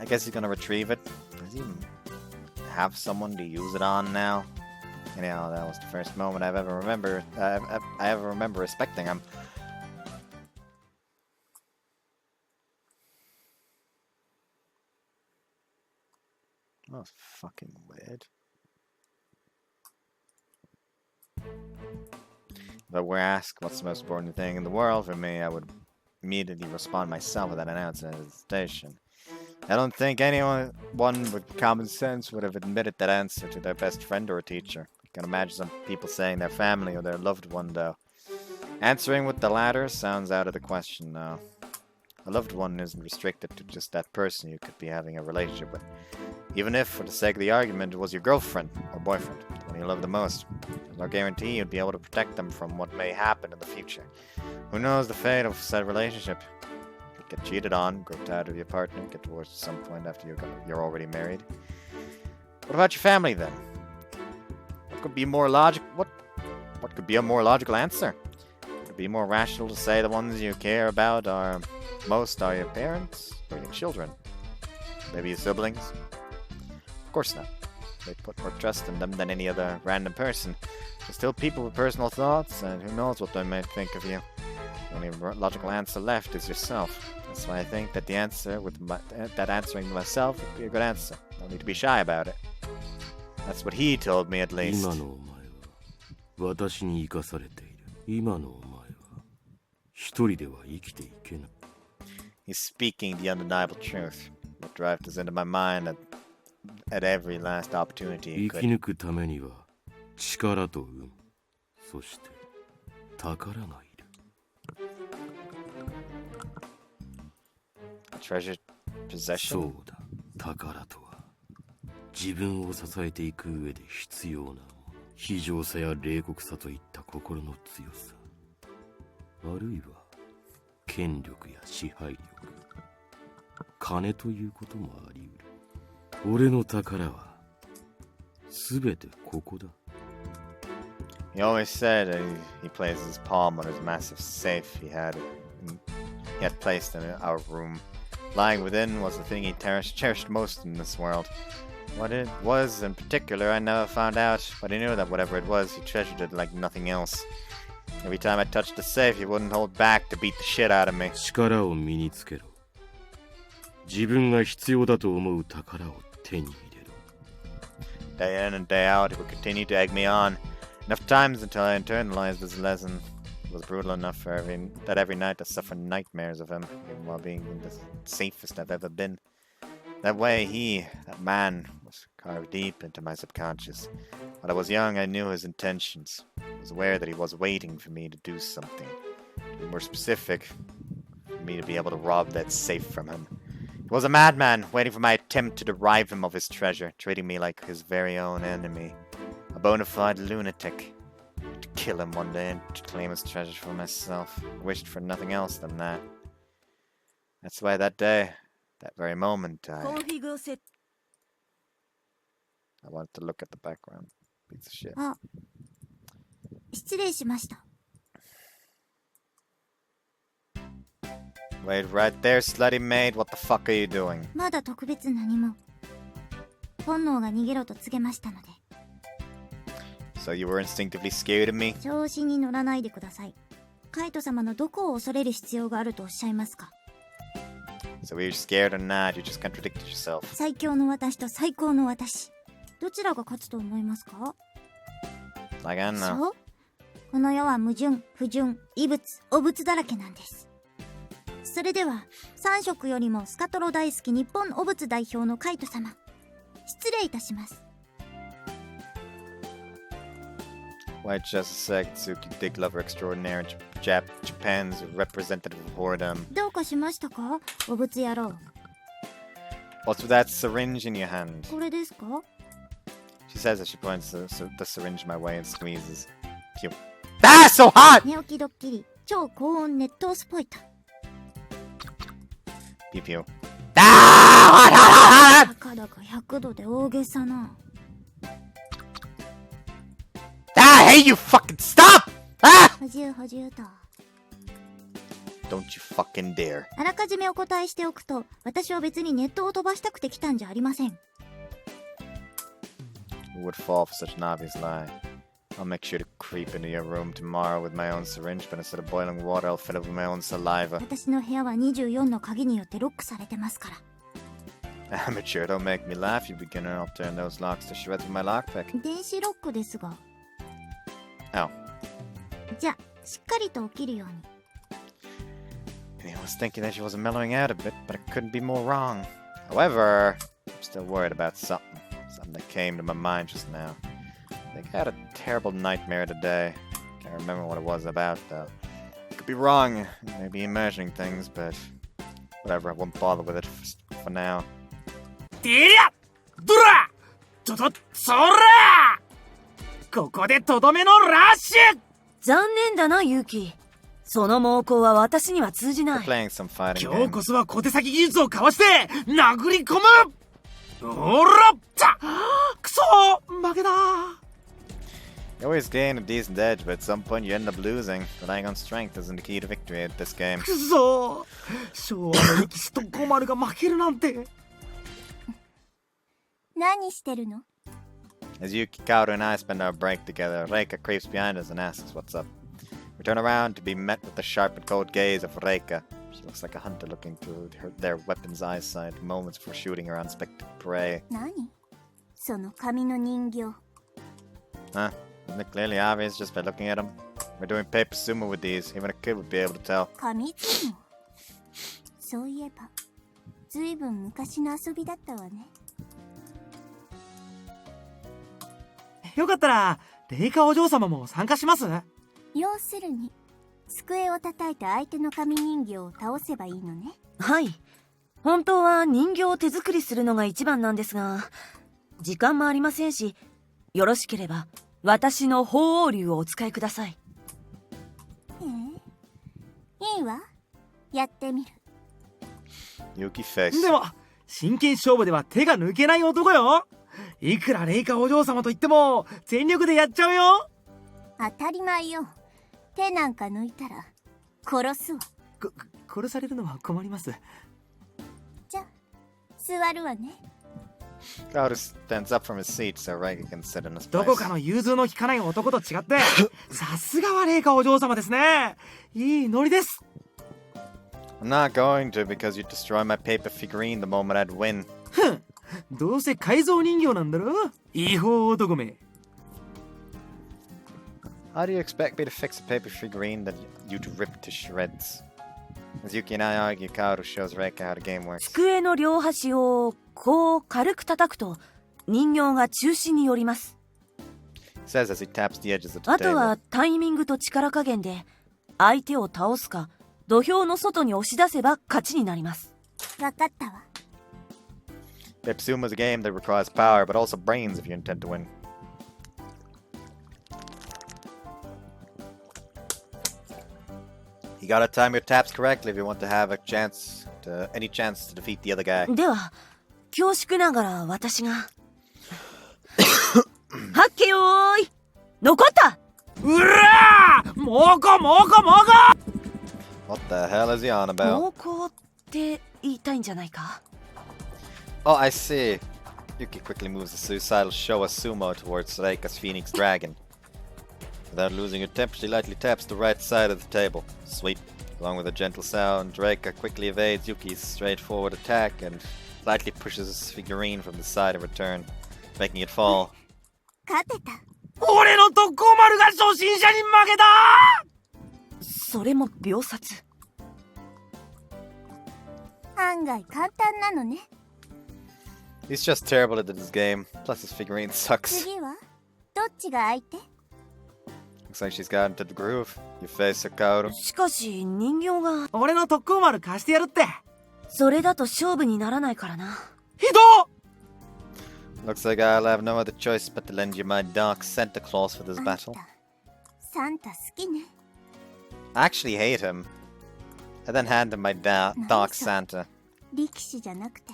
I guess he's gonna retrieve it. Does he even have someone to use it on now? Anyhow, that was the first moment I ever remember respecting him. That was fucking weird. If I were asked what's the most important thing in the world for me, I would immediately respond myself without an ounce of hesitation. I don't think anyone with common sense would have admitted that answer to their best friend or a teacher. I can imagine some people saying their family or their loved one, though. Answering with the latter sounds out of the question, though. A loved one isn't restricted to just that person you could be having a relationship with. Even if, for the sake of the argument, it was your girlfriend or boyfriend, the one you love the most. There's no guarantee you'd be able to protect them from what may happen in the future. Who knows the fate of said relationship? You could get cheated on, grow tired of your partner, get divorced at some point after you're already married. What about your family, then? What could be a more logical answer? Would it be more rational to say the ones you care about most are your parents or your children? Maybe your siblings? Of course not. They put more trust in them than any other random person. They're still people with personal thoughts, and who knows what they might think of you. The only logical answer left is yourself. That's why I think that the answer that answering myself would be a good answer. No need to be shy about it. That's what he told me, at least.
今のお前は私に生かされている。今のお前は一人では生きていけない。
He's speaking the undeniable truth. What drive us into my mind at every last opportunity he
生き
could.
抜くためには力と運、そして宝がいる。
A treasured
そ
possession?
うだ、宝とは自分を支えていく上で必要なもの。非情さや冷酷さといった心の強さ、あるいは権力や支配力、金ということもあり得る。俺の宝はすべてここだ。
He always said that he placed his palm on his massive safe he had placed in our room. Lying within was the thing he cherished most in this world. What it was in particular, I never found out, but I knew that whatever it was, he treasured it like nothing else. Every time I touched the safe, he wouldn't hold back to beat the shit out of me.
力を身につけろ。自分が必要だと思う宝を手に入れろ。
Day in and day out, he would continue to egg me on. Enough times until I internalized his lesson. It was brutal enough that every night I suffered nightmares of him, even while being the safest I've ever been. That way that man, was carved deep into my subconscious. When I was young, I knew his intentions. I was aware that he was waiting for me to do something. To be more specific, for me to be able to rob that safe from him. He was a madman, waiting for my attempt to deprive him of his treasure, treating me like his very own enemy. A bona fide lunatic. To kill him one day and to claim his treasure for myself. I wished for nothing else than that. That's why that day, that very moment, I wanted to look at the background. Piece of shit.
あ、失礼しました。
Wait right there, slutty maid. What the fuck are you doing?
まだ特別何も。本能が逃げろと告げましたので。
So you were instinctively scared of me?
調子に乗らないでください。カイト様のどこを恐れる必要があるとおっしゃいますか？
So you're scared or not? You just contradicted yourself.
最強の私と最高の私。どちらが勝つと思いますか？
Like I don't know.
そう？この世は矛盾、不純、異物、汚物だらけなんです。それでは、3色よりもスカトロ大好き日本汚物代表のカイト様。失礼いたします。
White Justice Akatsuki, dig lover extraordinaire, Japan's representative of whoredom.
どうかしましたか？汚物野郎。
What's with that syringe in your hand?
これですか？
She says as she points the syringe my way and squeezes. Pew. Ah, so hot!
寝起きドッキリ、超高温熱湯スポイト。
Pew pew. Ah!
たかだか100度で大げさな。
Ah, hey, you fucking stop! Ah!
補充補充と。
Don't you fucking dare.
あらかじめお答えしておくと、私は別にネットを飛ばしたくて来たんじゃありません。
Who would fall for such an obvious lie? I'll make sure to creep into your room tomorrow with my own syringe, but instead of boiling water, I'll fill it with my own saliva.
私の部屋は24の鍵によってロックされてますから。
Amateur, don't make me laugh, you beginner. I'll turn those locks to shreds with my lockpick.
電子ロックですが。
Oh.
じゃあ、しっかりと起きるように。
I was thinking that she was mellowing out a bit, but I couldn't be more wrong. However, I'm still worried about something. Something that came to my mind just now. I think I had a terrible nightmare today. Can't remember what it was about, though. I could be wrong, maybe imagining things, but whatever, I won't bother with it for now.
てりゃドラそらここでとどめのラッシュ。
残念だな、ユキ。その猛攻は私には通じな
We're
い。
playing some fighting
今日
game.
こそは小手先技術をかわして殴り込む。おらっちゃくそ負けだ。
You always gain a decent edge, but at some point you end up losing. Relying on strength isn't the key to victory at this game.
くそ昭和の力士とゴマルが負けるなんて。
何してるの？
As Yuki, Kaoru, and I spend our break together, Reika creeps behind us and asks us what's up. We turn around to be met with the sharp and cold gaze of Reika. She looks like a hunter looking through their weapon's eyesight moments before shooting her unsuspected prey.
何？その紙の人形。
Huh? Isn't it clearly obvious just by looking at them? We're doing paper sumo with these. Even a kid would be able to tell.
紙相撲。そういえば、ずいぶん昔の遊びだったわね。
よかったらレイカお嬢様も参加します？
要するに、机を叩いて相手の紙人形を倒せばいいのね。
はい。本当は人形を手作りするのが一番なんですが、時間もありませんし、よろしければ私の鳳凰竜をお使いください。
いいわ。やってみる。
Yuki face.
でも真剣勝負では手が抜けない男よ。いくらレイカお嬢様と言っても全力でやっちゃうよ。
当たり前よ。手なんか抜いたら殺すわ。
殺されるのは困ります。
じゃあ座るわね。
Kaoru stands up from his seat so Reika can sit in his
ど
place.
こかの融通の利かない男と違ってさすがはレイカお嬢様ですね。いいノリです。
I'm not going to because you'd destroy my paper figurine the moment I'd win.
どうせ改造人形なんだろ、違法男め。
How do you expect me to fix a paper figurine that you'd rip to shreds? As Yuki and I argue, Kaoru shows Reika how the game works.
机の両端をこう軽く叩くと人形が中心に寄ります。
He says as he taps the edges of the
あと
table.
はタイミングと力加減で相手を倒すか土俵の外に押し出せば勝ちになります。
わかったわ。
Paper Sumo is a game that requires power, but also brains if you intend to win. You gotta time your taps correctly if you want to have any chance to defeat the other guy.
では恐縮ながら私がはっけよーい残った。
うらー、猛虎猛虎猛虎。
What the hell is he on about?
猛攻って言いたいんじゃないか。
Oh, I see. Yuki quickly moves the suicidal Showa Sumo towards Reika's Phoenix Dragon. Without losing her temper, she lightly taps the right side of the table. Sweet. Along with a gentle sound, Reika quickly evades Yuki's straightforward attack and lightly pushes his figurine from the side in return, making it fall.
勝てた。
俺の特攻丸が初心者に負けた。
それも秒殺。
案外簡単なのね。
He's just terrible at this game. Plus his figurine sucks.
次はどっちが相手？
Looks like she's got into the groove. You face her, Kaoru.
しかし人形が
俺の特攻丸貸してやるって。
それだと勝負にならないからな。
ひどっ。
Looks like I'll have no other choice but to lend you my dark Santa Claus for this
あん
battle.
たサンタ好きね。
I actually hate him. I then hand him my dark Santa.
力士じゃなくて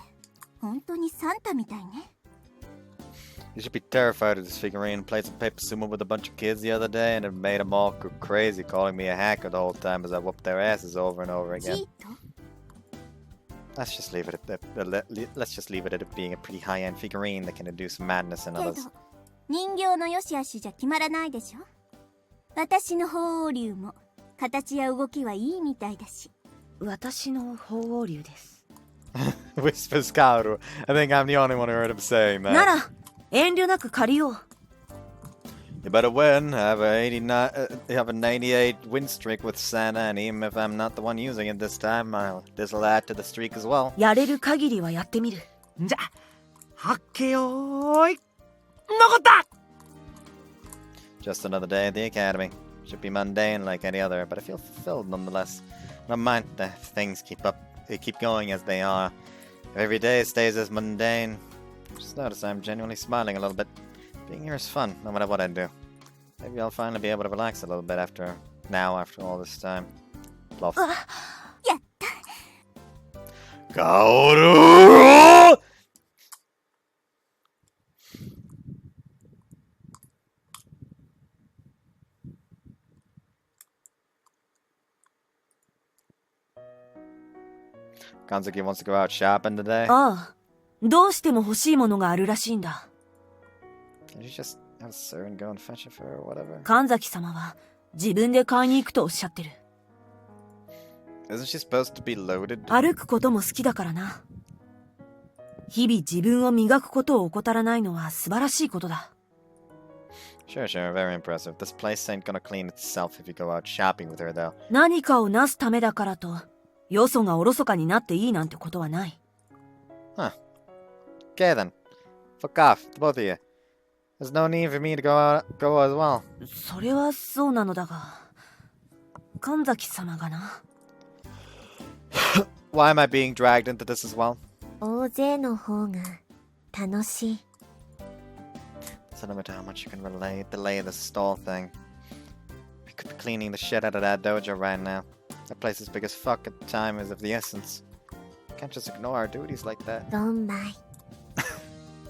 本当にサンタみたいね。
You should be terrified of this figurine. Played some paper sumo with a bunch of kids the other day and it made them all go crazy, calling me a hacker the whole time as I whooped their asses over and over
ジ
again.
ート？
Let's just leave it at let's just leave it at it being a pretty high-end figurine that can induce madness in
けど
others.
人形の良し悪しじゃ決まらないでしょ。私の鳳凰竜も形や動きはいいみたいだし。
私の鳳凰竜です。
Whispers Kaoru. I think I'm the only one who heard him saying that.
なら遠慮なく借りよう。
You better win. I have a 98 win streak with Santa, and even if I'm not the one using it this time, this'll add to the streak as well.
やれる限りはやってみる。
じゃはっけよーい。残った。
Just another day at the academy. Should be mundane like any other, but I feel fulfilled nonetheless. Never mind that things keep going as they are. If every day stays as mundane, just notice I'm genuinely smiling a little bit. Being here is fun, no matter what I do. Maybe I'll finally be able to relax a little bit after all this time. Bluff.
やった。
Kaoru! Kanzuki wants to go out shopping today.
ああ、どうしても欲しいものがあるらしいんだ。
Can you just have a servant go and fetch it for her or whatever?
神崎様は自分で買いに行くとおっしゃってる。
Isn't she supposed to be loaded?
歩くことも好きだからな。日々自分を磨くことを怠らないのは素晴らしいことだ。
Sure, very impressive. This place ain't gonna clean itself if you go out shopping with her, though.
何かをなすためだからと、よそがおろそかになっていいなんてことはない。
Huh. Okay then. Fuck off, the both of you. There's no need for me to go as well.
それはそうなのだが、神崎様がな。
Why am I being dragged into this as well?
大勢の方が楽しい。
There's a limit to how much you can delay this stall thing. We could be cleaning the shit out of that dojo right now. That place is big as fuck at the time is of the essence. Can't just ignore our duties like that.
ドンマイ。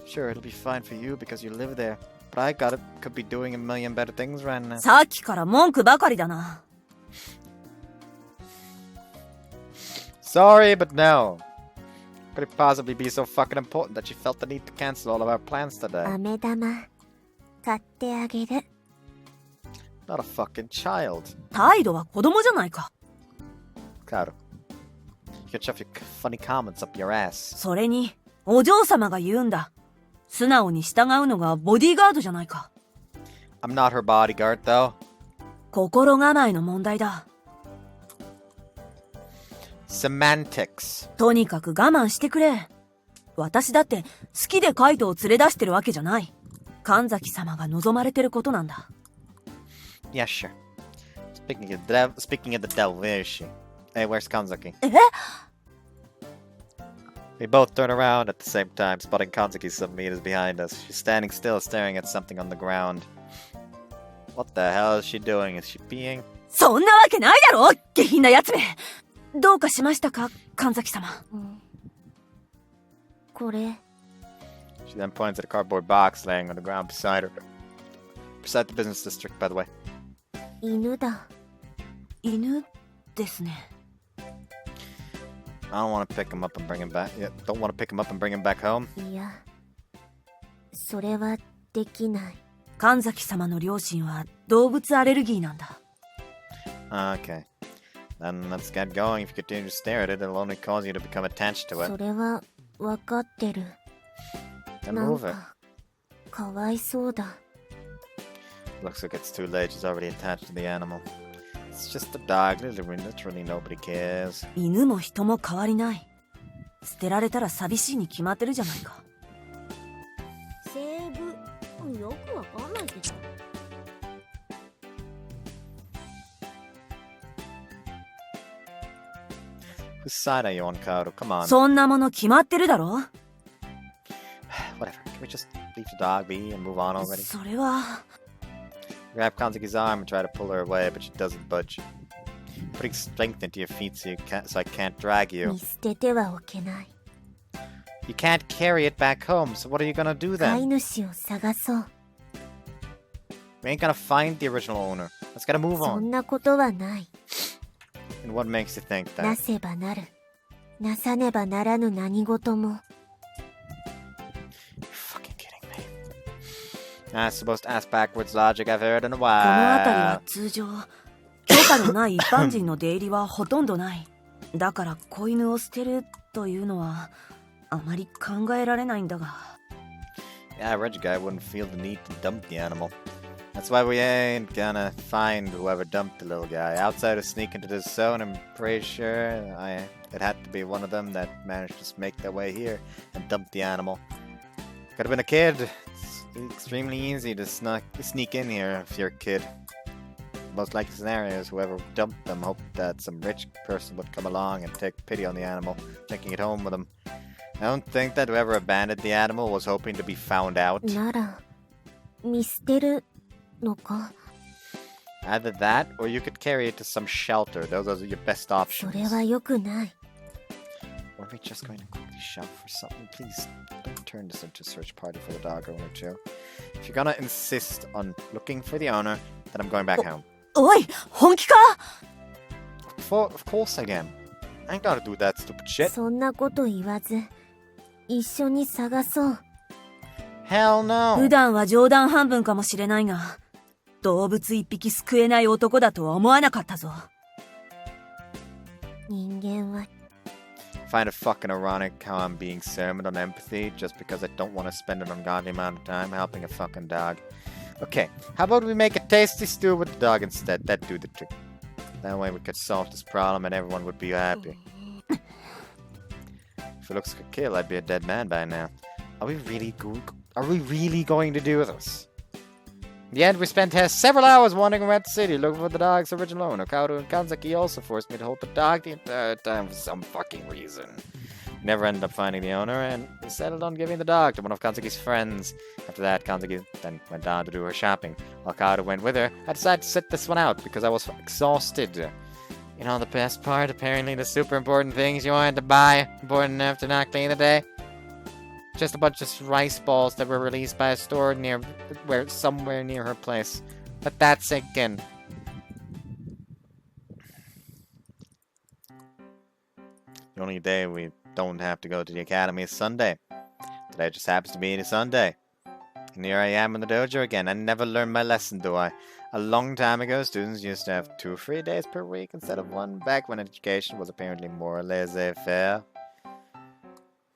Sure, it'll be fine for you because you live there. But I could be doing a million better things right now.
さっきから文句ばかりだな。
Sorry, but no. Could it possibly be so fucking important that she felt the need to cancel all of our plans today?
飴玉買ってあげる。
Not a fucking child.
態度は子供じゃないか。
Kaoru. You can shove your funny comments up your ass.
それに、お嬢様が言うんだ。素直に従うのがボディーガードじゃないか。
I'm not her bodyguard, though.
心構えの問題だ。
Semantics.
とにかく我慢してくれ。私だって好きでカイトを連れ出してるわけじゃない。神崎様が望まれてることなんだ。
Yeah, sure. Speaking of the devil, where is she? Hey, where's Kanzaki?
え？
We both turn around at the same time, spotting Kanzaki some meters behind us. She's standing still, staring at something on the ground. What the hell is she doing? Is she peeing?
そんなわけないだろ、下品なやつめ。どうかしましたか、神崎様。
これ。
She then points at a cardboard box laying on the ground beside her. Beside the business district, by the way.
犬だ。
犬ですね。
I don't want to pick him up and bring him back. Yeah, don't want to pick him up and bring him back home.
いや、それはできない。
神崎様の両親は動物アレルギーなんだ。
Okay. Then let's get going. If you continue to stare at it, it'll only cause you to become attached to
そ
it.
れはわかってる。
Then
なん
move it.
か、かわいそうだ。
Looks like it's too late. She's already attached to the animal. It's just a dog. Literally nobody cares.
犬も人も変わりない。捨てられたら寂しいに決まってるじゃないか。
セーブ、よくわかんないけど。
Whose side are you on, Kaoru? Come on.
そんなもの決まってるだろ。
Whatever. Can we just leave the dog be and move on already?
それは。
Grab Kanzaki's arm and try to pull her away, but she doesn't budge. Putting strength into your feet so I can't drag you.
見捨ててはおけない。
You can't carry it back home, so what are you gonna do
飼い
then?
主を探そう。
We ain't gonna find the original owner. Let's gotta move
そ
on.
んなことはない。
And what makes you think
な
that?
せばなる。なさねばならぬ何事も。
You're fucking kidding me. I'm supposed to ask backwards logic I've heard in a
この辺りは
while.
通常、許可のない一般人の出入りはほとんどない。だから子犬を捨てるというのはあまり考えられないんだが。
Yeah, average guy wouldn't feel the need to dump the animal. That's why we ain't gonna find whoever dumped the little guy. Outsiders sneak into this zone, I'm pretty sure it had to be one of them that managed to make their way here and dump the animal. Could have been a kid. It's extremely easy to sneak in here if you're a kid. Most likely scenario is whoever dumped them hoped that some rich person would come along and take pity on the animal, taking it home with them. I don't think that whoever abandoned the animal was hoping to be found out.
なら、見捨てるのか。
Either that, or you could carry it to some shelter. Those are your best
そ
options.
れは良くない。
Or are we just going to quickly shop for something? Please, don't turn this into a search party for the dog owner, Joe. If you're gonna insist on looking for the owner, then I'm going back home.
おい、本気か？
Of course I am. I ain't gotta do that stupid shit.
そんなこと言わず、一緒に探そう。
Hell no.
普段は冗談半分かもしれないが、動物一匹救えない男だとは思わなかったぞ。
人間は
Find it fucking ironic how I'm being sermoned on empathy just because I don't want to spend an ungodly amount of time helping a fucking dog. Okay, how about we make a tasty stew with the dog instead? That'd do the trick. That way we could solve this problem and everyone would be happy. If it looks like a kill, I'd be a dead man by now. Are we really going to do this? In the end, we spent several hours wandering around the city looking for the dog's original owner. Kaoru and Kanzaki also forced me to hold the dog the entire time for some fucking reason. We never ended up finding the owner, and we settled on giving the dog to one of Kanzaki's friends. After that, Kanzaki then went on to do her shopping. While Kaoru went with her, I decided to sit this one out because I was exhausted. You know the best part? Apparently the super important things you wanted to buy, important enough to not clean the day? Just a bunch of rice balls that were released by a store somewhere near her place. Let that sink in. The only day we don't have to go to the academy Sunday. Today just happens to be a Sunday. And here I am in the dojo again. I never learned my lesson, do I? A long time ago, students used to have 2 free days per week instead of 1, back when education was apparently more laissez-faire.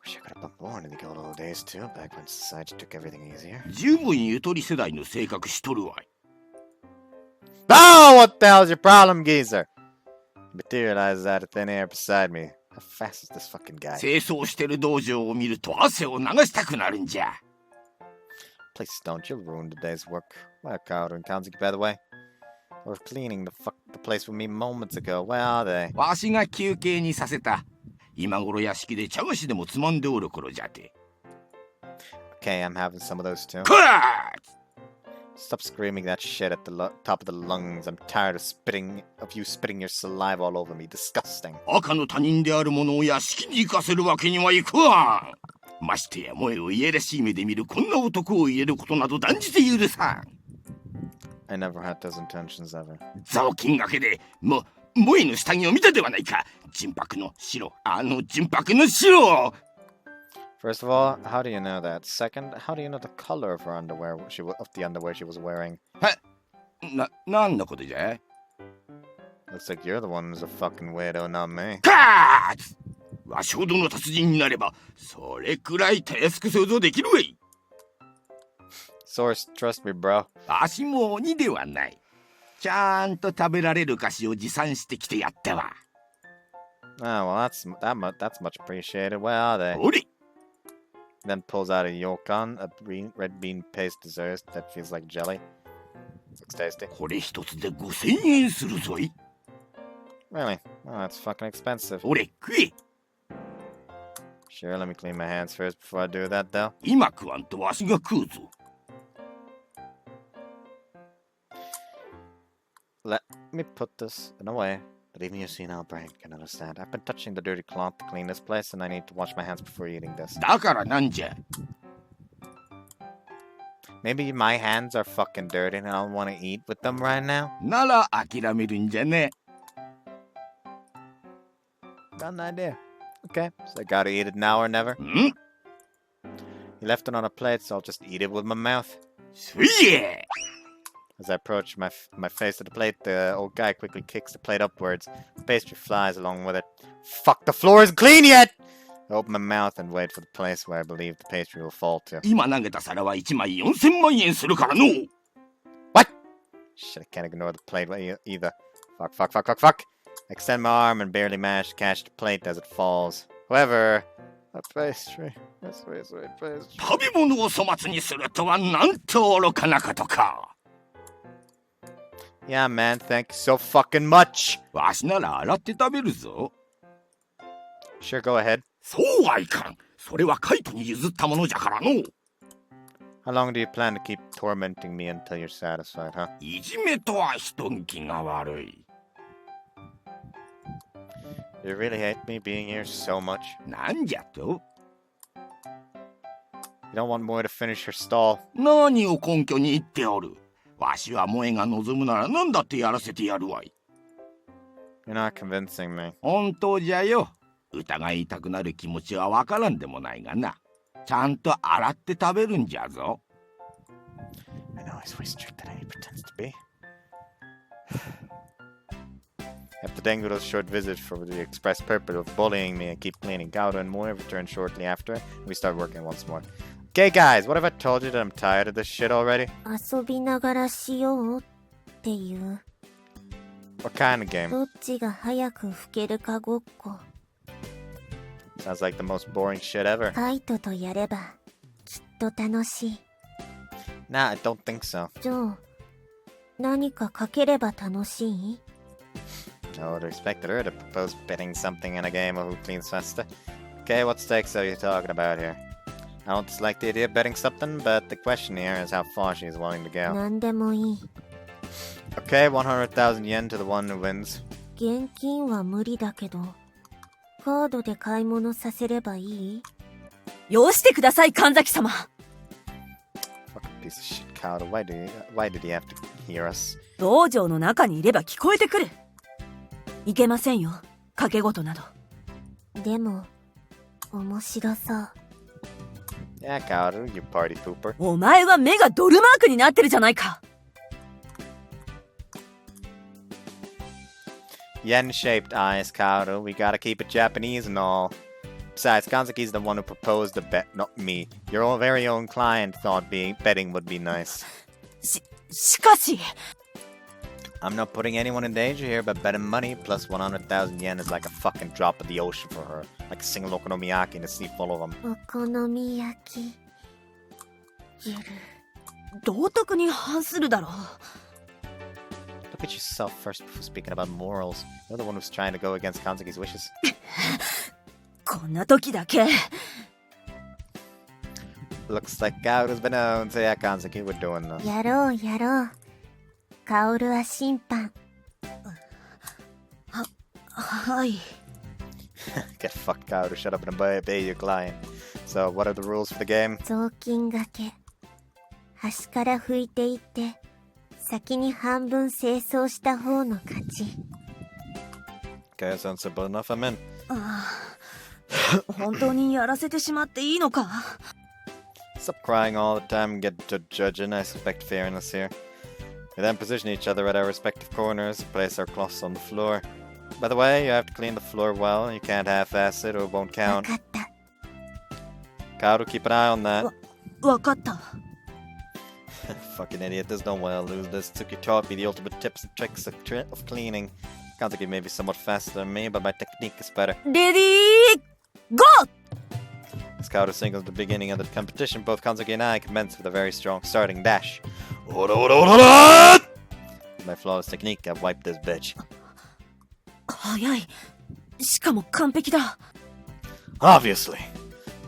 Wish I could have been born in the good old days too, back when society took everything easier.
十分ゆとり世代の性格しとるわい。
Oh, what the hell's your problem, geezer? Materializes out of thin air beside me. How fast is this fucking guy?
清掃してる道場を見ると汗を流したくなるんじゃ。
Please don't, you'll ruin the day's work. Where are Kaoru and Kanzuki, by the way? They were cleaning the place with me moments ago. Where are they?
わしが休憩にさせた。今頃屋敷で茶菓子でもつまんでおる頃じゃて。
Okay, I'm having some of those too.
Cut!
Stop screaming that shit at the top of the lungs. I'm tired of you spitting your saliva all over me. Disgusting.
赤の他人である者を屋敷に行かせるわけにはいくわん。ましてや萌えをいやらしい目で見るこんな男を入れることなど断じて許さん。
I never had those intentions ever.
雑巾がけで萌えの下着を見たではないか。純白の白、純白の白。
First of all, how do you know that? Second, how do you know the color of her underwear? Of the underwear she was wearing?
なんのことじゃ？
Looks like you're the one who's a fucking weirdo, not me.
カーッ！わしほどの達人になれば、それくらいたやすく想像できるわい。
Source, trust me, bro.
わしも鬼ではない。ちゃんと食べられる菓子を持参してきてやったわ。
Oh, well, that's much appreciated. Where are they?
おれ！
Then pulls out a yokon, a red bean paste dessert that feels like jelly. Looks tasty.
これ一つで5000円するぞい。
Really? Oh, that's fucking expensive.
おれ、食え。
Sure, let me clean my hands first before I do that, though.
今食わんとわしが食うぞ。
Let me put this in a way that even your senile brain can understand. I've been touching the dirty cloth to clean this place, and I need to wash my hands before eating this.
だからなんじゃ。
Maybe my hands are fucking dirty and I don't want to eat with them right now?
なら諦めるんじゃね。
Got an idea. Okay, so I gotta eat it now or never.
ん？
He left it on a plate, so I'll just eat it with my mouth.
そいえ！
As I approach my face to the plate, the old guy quickly kicks the plate upwards. The pastry flies along with it. Fuck, the floor isn't clean yet! I open my mouth and wait for the place where I believe the pastry will fall to.
今投げた皿は1枚4000万円するからの。
What? Shit, I can't ignore the plate either. Fuck. I extend my arm and barely manage to catch the plate as it falls. However, a pastry. That's sweet pastry.
食べ物を粗末にするとはなんと愚かなことか。
Yeah, man, thank you so fucking much.
わしなら洗って食べるぞ。
Sure, go ahead.
そうはいかん。それはカイトに譲ったものじゃからの。
How long do you plan to keep tormenting me until you're satisfied, huh?
いじめとは人聞きが悪い。
You really hate me being here so much?
なんじゃと？
You don't want Moe to finish her stall?
何を根拠に言っておる？わしは萌えが望むなら何だってやらせてやるわい。
You're not convincing me.
本当じゃよ。疑いたくなる気持ちはわからんでもないがな。ちゃんと洗って食べるんじゃぞ。
I know he's way strict than he pretends to be. After Denguro's short visit for the express purpose of bullying me, I keep cleaning. Gauda and Moe return shortly after, and we start working once more. Okay, guys, what have I told you that I'm tired of this shit already?
遊びながらしようっていう。
What kind of game?
どっちが早く吹けるかごっこ。
Sounds like the most boring shit ever.
カイトとやればきっと楽しい。
Nah, I don't think so.
じゃあ、何かかければ楽しい？
I would have expected her to propose betting something in a game of who cleans faster. Okay, what stakes are you talking about here? I don't dislike the idea of betting something, but the question here is how far she's willing to go.
何でもいい。
Okay, 100,000 yen to the one who wins.
現金は無理だけど、カードで買い物させればいい？
よしてください、神崎様。
Fucking piece of shit, Kado. Why did he have to hear us?
道場の中にいれば聞こえてくる。いけませんよ、賭け事など。
でも、面白そう。
Yeah, Kaoru, you party pooper.
お前は目がドルマークになってるじゃないか。
Yen-shaped eyes, Kaoru. We gotta keep it Japanese and all. Besides, Kanzaki's the one who proposed the bet, not me. Your own very own client thought betting would be nice.
しかし。
I'm not putting anyone in danger here, but betting money plus 100,000 yen is like a fucking drop in the ocean for her. Like a single okonomiyaki in a sea full of them.
お好み焼き。ゆる。
道徳に反するだろう。
Look at yourself first before speaking about morals. You're the one who's trying to go against Kanzaki's wishes.
こんな時だけ。
Looks like Kaoru's been known. So yeah, Kanzaki, we're doing this.
やろうやろう。カオルは審判。
はい。
Get fucked, Kaoru. Shut up and obey your client. So, what are the rules for the game?
雑巾がけ。端から拭いていって、先に半分清掃した方の勝ち。
Okay, sounds simple enough. I'm in.
本当にやらせてしまっていいのか？
Stop crying all the time and get to judging. I suspect fairness here. We then position each other at our respective corners, place our cloths on the floor. By the way, you have to clean the floor well. You can't half-ass it or it won't
わ
count.
かった。
Kaoru, keep an eye on that.
わかった。
Fucking idiot, there's no way I'll lose this. Tsuki taught me the ultimate tips and tricks of cleaning. Kanzaki may be somewhat faster than me, but my technique is better.
レディーゴー！
As Kaoru signals the beginning of the competition, both Kanzaki and I commence with a very strong starting dash. My flawless technique, I've wiped this bitch.
早い。しかも完璧だ。
Obviously.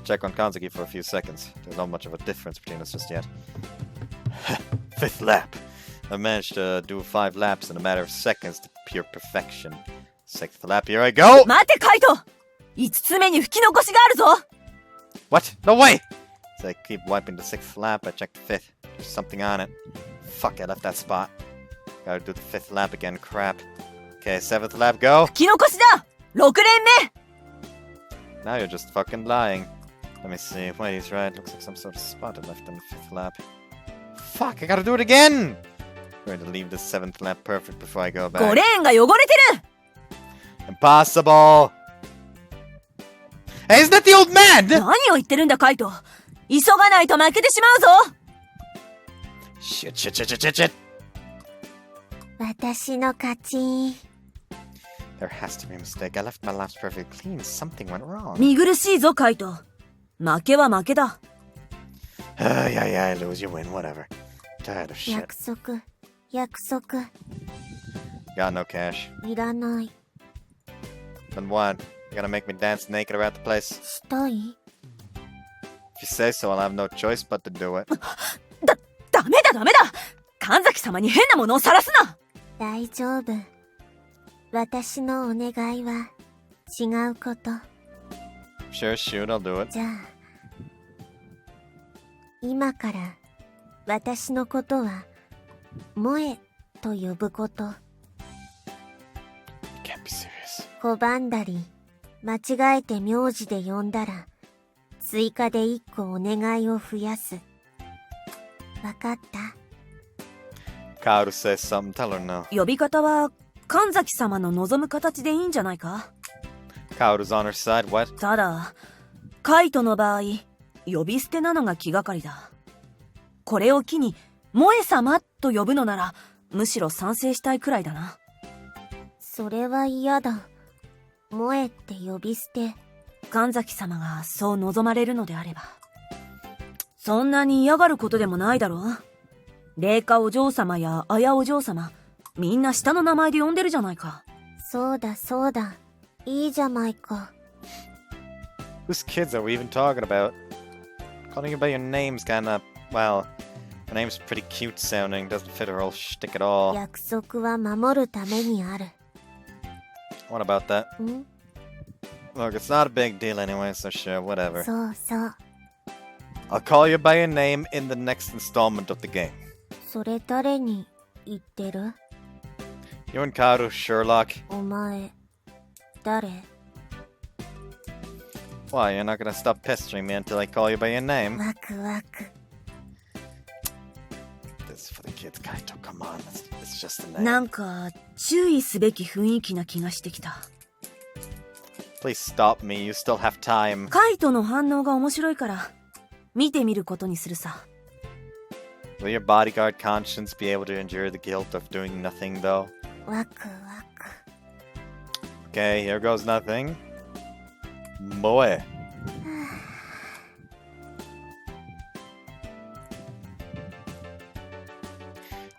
Check on Kanzaki for a few seconds. There's not much of a difference between us just yet. 5th lap. I managed to do 5 laps in a matter of seconds to pure perfection. 6th lap, here I go!
待てカイト！5つ目に吹き残しがあるぞ。
What? No way! As I keep wiping the 6th lap, I check the 5th. There's something on it. Fuck, I left that spot. Gotta do the 5th lap again, crap. Okay, 7th lap, go!
吹き残しだ！ 6連目！
Now you're just fucking lying. Let me see. Wait, he's right. Looks like some sort of spot I left on the 5th lap. Fuck, I gotta do it again! I'm going to leave the 7th lap perfect before I go
5
back.
レーンが汚れてる！
Impossible! Hey, isn't that the old man?
何を言ってるんだカイト！急がないと負けてしまうぞ！
Shit, shit, shit, shit, shit, shit!
私の勝ち。
There has to be a mistake. I left my laps perfectly clean. Something went wrong.
見苦しいぞカイト。負けは負けだ。
Yeah, I lose, you win, whatever. Tired of shit.
約束、約束。
Got no cash.
いらない。
Then what? You gonna make me dance naked around the place?
したい？
If you say so, I'll have no choice but to do it.
ダメだダメだ！神崎様に変なものを晒すな！
大丈夫。私のお願いは違うこと。
Sure, shoot, I'll do it.
じゃあ、今から私のことは萌えと呼ぶこと。
You can't be serious.
拒んだり、間違えて名字で呼んだら、追加で1個お願いを増やす。わかった？
Kaoru says something, tell her no.
呼び方は神崎様の望む形でいいんじゃないか？
Kaoru's on her side, what?
ただ、カイトの場合、呼び捨てなのが気がかりだ。これを機に、萌え様と呼ぶのなら、むしろ賛成したいくらいだな。
それは嫌だ。萌えって呼び捨て。
神崎様がそう望まれるのであれば。そんなに嫌がることでもないだろう。麗華お嬢様や綾お嬢様、みんな下の名前で呼んでるじゃないか。
そうだそうだ。いいじゃないか。
Whose kids are we even talking about? Calling you by your name's kinda, well, her name's pretty cute sounding, doesn't fit her whole shtick at all.
約束は守るためにある。
What about that?
ん？
Look, it's not a big deal anyway, so sure, whatever.
そうそう。
I'll call you by your name in the next installment of the game.
それ誰に言ってる？
You and Kaoru, Sherlock.
お前、誰？
Why, you're not gonna stop pestering me until I call you by your name?
ワクワク。
This is for the kids, Kaito. Come on, it's just a name.
なんか注意すべき雰囲気な気がしてきた。
Please stop me. You still have time.
カイトの反応が面白いから見てみることにするさ。
Will your bodyguard conscience be able to endure the guilt of doing nothing, though?
ワクワク。
Okay, here goes nothing. Moe.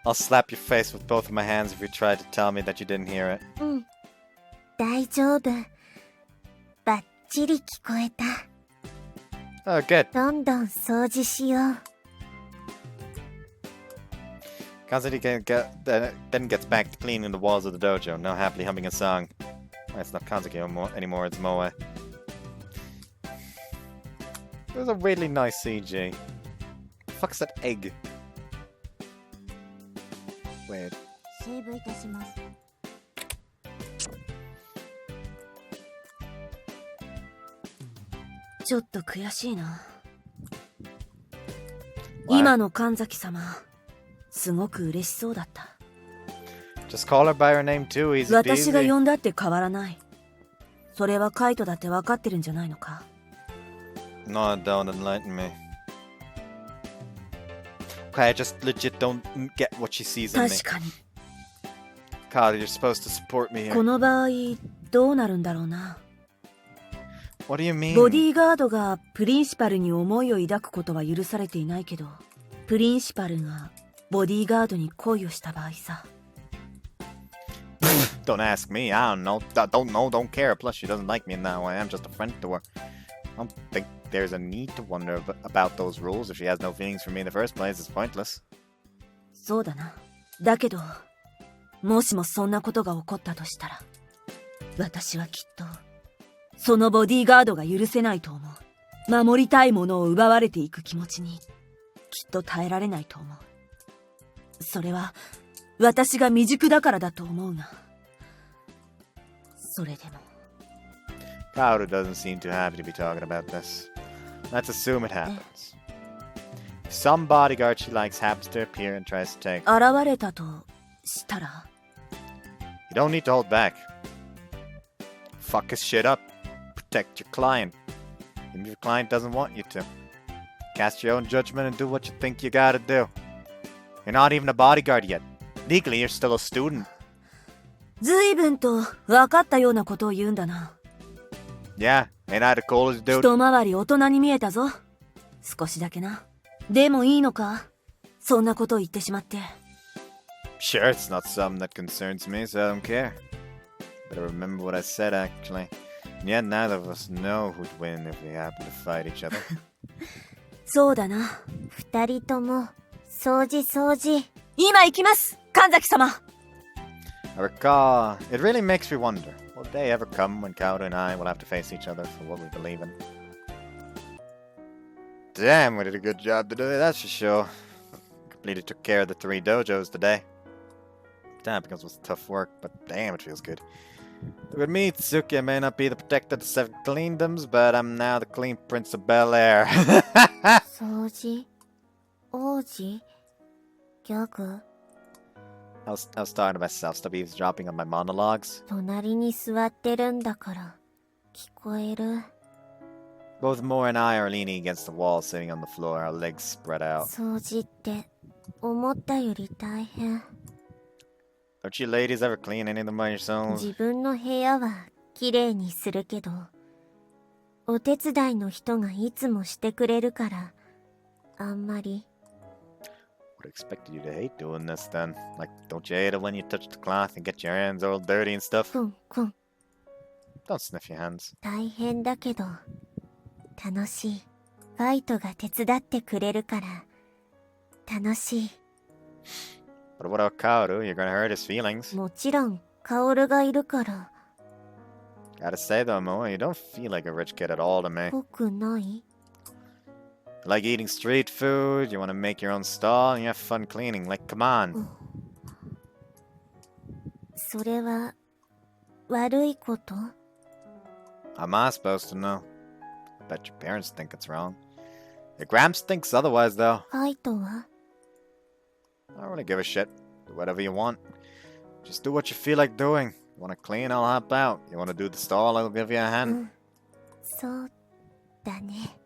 I'll slap your face with both of my hands if you try to tell me that you didn't hear it.
うん。大丈夫。バッチリ聞こえた。
Oh, good.
どんどん掃除しよう。
Kazuki then gets back to cleaning the walls of the dojo, now happily humming a song. Well, it's not Kazuki anymore, it's Moe. It was a really nice CG. Fuck's that egg? Weird.
セーブいたします。
ちょっと悔しいな。
What?
今の神崎様、すごく嬉しそうだった。
Just call her by her name too, easy
私が
peasy.
呼んだって変わらない。それはカイトだって分かってるんじゃないのか。
No, don't enlighten me. Okay, I just legit don't get what she sees in me.
確かに。
God, you're supposed to support me
こ
here.
の場合、どうなるんだろうな。
What do you mean?
ボディーガードがプリンシパルに思いを抱くことは許されていないけど、プリンシパルがボディーガードに恋をした場合さ。
Don't ask me, I don't know. Don't know, don't care. Plus, she doesn't like me in that way. I'm just a friend to her. I don't think there's a need to wonder about those rules. If she has no feelings for me in the first place, it's pointless.
そうだな。だけど、もしもそんなことが起こったとしたら、私はきっと、そのボディーガードが許せないと思う。守りたいものを奪われていく気持ちに、きっと耐えられないと思う。それは、私が未熟だからだと思うが。それでも。
Kaoru doesn't seem too happy to be talking about this. Let's assume it happens. If some bodyguard she likes happens to appear and tries to take,
現れたとしたら、
you don't need to hold back. Fuck his shit up. Protect your client. Even if your client doesn't want you to. Cast your own judgment and do what you think you gotta do. You're not even a bodyguard yet. Legally, you're still a student.
随分と分かったようなことを言うんだな。
Yeah, ain't I the coolest dude?
一回り大人に見えたぞ。少しだけな。でもいいのか？そんなことを言ってしまって。
Sure, it's not something that concerns me, so I don't care. Better remember what I said, actually. And yet neither of us know who'd win if we happen to fight each other.
そうだな。
二人とも、掃除掃除。
今行きます、神崎様。
I recall, it really makes me wonder, will the day ever come when Kaoru and I will have to face each other for what we believe in? Damn, we did a good job today, that's for sure. Completely took care of the 3 dojos today. Damn, because it was tough work, but damn, it feels good. Look at me, Tsuki, I may not be the protector of the 7 cleandoms, but I'm now the clean prince of Bel-Air.
掃除王子ギャグ
I was talking to myself, stop eavesdropping on my monologues.
隣に座ってるんだから聞こえる
Both Moe and I are leaning against the wall, sitting on the floor, our legs spread out.
掃除って思ったより大変
Don't you ladies ever clean anything by yourselves?
自分の部屋はきれいにするけどお手伝いの人がいつもしてくれるからあんまり
Would have expected you to hate doing this then. Like, don't you hate it when you touch the cloth and get your hands all dirty and stuff?
くんくん
Don't sniff your hands.
大変だけど楽しいファイトが手伝ってくれるから楽しい
But what about Kaoru? You're gonna hurt his feelings.
もちろんカオルがいるから
Gotta say though, Moe, you don't feel like a rich kid at all to me.
ぽくない
You like eating street food, you wanna make your own stall, and you have fun cleaning. Like, come on.
それは悪いこと
How am I supposed to know? Bet your parents think it's wrong. Your Gramps thinks otherwise, though.
カイトは
I don't really give a shit. Do whatever you want. Just do what you feel like doing. You want to clean, I'll help out. You want to do the stall, I'll give you a
う
hand.
ん。そうだね。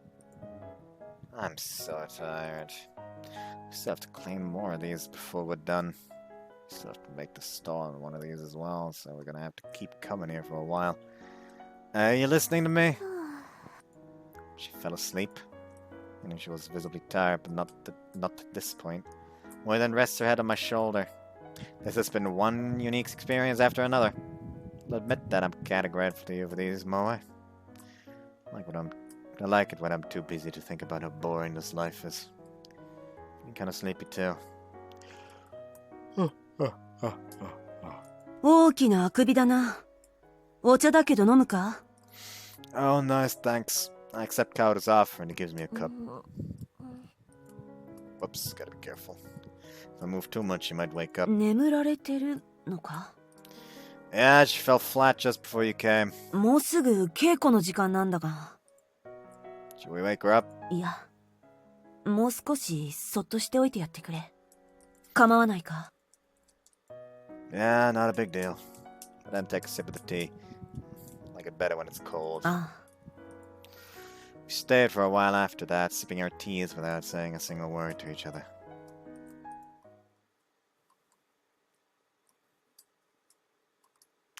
I'm so tired. We still have to clean more of these before we're done. Still have to make the stall in one of these as well, so we're gonna have to keep coming here for a while. Are you listening to me? She fell asleep. I knew she was visibly tired, but not at this point. Moe then rests her head on my shoulder. This has been one unique experience after another. I'll admit that I'm kinda grateful to you for these, Moe. I like it when I'm too busy to think about how boring this life is. I'm kinda sleepy too.
大きなあくびだな。お茶だけど飲むか？
Oh, nice, thanks. I accept Kaoru's offer and he gives me a cup. Whoops, gotta be careful. If I move too much, she might wake up.
眠られてるのか？
Yeah, she fell flat just before you came.
もうすぐ稽古の時間なんだが。
Should we wake her up?
いや、もう少しそっとしておいてやってくれ。構わないか？
Yeah, not a big deal. But then take a sip of the tea. I like it better when it's cold.
ああ。
We stayed for a while after that, sipping our teas without saying a single word to each other.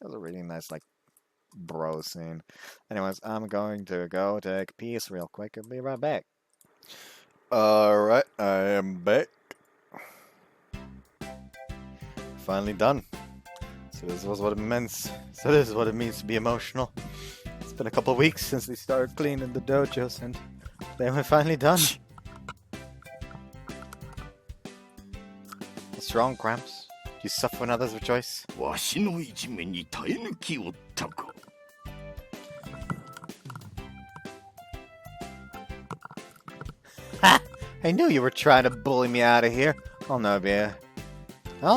That was a really nice, bro scene. Anyways, I'm going to go take a piss real quick and be right back. Alright, I am back. Finally done. So this is what it means. So this is what it means to be emotional. It's been a couple of weeks since we started cleaning the dojos, and then we're finally done. What's wrong, Gramps? Do you suffer when others rejoice?
わしのいじめに耐え抜きおったか。
I knew you were trying to bully me out of here. I'll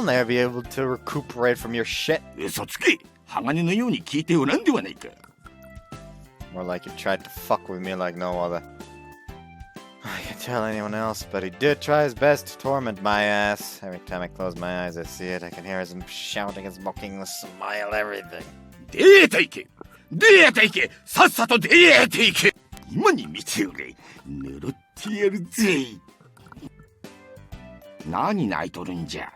never be able to recuperate from your shit.
嘘つけ。鋼のように聞いておらんではないか。
More like you tried to fuck with me like no other. I can't tell anyone else, but he did try his best to torment my ass. Every time I close my eyes, I see it. I can hear him shouting, his mocking, the smile, everything.
出ていけ。出ていけ。さっさと出ていけ。今に見ておれ。呪ってやるぜ。何泣いとるんじゃ。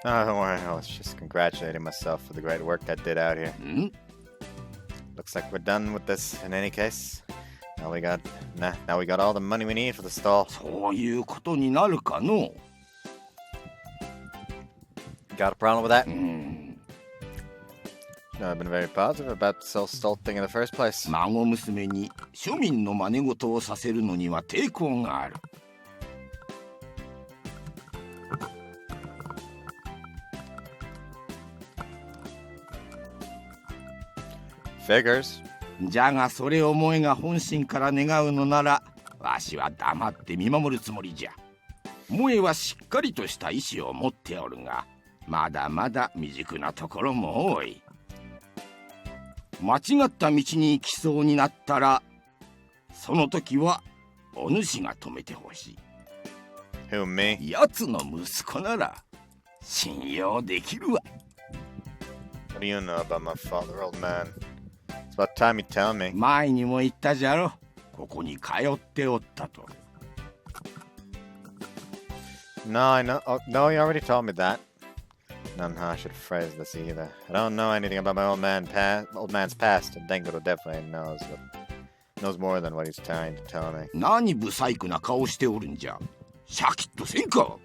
Oh, don't worry. I was just congratulating myself for the great work I did out here.
ん
Looks like we're done with this in any case. Now we got all the money we need for the stall.
そういうことになるかの。
Got a problem with that?
うん。
No, I've been very positive about the stall thing in the first place.
孫娘に庶民の真似事をさせるのには抵抗がある。
Figures.
じゃがそれを萌えが本心から願うのならわしは黙って見守るつもりじゃ。萌えはしっかりとした意志を持っておるがまだまだ未熟なところも多い。間違った道に行きそうになったらその時はお主が止めてほしい。
Who, me?
奴の息子なら信用できるわ。
What do you know about my father, old man? It's about time you tell me.
前にも言ったじゃろ。ここに通っておったと。
No, I know. Oh, no, you already told me that. None how I should phrase this either. I don't know anything about my old man's past, and Denguro definitely knows more than what he's trying to tell me.
何不細工な顔しておるんじゃ。シャキッとせんか。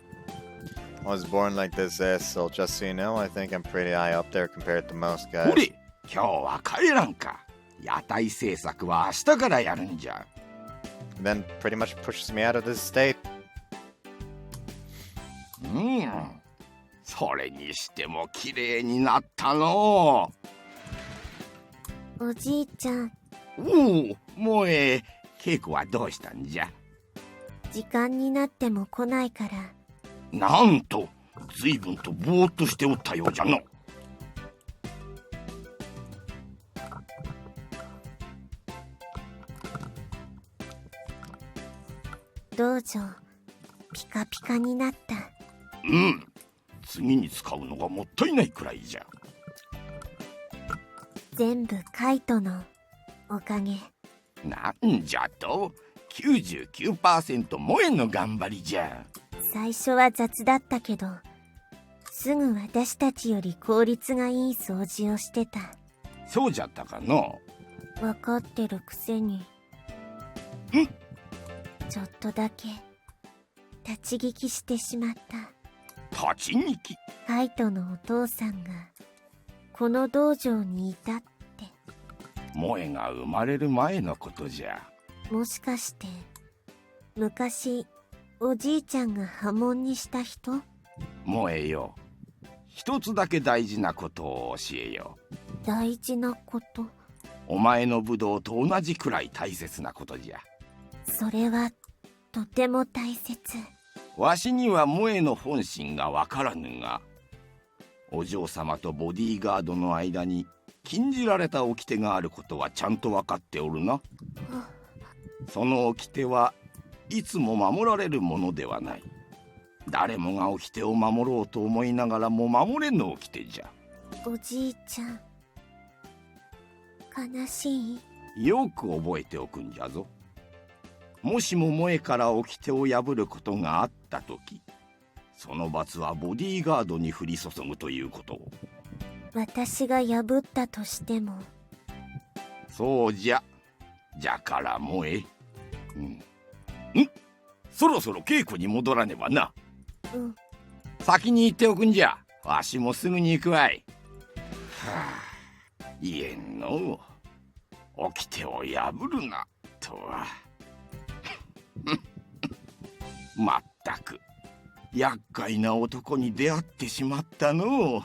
I was born like this asshole, just so you know. I think I'm pretty high up there compared to most guys.
ほれ、今日は帰らんか。屋台制作は明日からやるんじゃ。
Then pretty much pushes me out of this state.
うん。それにしても綺麗になったの
おじいちゃん、
う。おお、萌え、稽古はどうしたんじゃ。
時間になっても来ないから。
なんと、随分とぼーっとしておったようじゃの。
道場ピカピカになった。
うん、次に使うのがもったいないくらいじゃ。
全部カイトのおかげ。
なんじゃと 99% 萌えの頑張りじゃ。
最初は雑だったけど、すぐ私たちより効率がいい掃除をしてた。
そうじゃったかの。
分かってるくせに。ちょっとだけ立ち聞きしてしまった。
立ち聞き？
カイトのお父さんがこの道場にいたって。
萌えが生まれる前のことじゃ。
もしかして昔おじいちゃんが破門にした人？
萌えよ、一つだけ大事なことを教えよう。
大事なこと？
お前の武道と同じくらい大切なことじゃ。
それはとても大切。
わしには萌えの本心がわからぬが、お嬢様とボディーガードの間に禁じられた掟があることはちゃんと分かっておるな。その掟はいつも守られるものではない。誰もが掟を守ろうと思いながらも守れぬ掟じゃ。
おじいちゃん、悲しい？
よく覚えておくんじゃぞ。もしも萌えから掟を破ることがあったとき、その罰はボディーガードに降り注ぐということを。
私が破ったとしても。
そうじゃ。じゃから萌え。そろそろ稽古に戻らねばな。先に行っておくんじゃ。わしもすぐに行くわい。言えんの。掟を破るなとは。まったく厄介な男に出会ってしまったのう。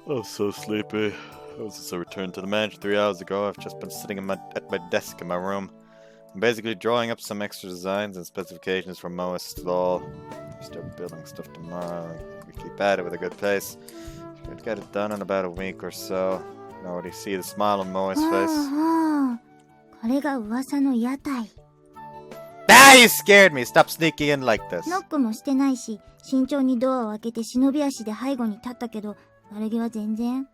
I'm so sleepy. Since I returned to the mansion 3 hours ago, I've just been sitting at my desk in my room. I'm basically drawing up some extra designs and specifications for Moe's stall. We start building stuff tomorrow. We keep at it with a good pace. Should get it done in about a week or so. I can already see the smile on Moe's face.
これが噂の屋台。
Ah, you scared me! Stop sneaking in like this.
ノックもしてないし、慎重にドアを開けて忍び足で背後に立ったけど、悪気は全然。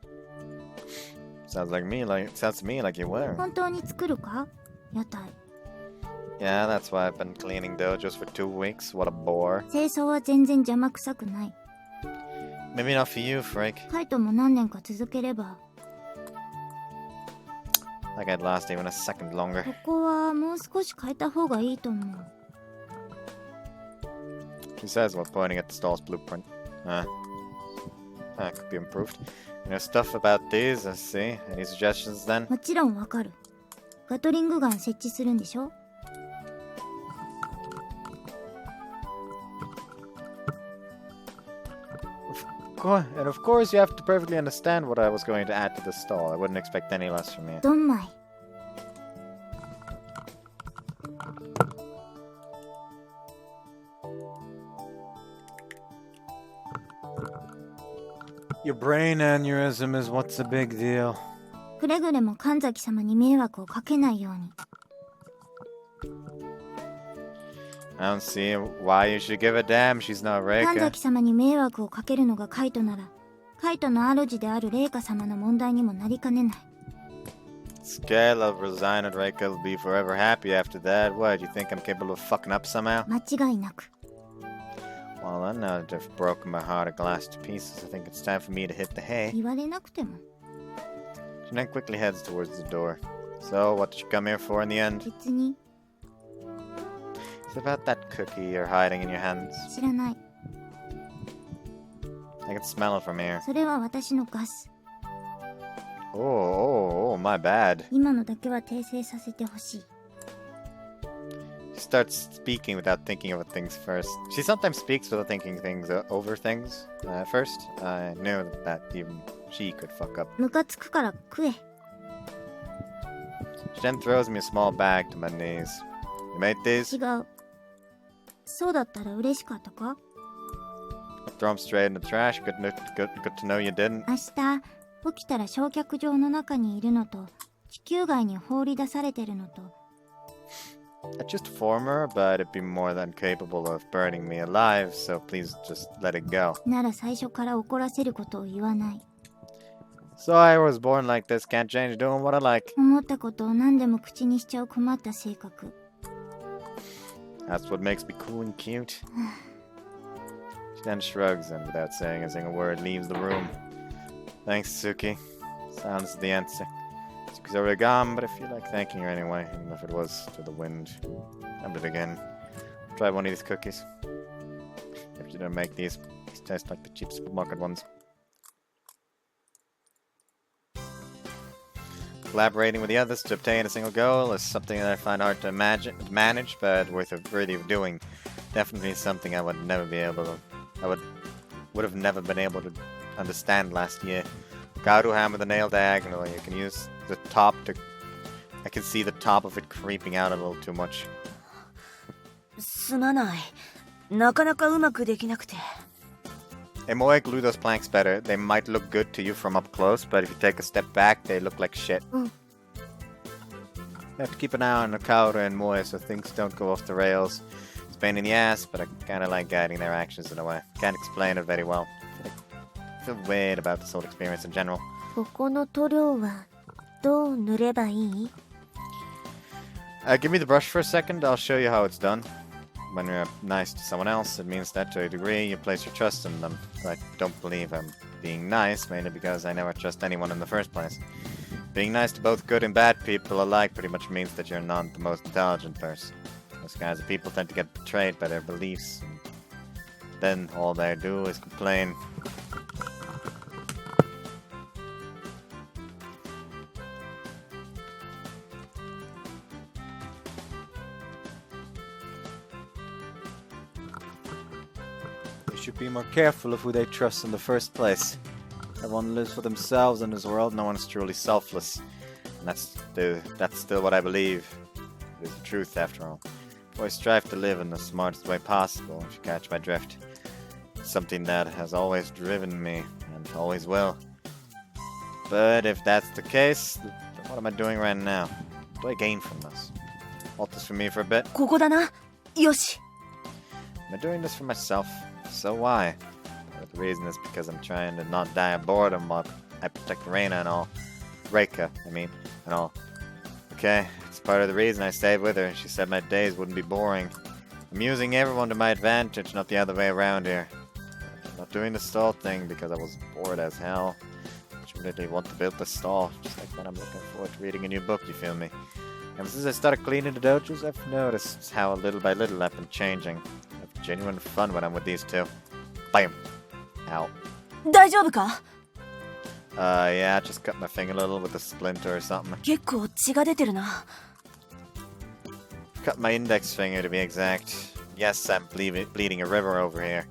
Sounds to me like you were.
本当に作るか？屋台。
Yeah, that's why I've been cleaning dojos for 2 weeks. What a bore.
清掃は全然邪魔くさくない。
Maybe not for you, Frank.
カイトも何年か続ければ。
Like I'd last even a second longer.
ここはもう少し変えた方がいいと思う。
She says while pointing at the stall's blueprint. Could be improved. You know stuff about these, I see. Any suggestions then?
もちろんわかる。ガトリングガン設置するんでしょ？And
of course you have to perfectly understand what I was going to add to the stall. I wouldn't expect any less from you.
ドンマイ。
Your brain aneurysm is what's the big deal?
くれぐれも神崎様に迷惑をかけないように。
I don't see why you should give a damn. She's not
神
Reika.
崎様に迷惑をかけるのがカイトなら、カイトの主であるレイカ様の問題にもなりかねない。
Scale of resigned Reika will be forever happy after that. What, you think I'm capable of fucking up somehow?
間違いなく。
Well, then, now that I've broken my heart of glass to pieces, I think it's time for me to hit the hay.
言われなくても。
She then quickly heads towards the door. So, what did you come here for in the end?
別に。
It's about that cookie you're hiding in your hands.
知らない。
I can smell it from here.
それは私のガス。
Oh, my bad.
今のだけは訂正させてほしい。
She starts speaking without thinking of things first. She sometimes speaks without thinking over things first. I knew that even she could fuck up.
ムカつくから食え。
She then throws me a small bag to my knees. You made these?
違う。そうだったら嬉しかったか？
I throw them straight in the trash. Good to know you didn't.
明日、起きたら焼却場の中にいるのと、地球外に放り出されてるのと。
Just former, but it'd be more than capable of burning me alive, so please just let it go.
なら最初から怒らせることを言わない。
So I was born like this, can't change doing what I like.
思ったことを何でも口にしちゃう困った性格。
That's what makes me cool and cute. She then shrugs and, without saying a single word, leaves the room. Thanks, Suki. Silence is the answer. Suki's already gone, but I feel like thanking her anyway, even if it was to the wind. I'll do it again. Try one of these cookies. If you don't make these taste like the cheap supermarket ones. Collaborating with the others to obtain a single goal is something that I find hard to manage, but worth really doing. Definitely something I would never be able to. Would have never been able to understand last year. Garu hammer the nail diagonal. You can use the top to. I can see the top of it creeping out a little too much.
すまない。なかなかうまくできなくて。
Hey, Moe, glue those planks better. They might look good to you from up close, but if you take a step back, they look like shit. You have to keep an eye on Kaoru and Moe so things don't go off the rails. It's a pain in the ass, but I kinda like guiding their actions in a way. Can't explain it very well. I feel weird about this whole experience in general.
ここの塗料はどう塗ればいい？
Give me the brush for a second, I'll show you how it's done. When you're nice to someone else, it means that to a degree you place your trust in them. I don't believe I'm being nice, mainly because I never trust anyone in the first place. Being nice to both good and bad people alike pretty much means that you're not the most intelligent person. Those kinds of people tend to get betrayed by their beliefs. Then all they do is complain. Should be more careful of who they trust in the first place. Everyone lives for themselves in this world, no one is truly selfless. And that's still what I believe. It is the truth, after all. Always strive to live in the smartest way possible, if you catch my drift. It's something that has always driven me, and always will. But if that's the case, then what am I doing right now? What do I gain from this? Hold this for me for a bit?
ここだな。よし。
Am I doing this for myself? So why? Well, the reason is because I'm trying to not die of boredom while I protect Reina and all. Reika, I mean, and all. Okay, it's part of the reason I stayed with her. She said my days wouldn't be boring. I'm using everyone to my advantage, not the other way around here. I'm not doing the stall thing because I was bored as hell. I really want to build the stall, just like when I'm looking forward to reading a new book, you feel me? And since I started cleaning the dojos, I've noticed how little by little I've been changing. Genuine fun when I'm with these two. Bam! Ow.
大丈夫か？
Yeah, just cut my finger a little with a splinter or something.
結構血が出てるな。
Cut my index finger to be exact. Yes, I'm bleeding a river over here.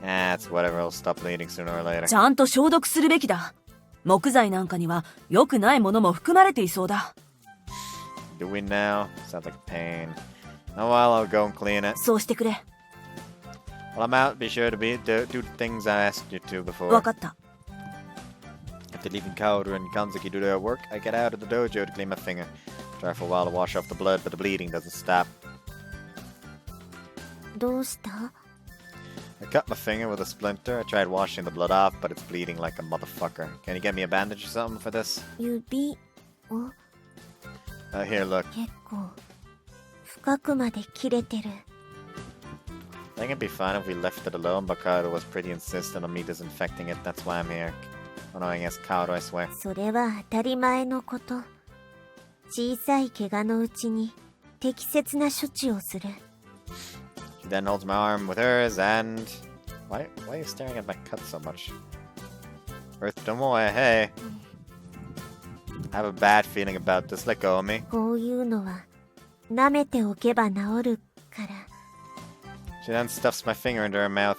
That's whatever, it'll stop bleeding sooner or later.
ちゃんと消毒するべきだ。木材なんかには良くないものも含まれていそうだ。
Do we now? Sounds like a pain. Oh well, I'll go and clean it.
そうしてくれ。
While I'm out, be sure to do the things I asked you to before.
わかった。
After leaving Kaoru and Kanzuki do their work, I get out of the dojo to clean my finger. Try for a while to wash off the blood, but the bleeding doesn't stop.
どうした？
I cut my finger with a splinter. I tried washing the blood off, but it's bleeding like a motherfucker. Can you get me a bandage or something for this?
指を
Here, look.
結構深くまで切れてる。
I think it'd be fine if we left it alone, but Kaoru was pretty insistent on me disinfecting it. That's why I'm here. Annoying as Kaoru, I swear.
それは当たり前のこと。小さい怪我のうちに適切な処置をする。
She then holds my arm with hers and... Why are you staring at my cut so much? Earth Tomoe, hey. I have a bad feeling about this. Let go of me.
こういうのは舐めておけば治るから。
She then stuffs my finger into her mouth.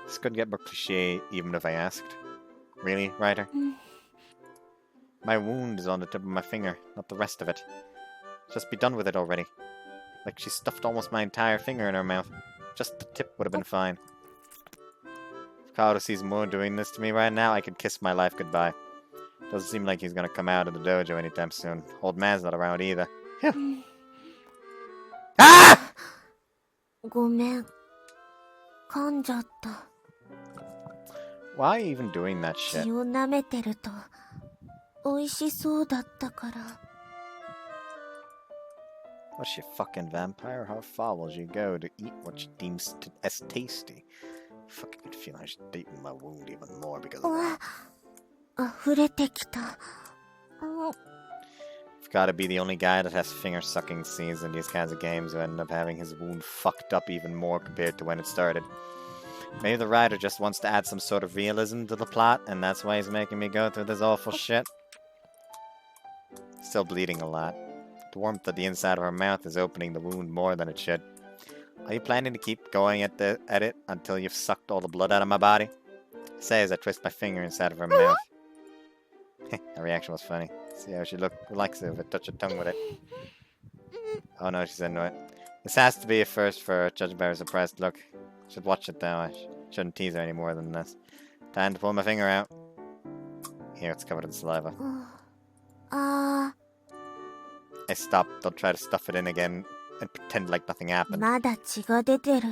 This couldn't get more cliche even if I asked. Really, writer? My wound is on the tip of my finger, not the rest of it. Just be done with it already. Like she stuffed almost my entire finger in her mouth. Just the tip would have been fine. If Kaoru sees Moe doing this to me right now, I could kiss my life goodbye. Doesn't seem like he's gonna come out of the dojo anytime soon. Old man's not around either. Phew. Ah!
ごめん。噛んじゃった。
Why are you even doing that shit?
血を舐めてると、美味しそうだったから。
Was she a fucking vampire? How far will she go to eat what she deems as tasty? Fucking good feeling I should deepen my wound even more because of that.
溢れてきた。
I've gotta be the only guy that has finger sucking scenes in these kinds of games who end up having his wound fucked up even more compared to when it started. Maybe the writer just wants to add some sort of realism to the plot, and that's why he's making me go through this awful shit. Still bleeding a lot. The warmth at the inside of her mouth is opening the wound more than it should. Are you planning to keep going at it until you've sucked all the blood out of my body? I say as I twist my finger inside of her mouth. Her reaction was funny. See how she likes it if I touch her tongue with it. Oh no, she's into it. This has to be a first for her, judging by her surprised look. Should watch it though. I shouldn't tease her any more than this. Time to pull my finger out. Here, it's covered in saliva. I stop. Don't try to stuff it in again and pretend like nothing happened.
まだ血が出てる。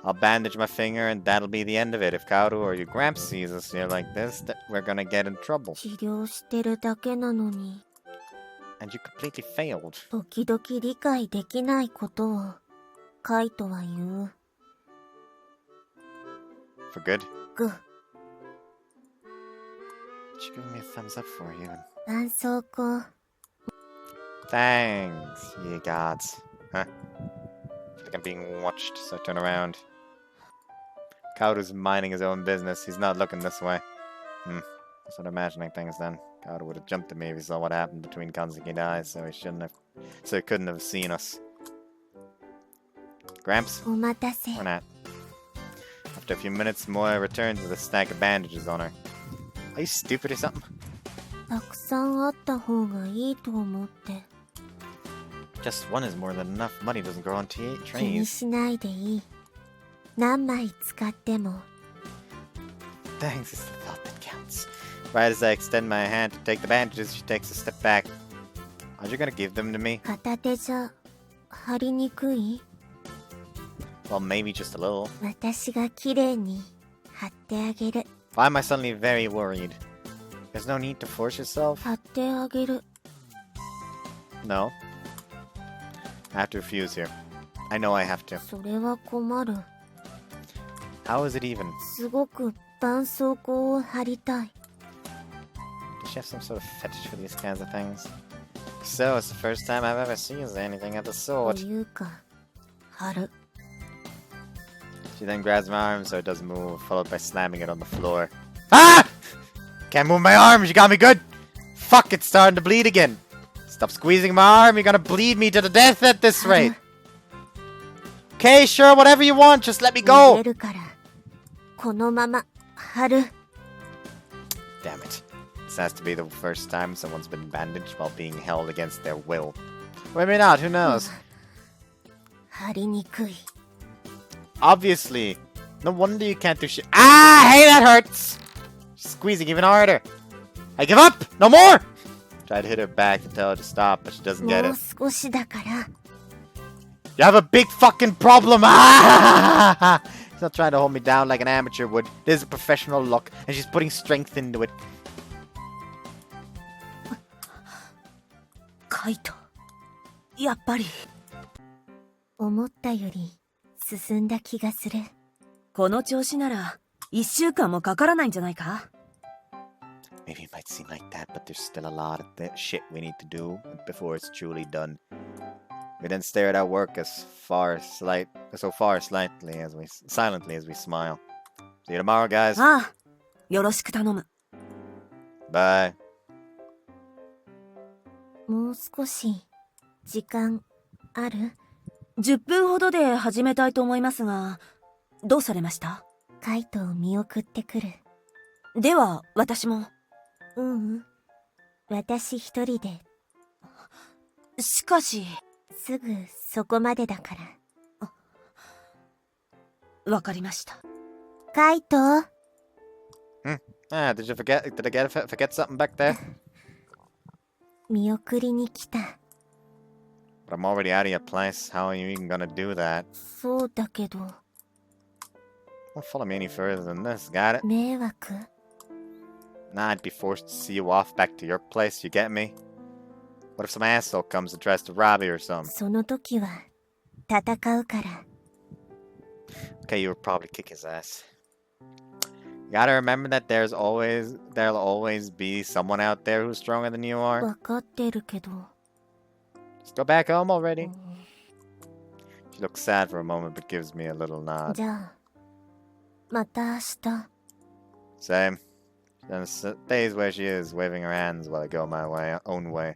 I'll bandage my finger and that'll be the end of it. If Kaoru or your Gramps sees us here like this, we're gonna get in trouble.
治療してるだけなのに。
And you completely failed.
時々理解できないことを、カイトは言う。
For good?
Good.
She's giving me a thumbs up for you.
絆創膏。
Thanks, ye gods. Huh? I feel like I'm being watched, so I turn around. Kaoru's minding his own business. He's not looking this way. Start imagining things then. Kaoru would have jumped at me if he saw what happened between Kanzuki and I, so he couldn't have seen us. Gramps?
お待たせ。
Or not. After a few minutes, Moe returns with a stack of bandages on her. Are you stupid or something?
たくさんあった方がいいと思って。
Just one is more than enough. Money doesn't grow on
気に
trees.
しないでいい。何枚使っても。
Thanks, it's the thought that counts. Right as I extend my hand to take the bandages, she takes a step back. Aren't you gonna give them to me?
片手じゃ、貼りにくい？
Well, maybe just a little.
私がきれいに貼ってあげる。
Why am I suddenly very worried? There's no need to force yourself?
貼ってあげる。
No. I have to refuse here. I know I have to.
それは困る。
How is it even?
すごく絆創膏を貼りたい。
Does she have some sort of fetish for these kinds of things? So, it's the first time I've ever seen anything of the
と
sort.
いうか、貼る。
She then grabs my arm so it doesn't move, followed by slamming it on the floor. Ah! Can't move my arm, you got me good! Fuck, it's starting to bleed again! Stop squeezing my arm, you're gonna bleed me to the death at this rate! Okay, sure, whatever you want, just let me
逃
go!
げるから、このまま貼る。
Damn it. This has to be the first time someone's been bandaged while being held against their will. Or maybe not, who knows?
貼りにくい。
Obviously. No wonder you can't do shit. Ah! Hey, that hurts! She's squeezing even harder. I give up! No more! Try to hit her back to tell her to stop, but she doesn't
も
get
う
it.
少しだから。
You have a big fucking problem! Ah! She's not trying to hold me down like an amateur would. This is a professional look, and she's putting strength into it.
カイト。やっぱり。
思ったより進んだ気がする。
この調子なら、1週間もかからないんじゃないか？
Maybe it might seem like that, but there's still a lot of shit we need to do before it's truly done. We then stare at our work silently as we smile. See you tomorrow, guys.
ああ、よろしく頼む。
Bye.
もう少し時間ある？
10分ほどで始めたいと思いますが、どうされました？
カイトを見送ってくる。
では、私も。
ううん。私一人で。
しかし。
すぐそこまでだから。
わかりました。
カイト。
Did I forget something back there?
見送りに来た。
But I'm already out of your place. How are you even gonna do that?
そうだけど。
Don't follow me any further than this, got it?
迷惑？
Nah, I'd be forced to see you off back to your place, you get me? What if some asshole comes and tries to rob you or something?
その時は戦うから。
Okay, you would probably kick his ass. You gotta remember that there'll always be someone out there who's stronger than you are.
わかってるけど。
Just go back home already. She looks sad for a moment but gives me a little nod.
じゃあ、また明日。
Same. She then stays where she is, waving her hands while I go my own way.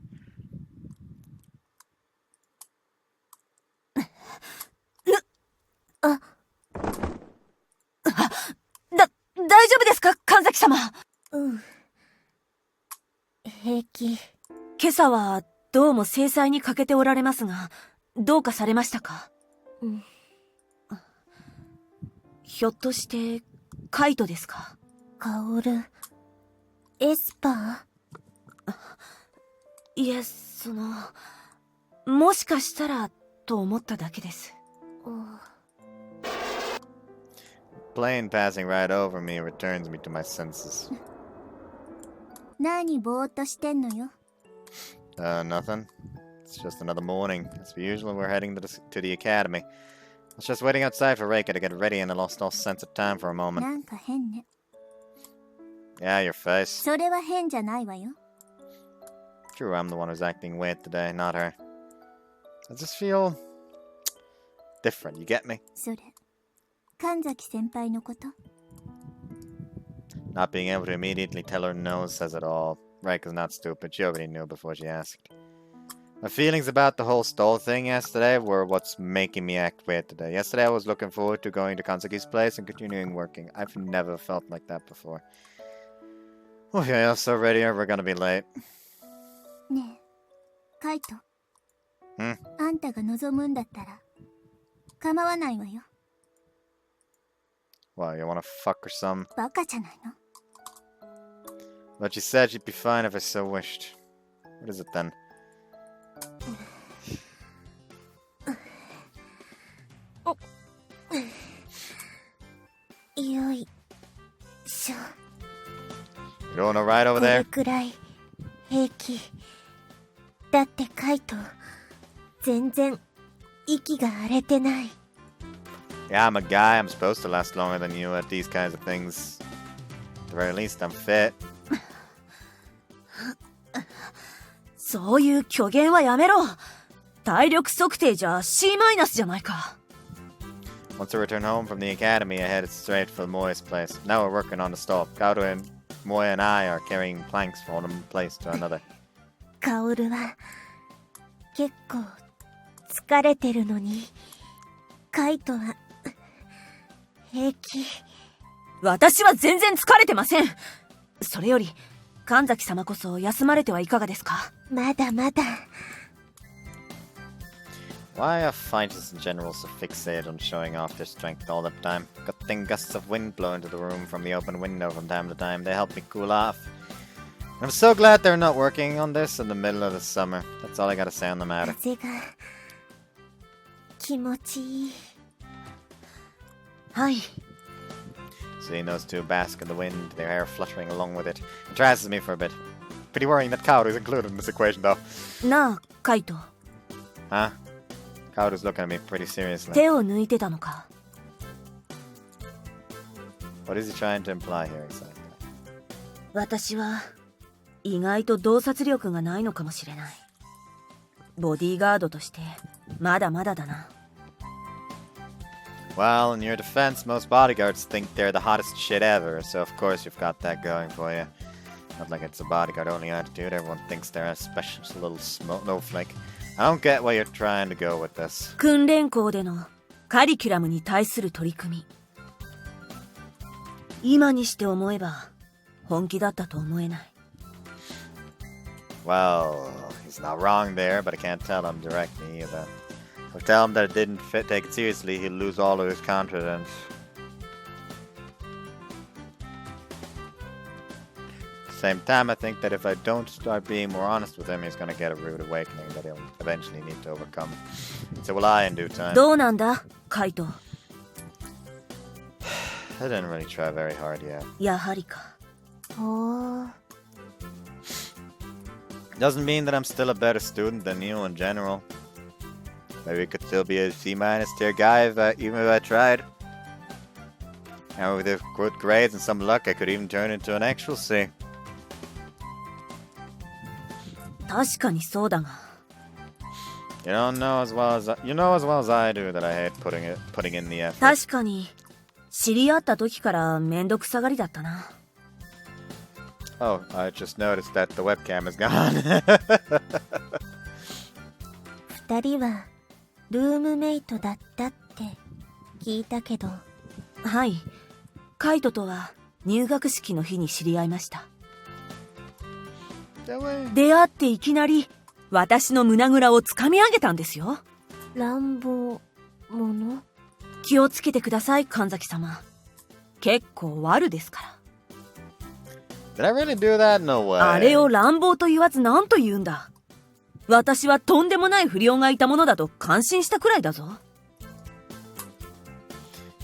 大丈夫ですか、神崎様。
うん。平気。
今朝はどうも制裁に欠けておられますが、どうかされましたか？
うん。
ひょっとしてカイトですか？
カオル、エスパー？
いえ、もしかしたらと思っただけです。
Plane passing right over me returns me to my senses.
何ぼーっとしてんのよ。
Nothing. It's just another morning. As usual, we're heading to the academy. I was just waiting outside for Reika to get ready and I lost all sense of time for a moment.
なんか変ね。
Yeah, your face.
それは変じゃないわよ。
True, I'm the one who's acting weird today, not her. I just feel different, you get me?
それ、神崎先輩のこと？
Not being able to immediately tell her no says it all. Reika's not stupid, she already knew before she asked. My feelings about the whole stall thing yesterday were what's making me act weird today. Yesterday I was looking forward to going to Kansaki's place and continuing working. I've never felt like that before. Okay, I'm so ready, we're gonna be late.
ねえ、カイト。
ん？
あんたが望むんだったら構わないわよ。
Well, you wanna fuck or some?
バカじゃないの？
But she said she'd be fine if I so wished. What is it then?
よいしょ。
You doing alright over
これ
there?
くらい平気。だってカイト、全然息が荒れてない。
Yeah, I'm a guy. I'm supposed to last longer than you at these kinds of things. At the very least, I'm fit.
そういう虚言はやめろ。体力測定じゃ C マイナスじゃないか。
Once I return home from the academy, I headed straight for Moe's place. Now we're working on the stall. Kaoru and Moe and I are carrying planks from one place to another.
カオルは結構疲れてるのに、カイトは平気。
私は全然疲れてません。それより神崎様こそ休まれてはいかがですか？
まだまだ。
Why are fighters in general so fixated on showing off their strength all the time? Good thing gusts of wind blow into the room from the open window from time to time. They help me cool off. I'm so glad they're not working on this in the middle of the summer. That's all I gotta say on the matter.
風が気持ちいい。
はい。
Seeing those two bask in the wind, their hair fluttering along with it, entrances me for a bit. Pretty worrying that Kaoru is included in this equation, though.
なあ、カイト。
Huh? Kaoru's looking at me pretty seriously.
手を抜いてたのか。
What is he trying to imply here exactly?
私は意外と洞察力がないのかもしれない。ボディーガードとしてまだまだだな。
Well, in your defense, most bodyguards think they're the hottest shit ever, so of course you've got that going for you. Not like it's a bodyguard-only attitude, everyone thinks they're a special little snowflake. I don't get where you're trying to go with this.
訓練校でのカリキュラムに対する取り組み。今にして思えば本気だったと思えない。
Well, he's not wrong there, but I can't tell him directly either. If I tell him that it didn't take it seriously, he'll lose all of his confidence. Same time, I think that if I don't start being more honest with him, he's gonna get a rude awakening that he'll eventually need to overcome. So will I in due time.
どうなんだカイト。
I didn't really try very hard yet.
やはりか。
ほう。
Doesn't mean that I'm still a better student than you in general. Maybe I could still be a C- tier guy even if I tried. And with the good grades and some luck, I could even turn into an actual C.
確かにそうだが。
You don't know as well as you know as well as I do that I hate putting in the effort.
確かに知り合った時からめんどくさがりだったな。
Oh, I just noticed that the webcam is gone.
二人はルームメイトだったって聞いたけど。
はい。カイトとは入学式の日に知り合いました。出会っていきなり私の胸ぐらをつかみ上げたんですよ。
乱暴者？
気をつけてください神崎様。結構悪ですから。
Did I really do that? No way.
あれを乱暴と言わず何と言うんだ。私はとんでもない不良がいたものだと感心したくらいだぞ。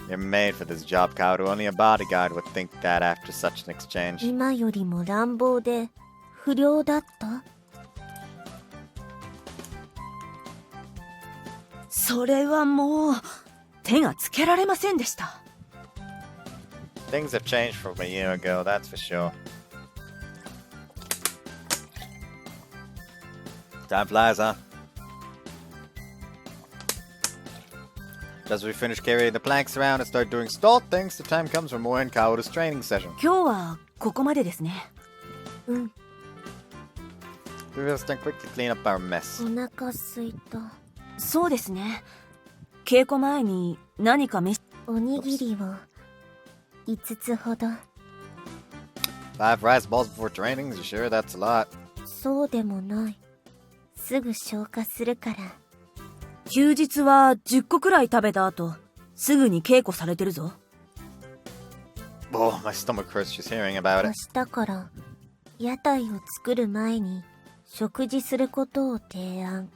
You're made for this job, Kaoru. Only a bodyguard would think that after such an exchange.
今よりも乱暴で不良だった？
それはもう手がつけられませんでした。
Things have changed from a year ago, that's for sure. Time flies, huh? Just as we finish carrying the planks around and start doing stall things, the time comes for more in Kaoru's training session.
今日はここまでですね。
うん。
We will then quickly clean up our mess.
お腹すいた。
そうですね。稽古前に何か
おにぎりを5つほど。
5 rice balls before training? You sure that's a lot?
そうでもない。すぐ消化するから。
休日は10個くらい食べた後、すぐに稽古されてるぞ。
Oh, my stomach hurts just hearing about it.
明日から屋台を作る前に食事することを提案。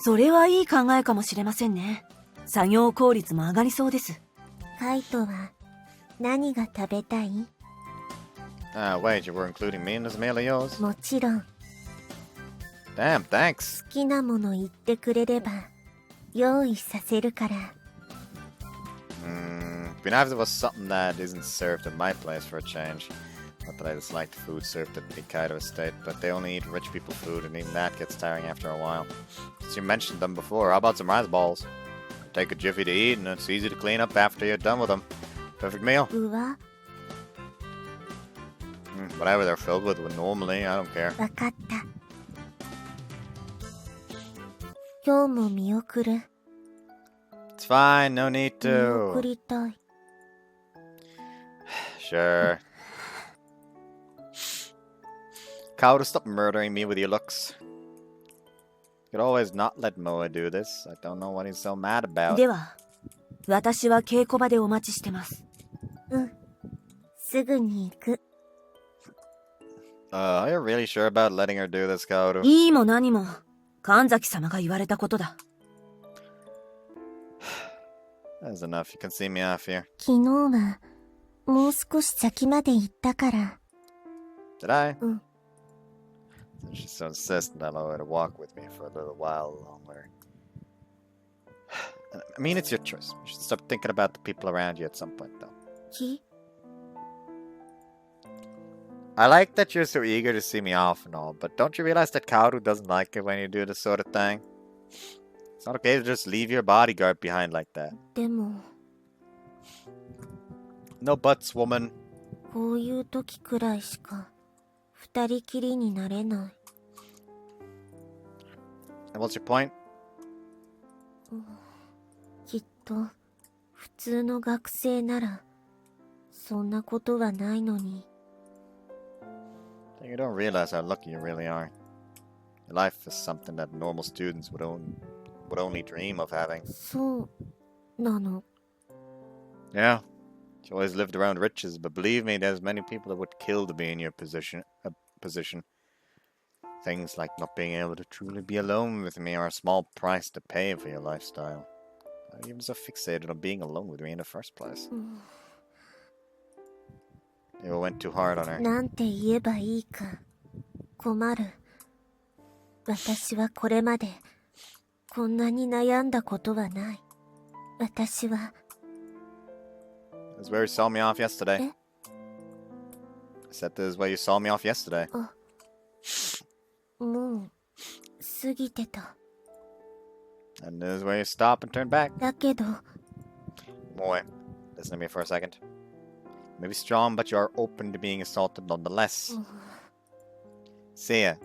それはいい考えかもしれませんね。作業効率も上がりそうです。
カイトは何が食べたい？
Wait, you were including me in this meal of yours?
もちろん。
Damn, thanks.
好きなもの言ってくれれば用意させるから。
It'd be nice if it was something that isn't served at my place for a change. Not that I dislike the food served at the Kaido estate, but they only eat rich people food, and even that gets tiring after a while. Since you mentioned them before, how about some rice balls? Take a jiffy to eat, and it's easy to clean up after you're done with them. Perfect meal.
うわ、
Whatever they're filled with normally, I don't care.
わかった。今日も見送る。
It's fine, no need
見送
to.
りたい。
Sure. Kaoru, stop murdering me with your looks. You could always not let Moe do this. I don't know what he's so mad about.
では、私は稽古場でお待ちしてます。
うん。すぐに行く。
Are you really sure about letting her do this, Kaoru?
いいも何も、神崎様が言われたことだ。
That's enough. You can see me off here.
昨日はもう少し先まで行ったから。
Did I?
うん。
She's so insistent I'll allow her to walk with me for a little while longer. I mean, it's your choice. You should stop thinking about the people around you at some point, though.
き？
I like that you're so eager to see me off and all, but don't you realize that Kaoru doesn't like it when you do this sort of thing? It's not okay to just leave your bodyguard behind like that.
でも
No buts, woman.
こういう時くらいしか二人きりになれない。
And what's your point?
きっと普通の学生ならそんなことはないのに。
You don't realize how lucky you really are. Your life is something that normal students would only dream of having.
そうなの。
Yeah. You always lived around riches, but believe me, there's many people that would kill to be in your position. position. Things like not being able to truly be alone with me are a small price to pay for your lifestyle. Why are you even so fixated on being alone with me in the first place? You went too hard on her.
なんて言えばいいか困る。私はこれまでこんなに悩んだことはない。私は
This is where you saw me off yesterday. I said this is where you saw me off yesterday.
もう過ぎてた。
And this is where you stop and turn back.
だけど
Boy, listen to me for a second. Maybe strong, but you are open to being assaulted nonetheless. See ya.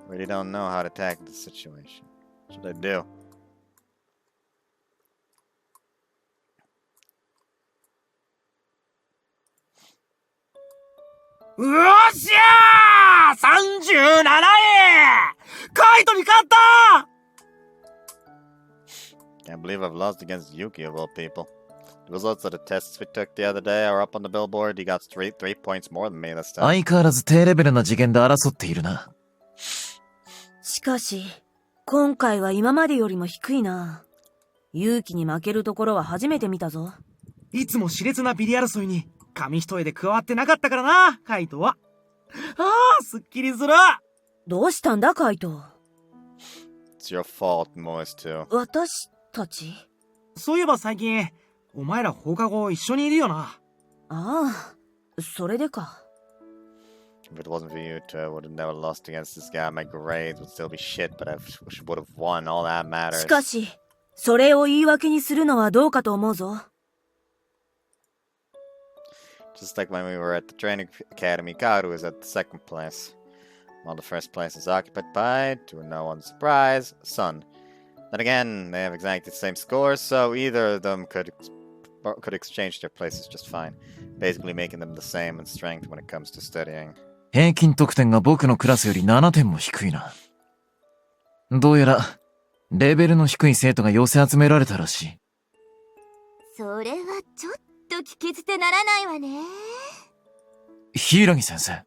Really don't know how to tackle the situation. What should I do?
Oshia! 37位! カイトに勝った!
Can't believe I've lost against Yuki of all people. The results of the tests we took the other day are up on the billboard. He got three points more than me this time.
相変わらず低レベルな次元で争っているな。
しかし、今回は今までよりも低いな。勇気に負けるところは初めて見たぞ。
いつも熾烈なビリ争いに紙一重で加わってなかったからな、カイトは。すっきりする。
どうしたんだ、カイト。
It's your fault, Moise too.
私たち？
そういえば最近、お前ら放課後一緒にいるよな。
ああ、それでか。
If it wasn't for you two, I would have never lost against this guy. My grades would still be shit, but I would have won. All that matters.
しかし、それを言い訳にするのはどうかと思うぞ。
Just like when we were at the training academy, Kaoru was at the second place. While the first place is occupied by, to no one's surprise, Sun. Then again, they have exactly the same scores, so either of them could exchange their places just fine, basically making them the same in strength when it comes to studying.
平均得点が僕のクラスより7点も低いな。どうやら、レベルの低い生徒が寄せ集められたらしい。
それはちょっと聞き捨てならないわね。
柊先生。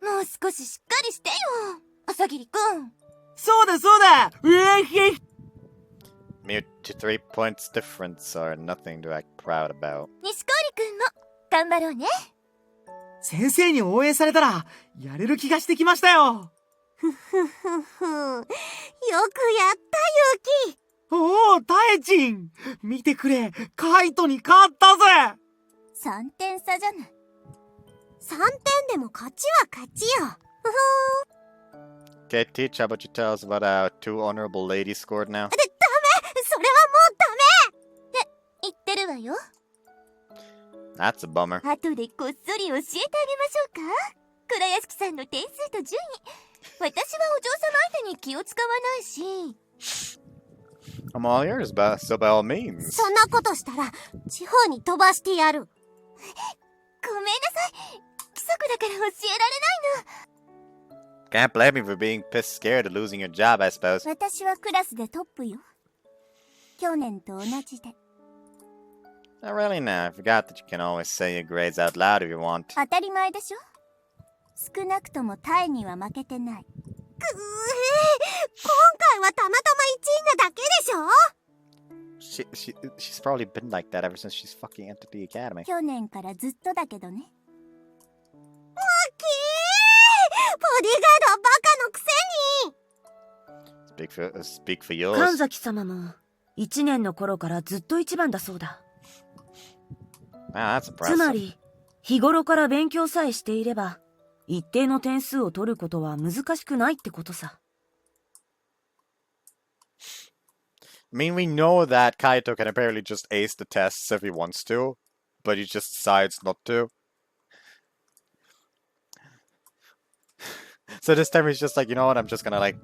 もう少ししっかりしてよ、朝霧くん。
そうだそうだ。
Mere 3 points difference are nothing to act proud about.
西郡くんも頑張ろうね。
先生に応援されたらやれる気がしてきましたよ。
ふふふふ。よくやった、ユキ。
おお、タエチン。見てくれ、カイトに勝ったぜ。
3点差じゃない。3点でも勝ちは勝ちよ。ふふ。
Okay, teach, how about you tell us about how 2 honorable ladies scored now?
ダメ、それはもうダメって言ってるわよ。
That's a bummer.
後でこっそり教えてあげましょうか。倉屋敷さんの点数と順位。私はお嬢様相手に気を使わないし。
I'm all yours, so by all means.
そんなことしたら地方に飛ばしてやる。ごめんなさい。規則だから教えられないの。
Can't blame me for being pissed scared of losing your job, I suppose.
私はクラスでトップよ。去年と同じで。
Not really now. I forgot that you can always say your grades out loud if you want.
当たり前でしょ。少なくともタイには負けてない。今回はたまたま1位なだけでしょ。
She's probably been like that ever since she's fucking entered the academy.
去年からずっとだけどね。ボディーガードはバカのくせに。
Speak for yours.
神崎様も1年の頃からずっと一番だそうだ。
Wow, that's impressive.
つまり日頃から勉強さえしていれば一定の点数を取ることは難しくないってことさ。
I mean, we know that Kaito can apparently just ace the tests if he wants to, but he just decides not to. So this time he's just like, you know what, I'm just gonna like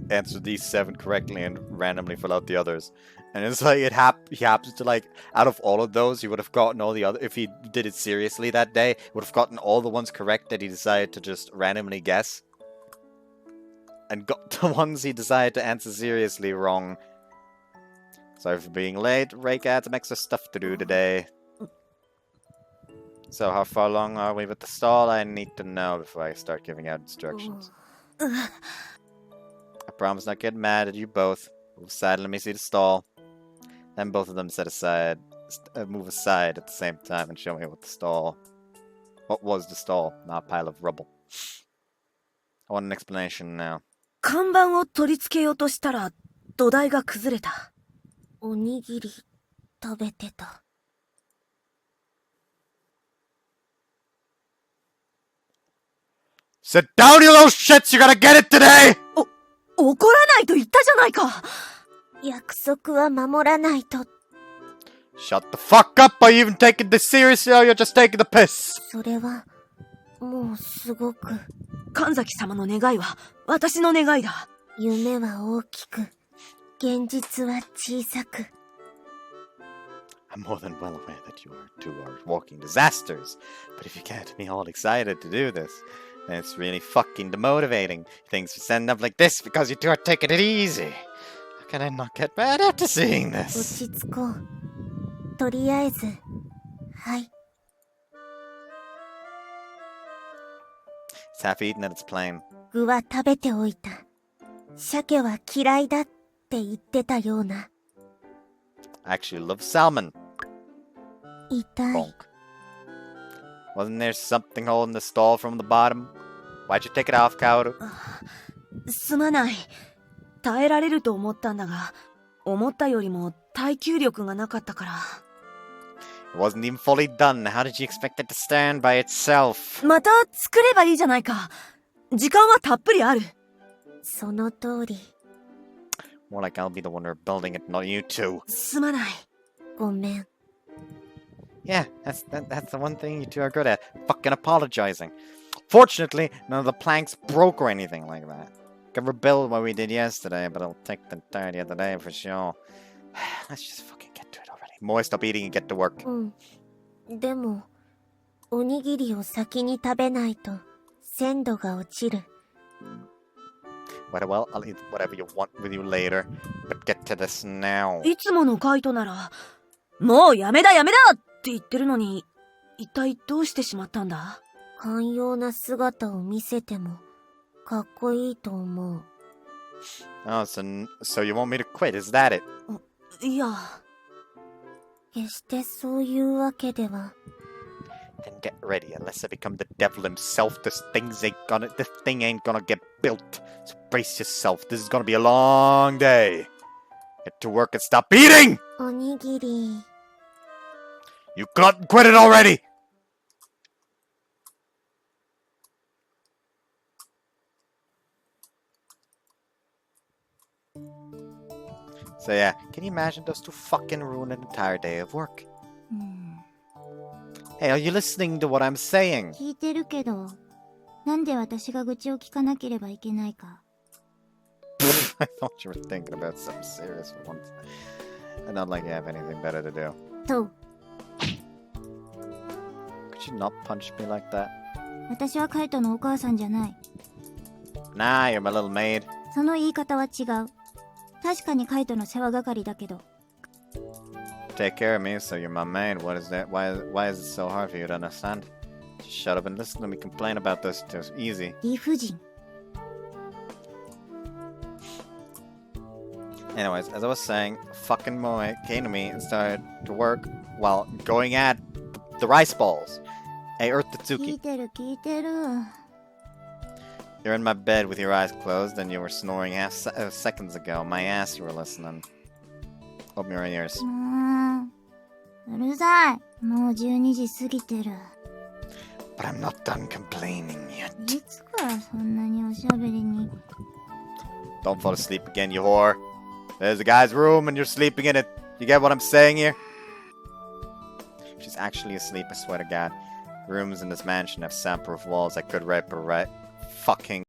answer these 7 correctly and randomly fill out the others. And it's like he happens to like, out of all of those, he would have gotten all the other, if he did it seriously that day, he would have gotten all the ones correct that he decided to just randomly guess. And got the ones he decided to answer seriously wrong. Sorry for being late. Rake had some extra stuff to do today. So, how far along are we with the stall? I need to know before I start giving out instructions. I promise not to get mad at you both. Move aside, let me see the stall. Then both of them move aside at the same time and show me what was the stall, not a pile of rubble. I want an explanation now.
看板を取り付けようとしたら土台が崩れた。
おにぎり食べてた。
Sit down, you little shits! You gotta get it today!
怒らないと言ったじゃないか。
約束は守らないと。
Shut the fuck up! Are you even taking this seriously or you're just taking the piss?
それはもうすごく。
神崎様の願いは私の願いだ。
夢は大きく、現実は小さく。
I'm more than well aware that you two are walking disasters, but if you get me all excited to do this, then it's really fucking demotivating. Things are setting up like this because you two are taking it easy. How can I not get mad after seeing
落
this?
ち着こう。とりあえず、はい。
It's half eaten and it's plain.
具は食べておいた。鮭は嫌いだって言ってたような。
I actually love salmon.
痛い。
Bonk. Wasn't there something holding the stall from the bottom? Why'd you take it off, Kaoru?
すまない。耐えられると思ったんだが、思ったよりも耐久力がなかったから。
It wasn't even fully done. How did you expect it to stand by itself?
また作ればいいじゃないか。時間はたっぷりある。
その通り。
More like I'll be the one rebuilding it, not you two.
すまない。
ごめん。
Yeah, that's the one thing you two are good at. Fucking apologizing. Fortunately, none of the planks broke or anything like that. Can rebuild what we did yesterday, but it'll take the entirety of the day for sure. Let's just fucking get to it already. Moe, stop eating and get to work.
うん。でも、おにぎりを先に食べないと鮮度が落ちる。
Well, I'll eat whatever you want with you later, but get to this now.
いつものカイトなら、もうやめだやめだって言ってるのに、一体どうしてしまったんだ？
寛容な姿を見せても、かっこいいと思う。
Oh, so you want me to quit? Is that it?
いや。
決してそういうわけでは。
Then get ready, unless I become the devil himself. This thing ain't gonna get built. So brace yourself. This is gonna be a long day. Get to work and stop eating!
おにぎり。
You quit it already! So yeah, can you imagine those two fucking ruin an entire day of work? Hey, are you listening to what I'm saying?
聞いてるけど、なんで私が愚痴を聞かなければいけないか。
I thought you were thinking about something serious for once. And not like you have anything better to do.
と、
Could you not punch me like that?
私はカイトのお母さんじゃない。
Nah, you're my little maid.
その言い方は違う。確かにカイトの世話係だけど。
Take care of me, so you're my maid. What is that? Why is it so hard for you to understand? Just shut up and listen to me complain about this. It's easy.
理不尽。
Anyways, as I was saying, fucking Moe came to me and started to work while going at the rice balls. Hey, Earth
聞
Tatsuki,
いてる聞いてる。
you're in my bed with your eyes closed and you were snoring seconds ago. My ass, you were listening. Open your ears.
うるさい。もう12時過ぎてる。
But I'm not done complaining yet.
いつからそんなにおしゃべりに。
Don't fall asleep again, you whore. There's a guy's room and you're sleeping in it. You get what I'm saying here? She's actually asleep, I swear to God. Rooms in this mansion have soundproof walls that could fucking